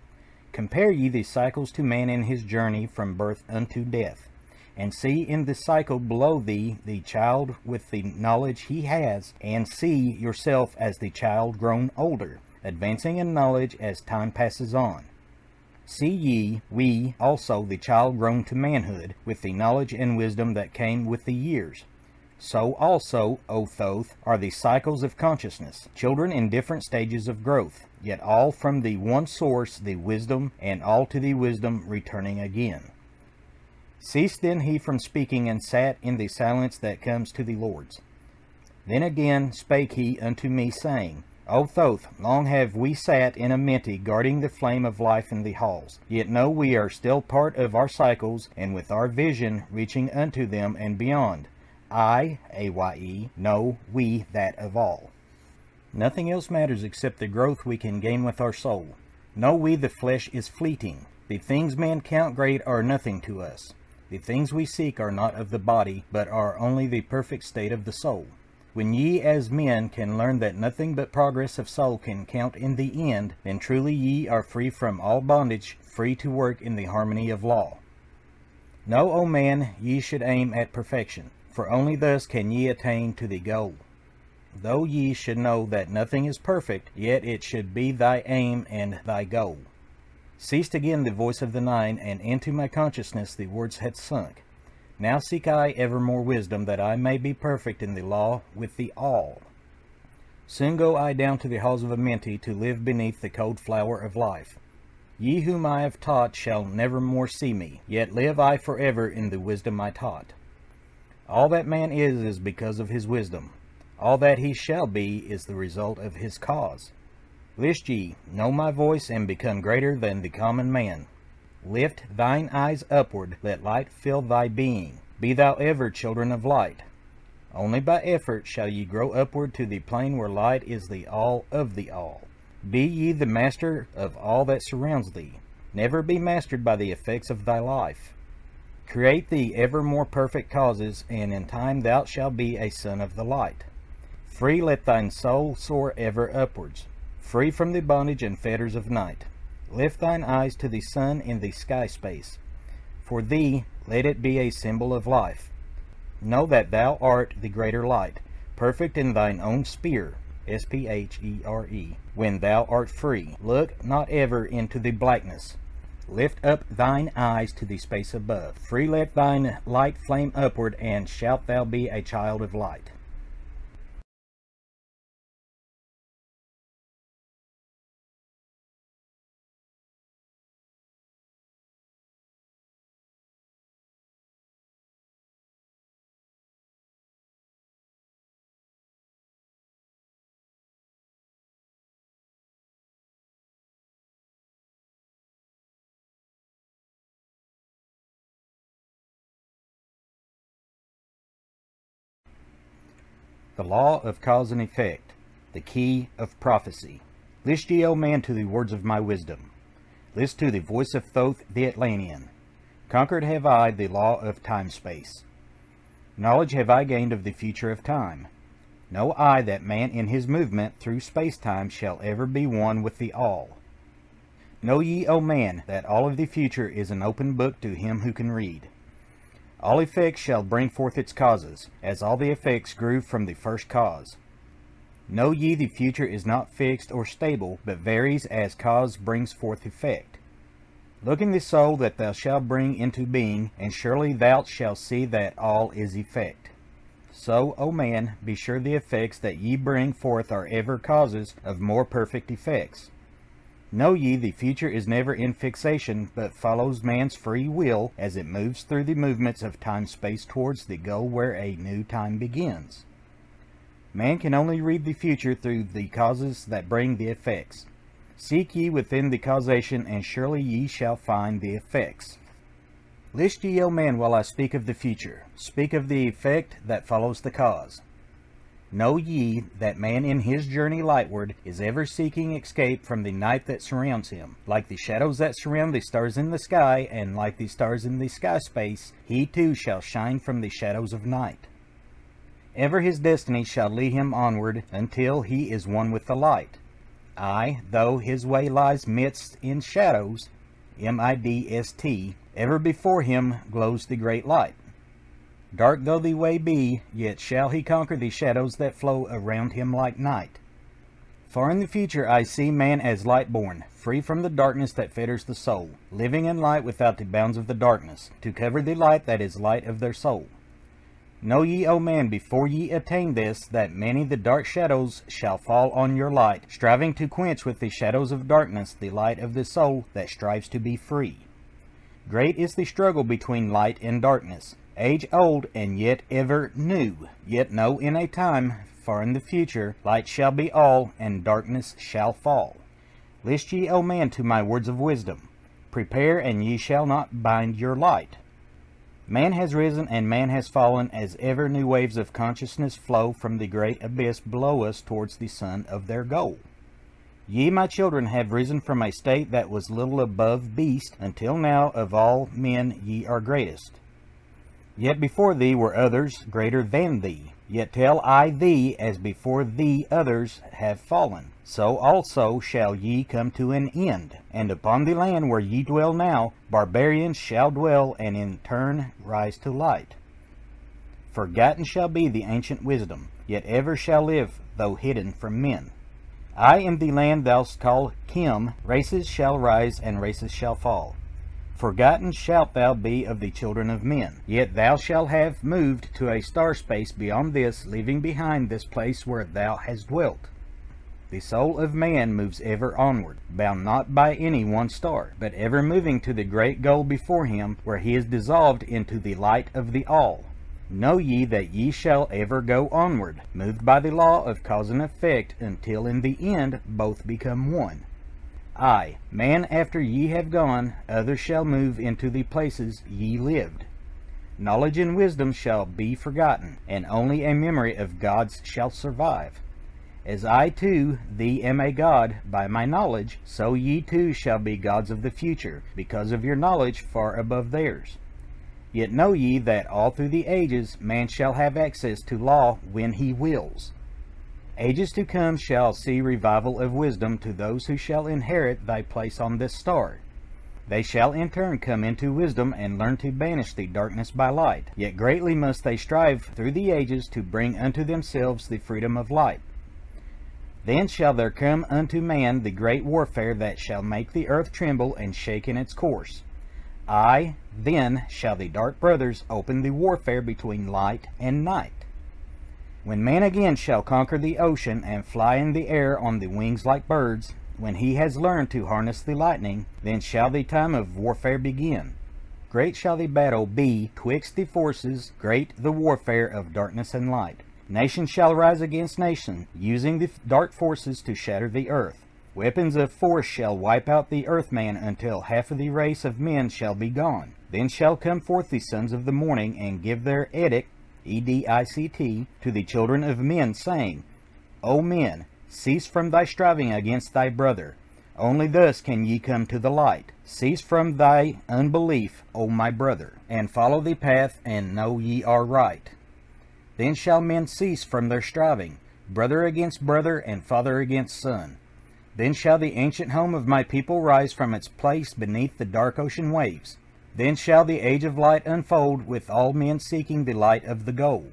Compare ye the cycles to man in his journey from birth unto death, and see in the cycle below thee the child with the knowledge he has, and see yourself as the child grown older, advancing in knowledge as time passes on. See ye, we also the child grown to manhood, with the knowledge and wisdom that came with the years. So also, O Thoth, are the cycles of consciousness, children in different stages of growth, yet all from the one source, the wisdom, and all to the wisdom returning again. Ceased then he from speaking, and sat in the silence that comes to the Lord's. Then again spake he unto me, saying, O Thoth, long have we sat in amity, guarding the flame of life in the halls. Yet know we are still part of our cycles, and with our vision reaching unto them and beyond. I, Aye, know we that of all. Nothing else matters except the growth we can gain with our soul. Know we the flesh is fleeting. The things men count great are nothing to us. The things we seek are not of the body, but are only the perfect state of the soul. When ye as men can learn that nothing but progress of soul can count in the end, then truly ye are free from all bondage, free to work in the harmony of law. Know, O man, ye should aim at perfection, for only thus can ye attain to the goal. Though ye should know that nothing is perfect, yet it should be thy aim and thy goal. Ceased again the voice of the nine, and into my consciousness the words had sunk. Now seek I ever more wisdom, that I may be perfect in the law with the all. Soon go I down to the halls of Amenti, to live beneath the cold flower of life. Ye whom I have taught shall never more see me, yet live I forever in the wisdom I taught. All that man is because of his wisdom. All that he shall be is the result of his cause. List ye, know my voice, and become greater than the common man. Lift thine eyes upward, let light fill thy being. Be thou ever children of light. Only by effort shall ye grow upward to the plane where light is the all of the all. Be ye the master of all that surrounds thee. Never be mastered by the effects of thy life. Create thee ever more perfect causes, and in time thou shalt be a son of the light. Free let thine soul soar ever upwards, free from the bondage and fetters of night. Lift thine eyes to the sun in the sky space. For thee, let it be a symbol of life. Know that thou art the greater light, perfect in thine own sphere, Sphere, when thou art free. Look not ever into the blackness. Lift up thine eyes to the space above. Free let thine light flame upward, and shalt thou be a child of light. The law of cause and effect, the key of prophecy. List ye, O man, to the words of my wisdom. List to the voice of Thoth the Atlantean. Conquered have I the law of time-space. Knowledge have I gained of the future of time. Know I that man in his movement through space-time shall ever be one with the all. Know ye, O man, that all of the future is an open book to him who can read. All effects shall bring forth its causes, as all the effects grew from the first cause. Know ye the future is not fixed or stable, but varies as cause brings forth effect. Look in the soul that thou shalt bring into being, and surely thou shalt see that all is effect. So, O man, be sure the effects that ye bring forth are ever causes of more perfect effects. Know ye, the future is never in fixation, but follows man's free will as it moves through the movements of time-space towards the goal where a new time begins. Man can only read the future through the causes that bring the effects. Seek ye within the causation, and surely ye shall find the effects. List ye, O man, while I speak of the future. Speak of the effect that follows the cause. Know ye that man in his journey lightward is ever seeking escape from the night that surrounds him. Like the shadows that surround the stars in the sky, and like the stars in the sky space, he too shall shine from the shadows of night. Ever his destiny shall lead him onward, until he is one with the light. Aye, though his way lies midst in shadows, midst, ever before him glows the great light. Dark though the way be, yet shall he conquer the shadows that flow around him like night. Far in the future I see man as light-born, free from the darkness that fetters the soul, living in light without the bounds of the darkness, to cover the light that is light of their soul. Know ye, O man, before ye attain this, that many the dark shadows shall fall on your light, striving to quench with the shadows of darkness the light of the soul that strives to be free. Great is the struggle between light and darkness, age old and yet ever new. Yet know in a time far in the future, light shall be all, and darkness shall fall. List ye, O man, to my words of wisdom. Prepare, and ye shall not bind your light. Man has risen and man has fallen, as ever new waves of consciousness flow from the great abyss below us towards the sun of their goal. Ye, my children, have risen from a state that was little above beast, until now of all men ye are greatest. Yet before thee were others greater than thee. Yet tell I thee, as before thee others have fallen, so also shall ye come to an end. And upon the land where ye dwell now, barbarians shall dwell, and in turn rise to light. Forgotten shall be the ancient wisdom, yet ever shall live, though hidden from men. I am the land thou'st call Kim. Races shall rise, and races shall fall. Forgotten shalt thou be of the children of men. Yet thou shalt have moved to a star space beyond this, leaving behind this place where thou hast dwelt. The soul of man moves ever onward, bound not by any one star, but ever moving to the great goal before him, where he is dissolved into the light of the all. Know ye that ye shall ever go onward, moved by the law of cause and effect, until in the end both become one. Aye, man, after ye have gone, others shall move into the places ye lived. Knowledge and wisdom shall be forgotten, and only a memory of gods shall survive. As I too thee am a god by my knowledge, so ye too shall be gods of the future, because of your knowledge far above theirs. Yet know ye that all through the ages man shall have access to law when he wills. Ages to come shall see revival of wisdom to those who shall inherit thy place on this star. They shall in turn come into wisdom and learn to banish the darkness by light. Yet greatly must they strive through the ages to bring unto themselves the freedom of light. Then shall there come unto man the great warfare that shall make the earth tremble and shake in its course. Aye, then shall the dark brothers open the warfare between light and night. When man again shall conquer the ocean and fly in the air on the wings like birds, when he has learned to harness the lightning, then shall the time of warfare begin. Great shall the battle be twixt the forces, great the warfare of darkness and light. Nation shall rise against nation, using the dark forces to shatter the earth. Weapons of force shall wipe out the earthman until half of the race of men shall be gone. Then shall come forth the sons of the morning and give their edict, edict, to the children of men, saying, O men, cease from thy striving against thy brother. Only thus can ye come to the light. Cease from thy unbelief, O my brother, and follow the path, and know ye are right. Then shall men cease from their striving, brother against brother, and father against son. Then shall the ancient home of my people rise from its place beneath the dark ocean waves. Then shall the age of light unfold, with all men seeking the light of the goal.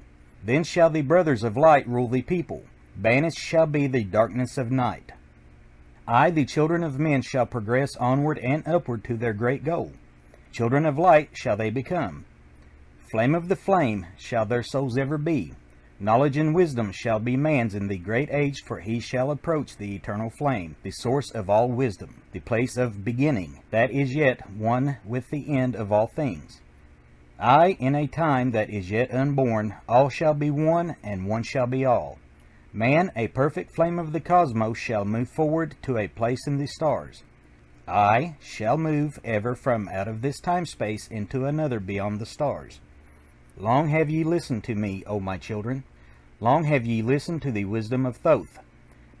Then shall the brothers of light rule the people. Banished shall be the darkness of night. I, the children of men, shall progress onward and upward to their great goal. Children of light shall they become. Flame of the flame shall their souls ever be. Knowledge and wisdom shall be man's in the great age, for he shall approach the eternal flame, the source of all wisdom, the place of beginning, that is yet one with the end of all things. Aye, in a time that is yet unborn, all shall be one, and one shall be all. Man, a perfect flame of the cosmos, shall move forward to a place in the stars. I shall move ever from out of this time-space into another beyond the stars. Long have ye listened to me, O my children. Long have ye listened to the wisdom of Thoth.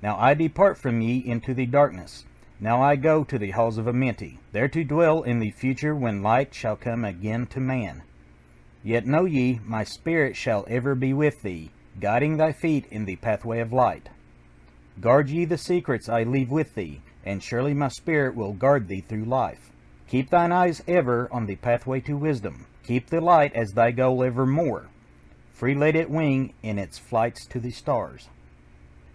Now I depart from ye into the darkness. Now I go to the halls of Amenti, there to dwell in the future when light shall come again to man. Yet know ye, my spirit shall ever be with thee, guiding thy feet in the pathway of light. Guard ye the secrets I leave with thee, and surely my spirit will guard thee through life. Keep thine eyes ever on the pathway to wisdom. Keep the light as thy goal evermore. Free let it wing in its flights to the stars.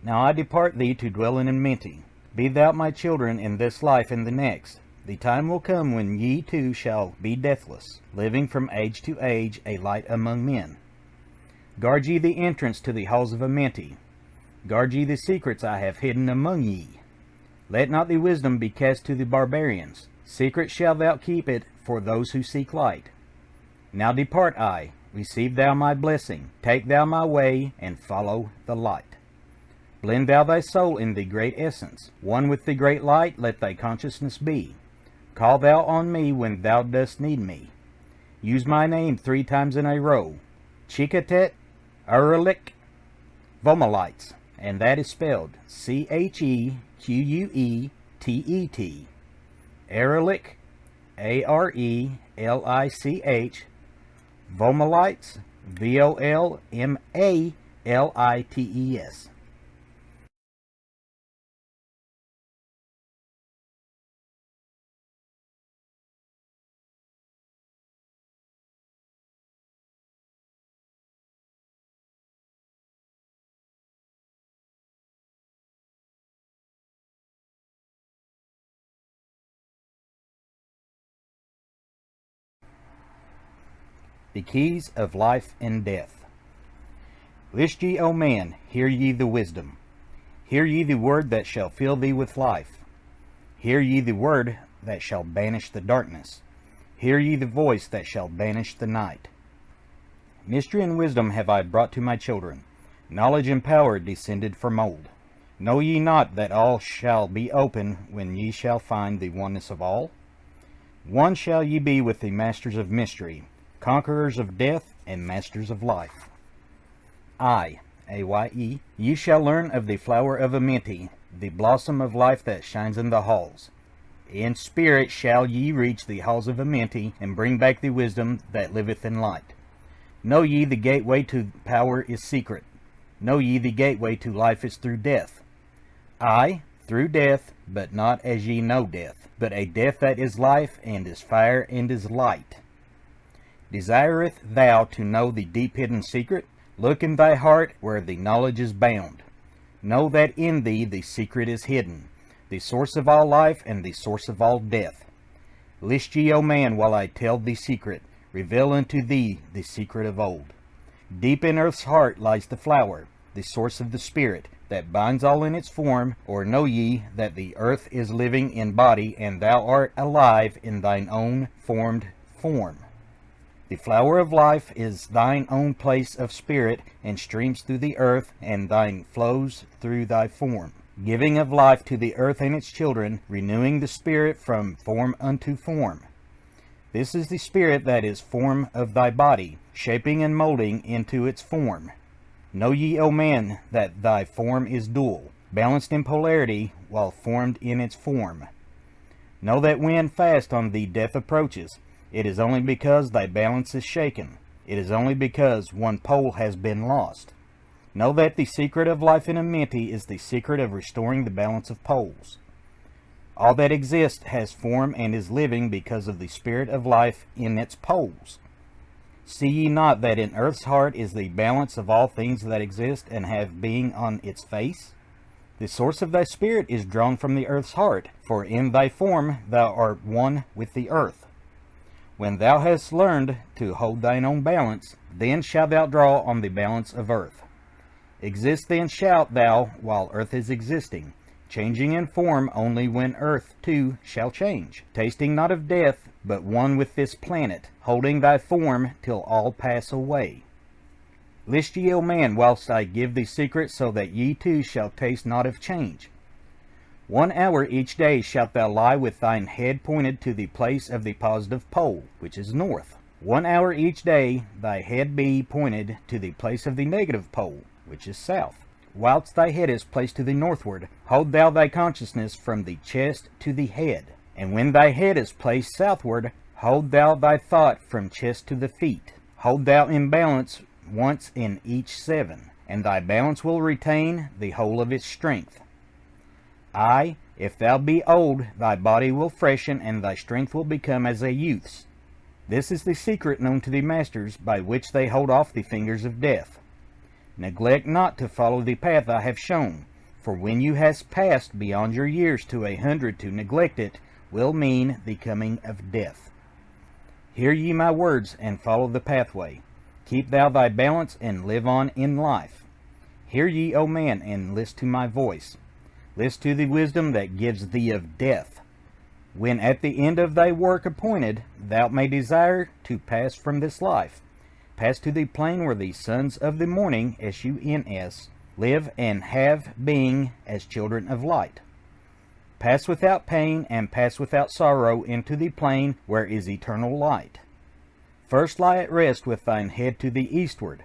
Now I depart thee to dwell in Amenti. Be thou my children in this life and the next. The time will come when ye too shall be deathless, living from age to age, a light among men. Guard ye the entrance to the halls of Amenti. Guard ye the secrets I have hidden among ye. Let not the wisdom be cast to the barbarians. Secret shalt thou keep it for those who seek light. Now depart I, receive thou my blessing, take thou my way, and follow the light. Blend thou thy soul in the great essence. One with the great light let thy consciousness be. Call thou on me when thou dost need me. Use my name 3 times in a row. Chikatet, Uralik, Vomalites, and that is spelled Chequuetet. Arelich, Arelich, Vomalites, Volmalites. The keys of life and death. List ye, O man, hear ye the wisdom. Hear ye the word that shall fill thee with life. Hear ye the word that shall banish the darkness. Hear ye the voice that shall banish the night. Mystery and wisdom have I brought to my children, knowledge and power descended from old. Know ye not that all shall be open when ye shall find the oneness of all? One shall ye be with the masters of mystery, conquerors of death and masters of life. I, Aye, ye shall learn of the flower of Amenti, the blossom of life that shines in the halls. In spirit shall ye reach the halls of Amenti, and bring back the wisdom that liveth in light. Know ye the gateway to power is secret. Know ye the gateway to life is through death. Aye, through death, but not as ye know death, but a death that is life, and is fire, and is light. Desireth thou to know the deep hidden secret? Look in thy heart where the knowledge is bound. Know that in thee the secret is hidden, the source of all life and the source of all death. List ye, O man, while I tell thee secret, reveal unto thee the secret of old. Deep in earth's heart lies the flower, the source of the spirit, that binds all in its form. Or know ye that the earth is living in body, and thou art alive in thine own formed form? The flower of life is thine own place of spirit, and streams through the earth, and thine flows through thy form, giving of life to the earth and its children, renewing the spirit from form unto form. This is the spirit that is form of thy body, shaping and molding into its form. Know ye, O man, that thy form is dual, balanced in polarity, while formed in its form. Know that when fast on thee death approaches, it is only because thy balance is shaken. It is only because one pole has been lost. Know that the secret of life in Amenti is the secret of restoring the balance of poles. All that exists has form and is living because of the spirit of life in its poles. See ye not that in earth's heart is the balance of all things that exist and have being on its face? The source of thy spirit is drawn from the earth's heart, for in thy form thou art one with the earth. When thou hast learned to hold thine own balance, then shalt thou draw on the balance of earth. Exist then shalt thou while earth is existing, changing in form only when earth too shall change, tasting not of death, but one with this planet, holding thy form till all pass away. List ye, O man, whilst I give thee secret, so that ye too shall taste not of change. 1 hour each day shalt thou lie with thine head pointed to the place of the positive pole, which is north. 1 hour each day thy head be pointed to the place of the negative pole, which is south. Whilst thy head is placed to the northward, hold thou thy consciousness from the chest to the head. And when thy head is placed southward, hold thou thy thought from chest to the feet. Hold thou in balance once in each 7, and thy balance will retain the whole of its strength. Aye, if thou be old, thy body will freshen, and thy strength will become as a youth's. This is the secret known to the masters, by which they hold off the fingers of death. Neglect not to follow the path I have shown, for when you hast passed beyond your years to 100, to neglect it will mean the coming of death. Hear ye my words, and follow the pathway. Keep thou thy balance, and live on in life. Hear ye, O man, and list to my voice. List to the wisdom that gives thee of death. When at the end of thy work appointed, thou may desire to pass from this life, pass to the plane where the sons of the morning, SUNS, live and have being as children of light. Pass without pain and pass without sorrow into the plane where is eternal light. First lie at rest with thine head to the eastward.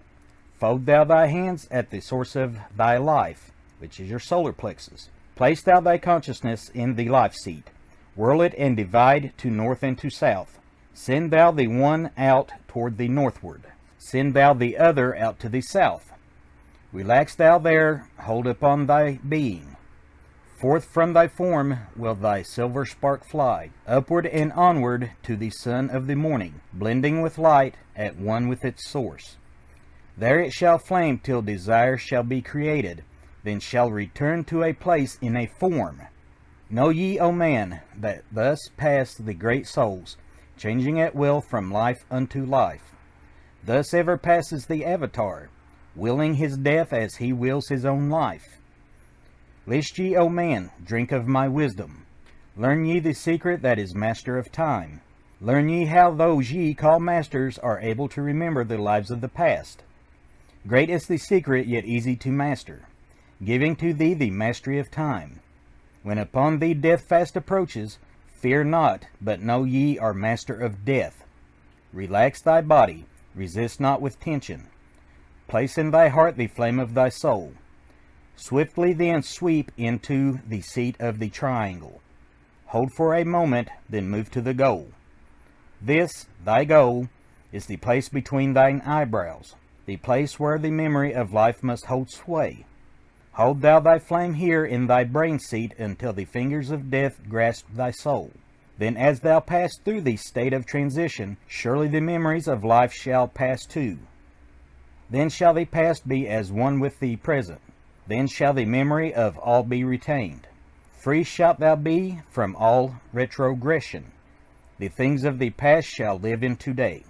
Fold thou thy hands at the source of thy life, which is your solar plexus. Place thou thy consciousness in the life seat. Whirl it and divide to north and to south. Send thou the one out toward the northward. Send thou the other out to the south. Relax thou there, hold upon thy being. Forth from thy form will thy silver spark fly, upward and onward to the sun of the morning, blending with light, at one with its source. There it shall flame till desire shall be created, then shall return to a place in a form. Know ye, O man, that thus pass the great souls, changing at will from life unto life. Thus ever passes the Avatar, willing his death as he wills his own life. List ye, O man, drink of my wisdom. Learn ye the secret that is master of time. Learn ye how those ye call masters are able to remember the lives of the past. Great is the secret, yet easy to master, giving to thee the mastery of time. When upon thee death fast approaches, fear not, but know ye are master of death. Relax thy body, resist not with tension. Place in thy heart the flame of thy soul. Swiftly then sweep into the seat of the triangle. Hold for a moment, then move to the goal. This, thy goal, is the place between thine eyebrows, the place where the memory of life must hold sway. Hold thou thy flame here in thy brain seat until the fingers of death grasp thy soul. Then as thou pass through the state of transition, surely the memories of life shall pass too. Then shall the past be as one with the present. Then shall the memory of all be retained. Free shalt thou be from all retrogression. The things of the past shall live in today.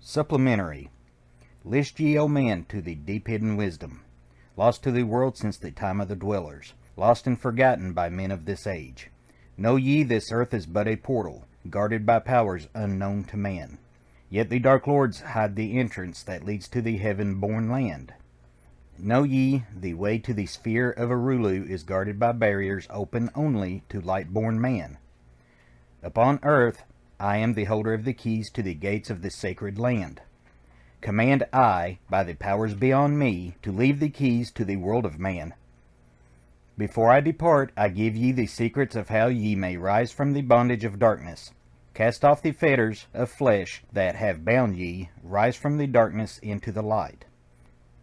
Supplementary. List ye, O men, to the deep-hidden wisdom, lost to the world since the time of the dwellers, lost and forgotten by men of this age. Know ye this earth is but a portal, guarded by powers unknown to man. Yet the dark lords hide the entrance that leads to the heaven-born land. Know ye the way to the sphere of Arulu is guarded by barriers open only to light-born man. Upon earth I am the holder of the keys to the gates of this sacred land. Command I, by the powers beyond me, to leave the keys to the world of man. Before I depart, I give ye the secrets of how ye may rise from the bondage of darkness. Cast off the fetters of flesh that have bound ye, rise from the darkness into the light.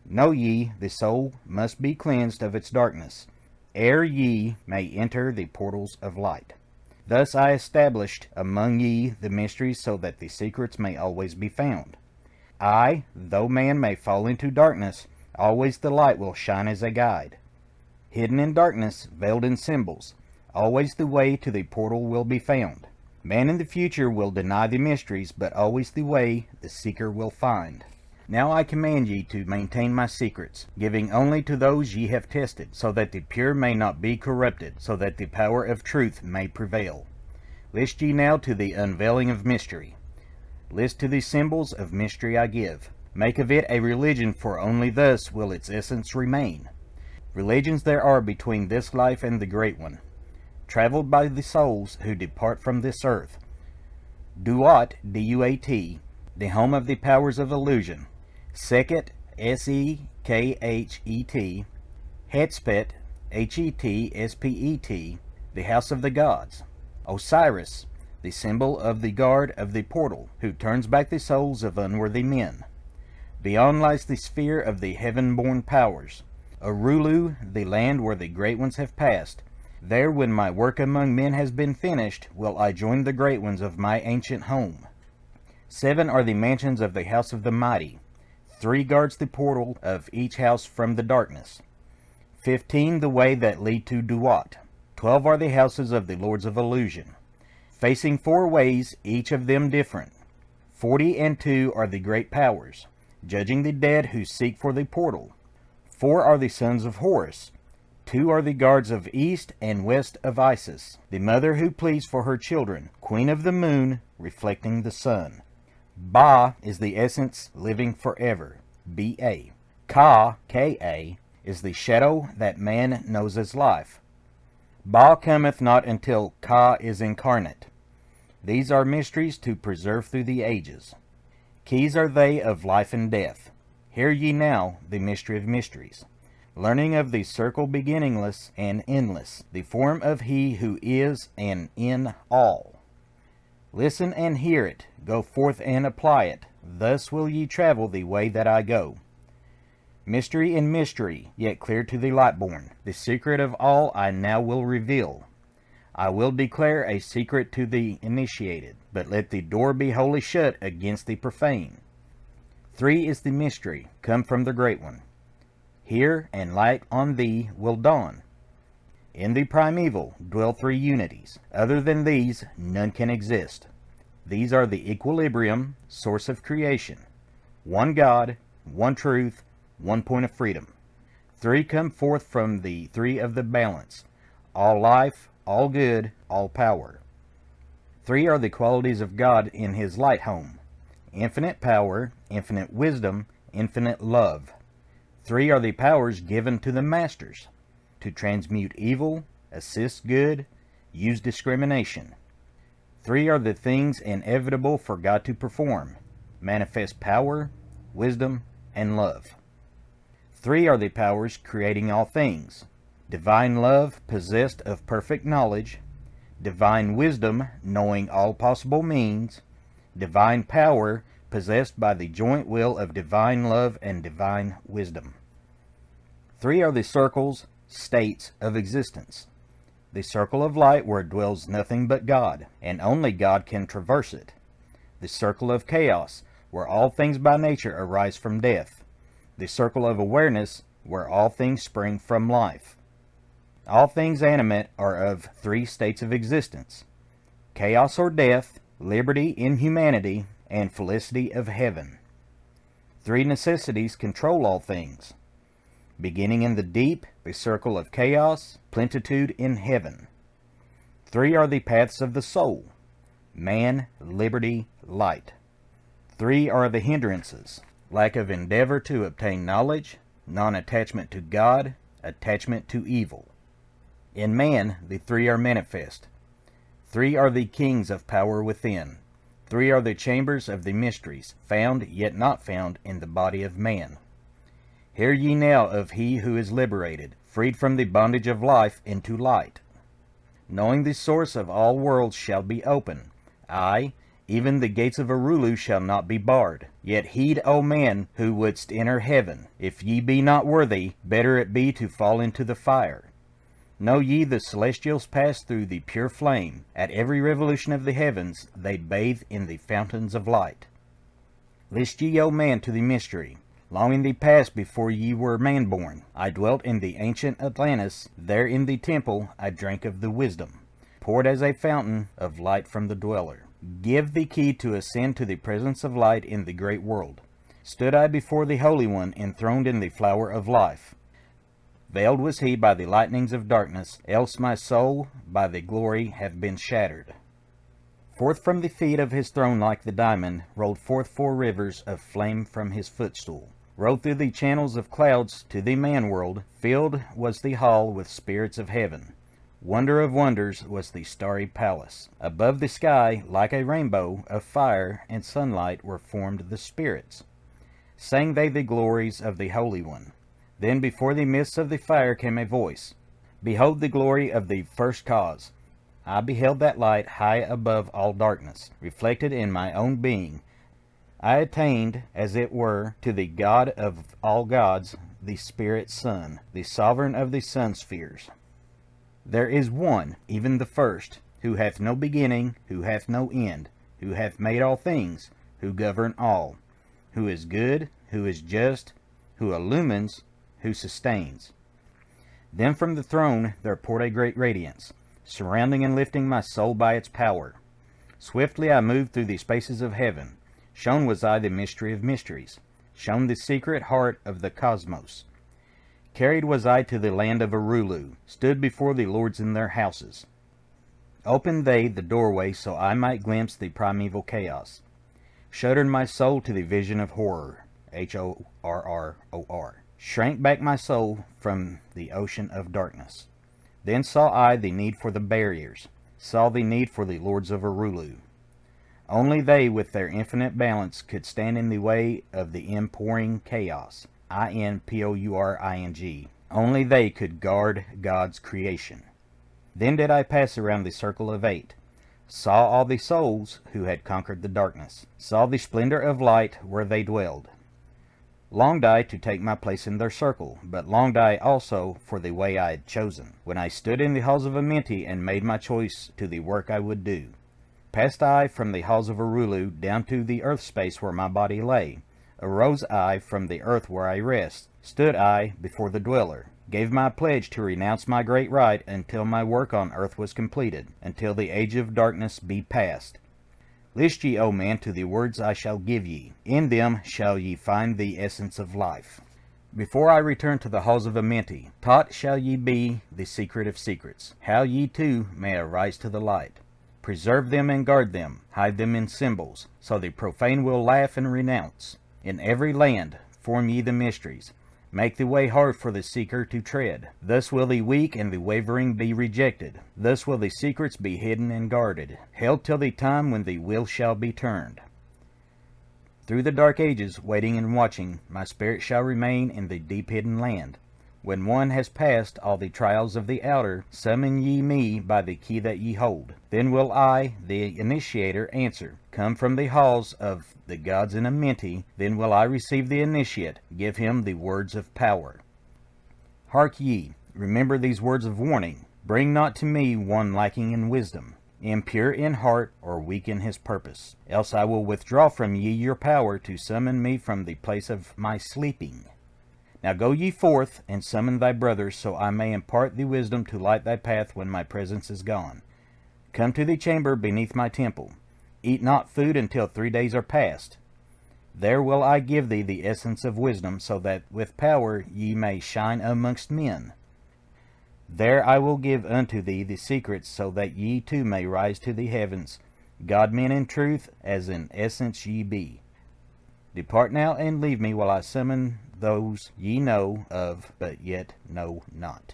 Know ye, the soul must be cleansed of its darkness, ere ye may enter the portals of light. Thus I established among ye the mysteries, so that the secrets may always be found. I, though man may fall into darkness, always the light will shine as a guide. Hidden in darkness, veiled in symbols, always the way to the portal will be found. Man in the future will deny the mysteries, but always the way the seeker will find. Now I command ye to maintain my secrets, giving only to those ye have tested, so that the pure may not be corrupted, so that the power of truth may prevail. List ye now to the unveiling of mystery. List to the symbols of mystery I give. Make of it a religion, for only thus will its essence remain. Religions there are between this life and the great one, traveled by the souls who depart from this earth. Duat, D-U-A-T, the home of the powers of illusion. Sekhet, S-E-K-H-E-T, Hetspet, H-E-T-S-P-E-T, the house of the gods. Osiris, the symbol of the guard of the portal, who turns back the souls of unworthy men. Beyond lies the sphere of the heaven-born powers. Arulu, the land where the great ones have passed. There, when my work among men has been finished, will I join the great ones of my ancient home. 7 are the mansions of the house of the mighty. 3 guards the portal of each house from the darkness. 15 the way that lead to Duat. 12 are the houses of the lords of illusion, facing 4 ways, each of them different. 42 are the great powers, judging the dead who seek for the portal. 4 are the sons of Horus. 2 are the guards of east and west of Isis, the mother who pleads for her children, queen of the moon, reflecting the sun. Ba is the essence living forever, B-A. Ka, K-A, is the shadow that man knows as life. Ba cometh not until Ka is incarnate. These are mysteries to preserve through the ages. Keys are they of life and death. Hear ye now the mystery of mysteries, learning of the circle beginningless and endless, the form of He who is and in all. Listen and hear it, go forth and apply it, thus will ye travel the way that I go. Mystery in mystery, yet clear to the light-born, the secret of all I now will reveal. I will declare a secret to the initiated, but let the door be wholly shut against the profane. 3 is the mystery, come from the Great One. Hear, and light on thee will dawn. In the primeval dwell 3 unities. Other than these, none can exist. These are the equilibrium, source of creation. 1 God, 1 truth, 1 point of freedom. 3 come forth from the 3 of the balance. All life, all good, all power. 3 are the qualities of God in His light home. Infinite power, infinite wisdom, infinite love. 3 are the powers given to the masters, to transmute evil, assist good, use discrimination. 3 are the things inevitable for God to perform, manifest power, wisdom, and love. 3 are the powers creating all things, divine love possessed of perfect knowledge, divine wisdom knowing all possible means, divine power possessed by the joint will of divine love and divine wisdom. 3 are the circles, states of existence. The circle of light where dwells nothing but God, and only God can traverse it. The circle of chaos, where all things by nature arise from death. The circle of awareness, where all things spring from life. All things animate are of 3 states of existence: chaos or death, liberty in humanity, and felicity of heaven. 3 necessities control all things. Beginning in the deep, the circle of chaos, plenitude in heaven. 3 are the paths of the soul: man, liberty, light. 3 are the hindrances: lack of endeavor to obtain knowledge, non-attachment to God, attachment to evil. In man, the 3 are manifest. 3 are the kings of power within. 3 are the chambers of the mysteries, found yet not found in the body of man. Hear ye now of He who is liberated, freed from the bondage of life into light. Knowing the source of all worlds shall be open. Aye, even the gates of Arulu shall not be barred. Yet heed, O man, who wouldst enter heaven. If ye be not worthy, better it be to fall into the fire. Know ye the celestials pass through the pure flame, at every revolution of the heavens they bathe in the fountains of light. List ye, O man, to the mystery. Long in the past, before ye were man-born, I dwelt in the ancient Atlantis. There in the temple I drank of the wisdom, poured as a fountain of light from the dweller. Give the key to ascend to the presence of light in the great world. Stood I before the Holy One, enthroned in the flower of life. Veiled was he by the lightnings of darkness, else my soul by the glory have been shattered. Forth from the feet of his throne like the diamond, rolled forth 4 rivers of flame from his footstool. Rolled through the channels of clouds to the man-world, filled was the hall with spirits of heaven. Wonder of wonders was the starry palace. Above the sky, like a rainbow of fire and sunlight, were formed the spirits. Sang they the glories of the Holy One. Then before the midst of the fire came a voice, Behold the glory of the first cause. I beheld that light high above all darkness, reflected in my own being. I attained, as it were, to the God of all gods, the Spirit Sun, the sovereign of the sun spheres. There is one, even the first, who hath no beginning, who hath no end, who hath made all things, who govern all, who is good, who is just, who illumines, who sustains. Then from the throne there poured a great radiance, surrounding and lifting my soul by its power. Swiftly I moved through the spaces of heaven. Shown was I the mystery of mysteries, shown the secret heart of the cosmos. Carried was I to the land of Arulu, stood before the lords in their houses. Opened they the doorway so I might glimpse the primeval chaos. Shuddered my soul to the vision of horror, Horror. Shrank back my soul from the ocean of darkness. Then saw I the need for the barriers, saw the need for the lords of Arulu. Only they with their infinite balance could stand in the way of the inpouring chaos, Inpouring. Only they could guard God's creation. Then did I pass around the circle of 8, saw all the souls who had conquered the darkness, saw the splendor of light where they dwelled. Longed I to take my place in their circle, but longed I also for the way I had chosen, when I stood in the halls of Amenti and made my choice to the work I would do. Passed I from the halls of Arulu down to the earth space where my body lay. Arose I from the earth where I rest. Stood I before the dweller. Gave my pledge to renounce my great right until my work on earth was completed, until the age of darkness be past. List ye, O man, to the words I shall give ye. In them shall ye find the essence of life. Before I return to the halls of Amenti, taught shall ye be the secret of secrets, how ye too may arise to the light. Preserve them and guard them, hide them in symbols, so the profane will laugh and renounce. In every land form ye the mysteries. Make the way hard for the seeker to tread. Thus will the weak and the wavering be rejected. Thus will the secrets be hidden and guarded, held till the time when the will shall be turned. Through the dark ages, waiting and watching, my spirit shall remain in the deep hidden land. When one has passed all the trials of the outer, summon ye me by the key that ye hold. Then will I, the initiator, answer. Come from the halls of the gods in Amenti, then will I receive the initiate, give him the words of power. Hark ye, remember these words of warning. Bring not to me one lacking in wisdom, impure in heart or weak in his purpose, else I will withdraw from ye your power to summon me from the place of my sleeping. Now go ye forth, and summon thy brothers, so I may impart the wisdom to light thy path when my presence is gone. Come to the chamber beneath my temple. Eat not food until 3 days are past. There will I give thee the essence of wisdom, so that with power ye may shine amongst men. There I will give unto thee the secrets, so that ye too may rise to the heavens, God-men in truth, as in essence ye be. Depart now and leave me while I summon those ye know of, but yet know not.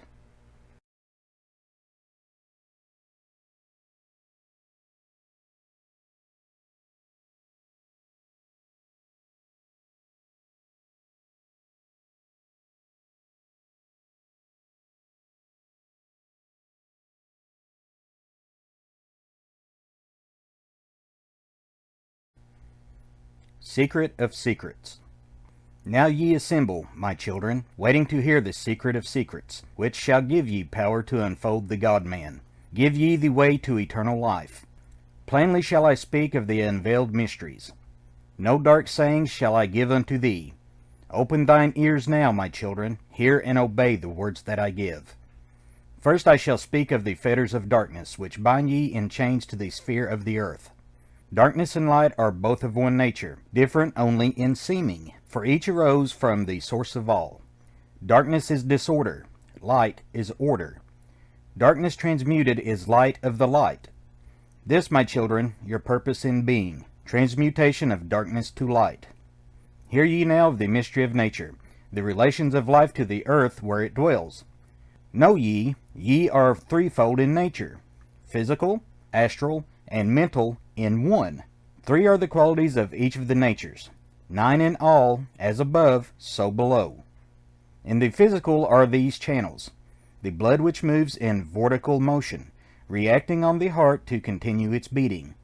Secret of Secrets. Now ye assemble, my children, waiting to hear the secret of secrets, which shall give ye power to unfold the God-man. Give ye the way to eternal life. Plainly shall I speak of the unveiled mysteries. No dark sayings shall I give unto thee. Open thine ears now, my children, hear and obey the words that I give. First I shall speak of the fetters of darkness, which bind ye in chains to the sphere of the earth. Darkness and light are both of one nature, different only in seeming, for each arose from the source of all. Darkness is disorder, light is order. Darkness transmuted is light of the light. This, my children, your purpose in being, transmutation of darkness to light. Hear ye now of the mystery of nature, the relations of life to the earth where it dwells. Know ye, ye are threefold in nature, physical, astral, and mental in one. 3 are the qualities of each of the natures, 9 in all, as above, so below. In the physical are these channels, the blood which moves in vortical motion, reacting on the heart to continue its beating,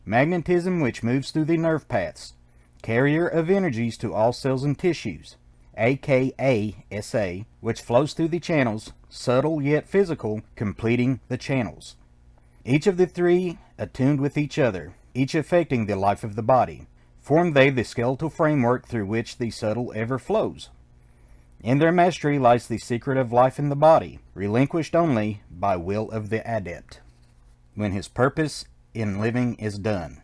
magnetism which moves through the nerve paths, carrier of energies to all cells and tissues, aka SA, which flows through the channels, subtle yet physical, completing the channels. Each of the 3 attuned with each other, each affecting the life of the body, form they the skeletal framework through which the subtle ever flows. In their mastery lies the secret of life in the body, relinquished only by will of the adept, when his purpose in living is done.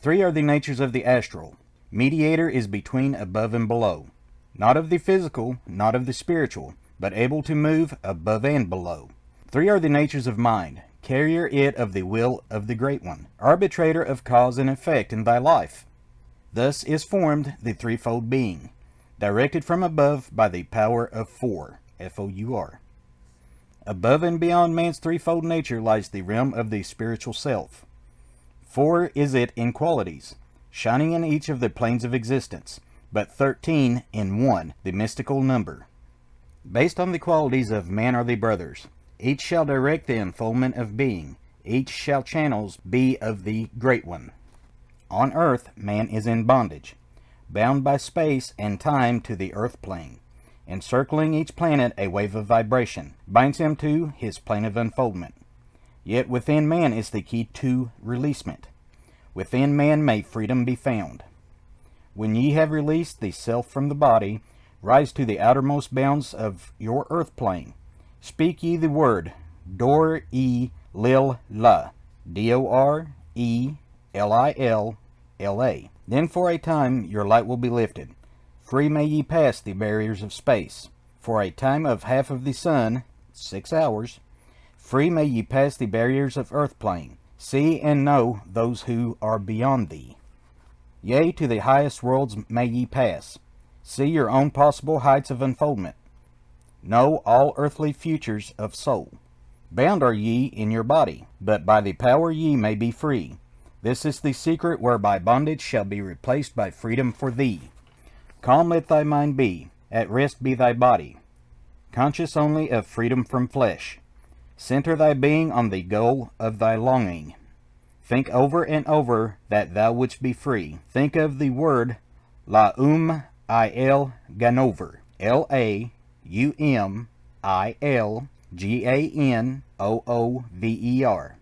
3 are the natures of the astral. Mediator is between above and below, not of the physical, not of the spiritual, but able to move above and below. 3 are the natures of mind, carrier it of the will of the Great One, arbitrator of cause and effect in thy life. Thus is formed the threefold being, directed from above by the power of Four, F-O-U-R. Above and beyond man's threefold nature lies the realm of the spiritual self. 4 is it in qualities, shining in each of the planes of existence, but 13 in one, the mystical number. Based on the qualities of man are the brothers. Each shall direct the unfoldment of being. Each shall channels be of the Great One. On earth, man is in bondage, bound by space and time to the earth plane. Encircling each planet a wave of vibration binds him to his plane of unfoldment. Yet within man is the key to releasement. Within man may freedom be found. When ye have released the self from the body, rise to the outermost bounds of your earth plane. Speak ye the word, Dor-E-Lil-La, D-O-R-E-L-I-L-L-A. Then for a time your light will be lifted. Free may ye pass the barriers of space. For a time of half of the sun, 6 hours, free may ye pass the barriers of earth plane. See and know those who are beyond thee. Yea, to the highest worlds may ye pass. See your own possible heights of unfoldment. Know all earthly futures of soul. Bound are ye in your body, but by the power ye may be free. This is the secret whereby bondage shall be replaced by freedom for thee. Calm let thy mind be, at rest be thy body, conscious only of freedom from flesh. Center thy being on the goal of thy longing. Think over and over that thou wouldst be free. Think of the word Laum Il Ganover, Laumilganoover,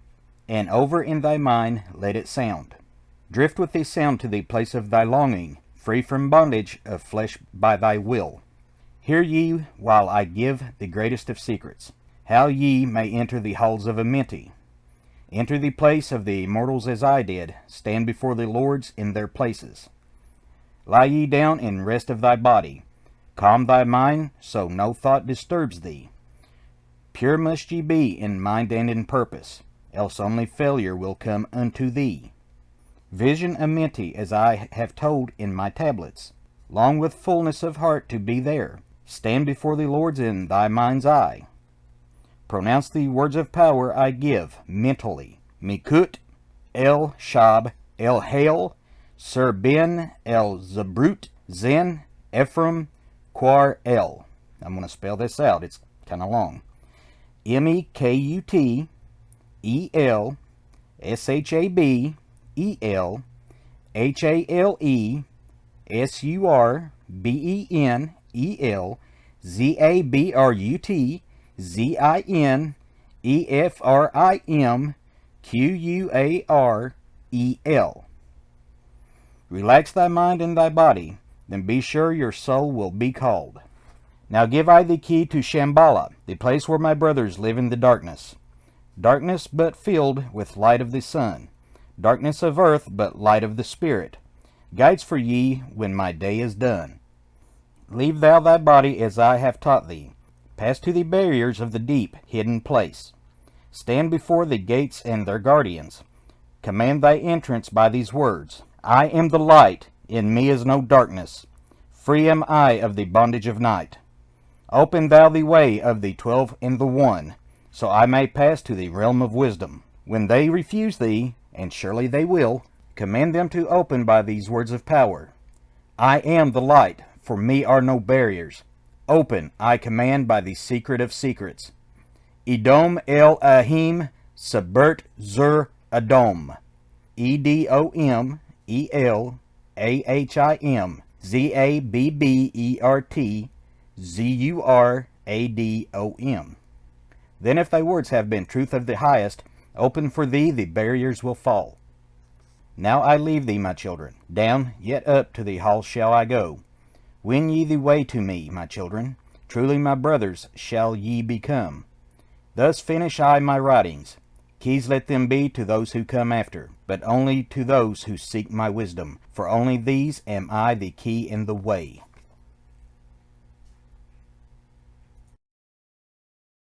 and over in thy mind let it sound. Drift with the sound to the place of thy longing, free from bondage of flesh by thy will. Hear ye while I give the greatest of secrets, how ye may enter the halls of Amenti. Enter the place of the immortals as I did, stand before the lords in their places. Lie ye down in rest of thy body, calm thy mind so no thought disturbs thee. Pure must ye be in mind and in purpose, else only failure will come unto thee. Vision Amenti as I have told in my tablets, long with fullness of heart to be there. Stand before the lords in thy mind's eye. Pronounce the words of power I give mentally. Mikut El Shab El Hail Sir Ben El Zabrut Zen Ephraim Quar El. I'm going to spell this out. It's kind of long. Mekut El Shabel HALE SUR Benelzaburnefrimquarel. Relax thy mind and thy body, then be sure your soul will be called. Now give I the key to Shambhala, the place where my brothers live in the darkness. Darkness but filled with light of the sun, darkness of earth but light of the Spirit. Guides for ye when my day is done. Leave thou thy body as I have taught thee. Pass to the barriers of the deep, hidden place. Stand before the gates and their guardians. Command thy entrance by these words. I am the light, in me is no darkness. Free am I of the bondage of night. Open thou the way of the 12 and the 1, so I may pass to the realm of wisdom. When they refuse thee, and surely they will, command them to open by these words of power. I am the light, for me are no barriers. Open, I command by the secret of secrets. Edom el Ahim Sabert Zur Adom. Edomel Ahim Zabbert Zuradom. Then if thy words have been truth of the highest, open for thee the barriers will fall. Now I leave thee, my children. Down, yet up to the hall shall I go. Win ye the way to me, my children. Truly my brothers shall ye become. Thus finish I my writings. Keys let them be to those who come after, but only to those who seek my wisdom. For only these am I the key in the way.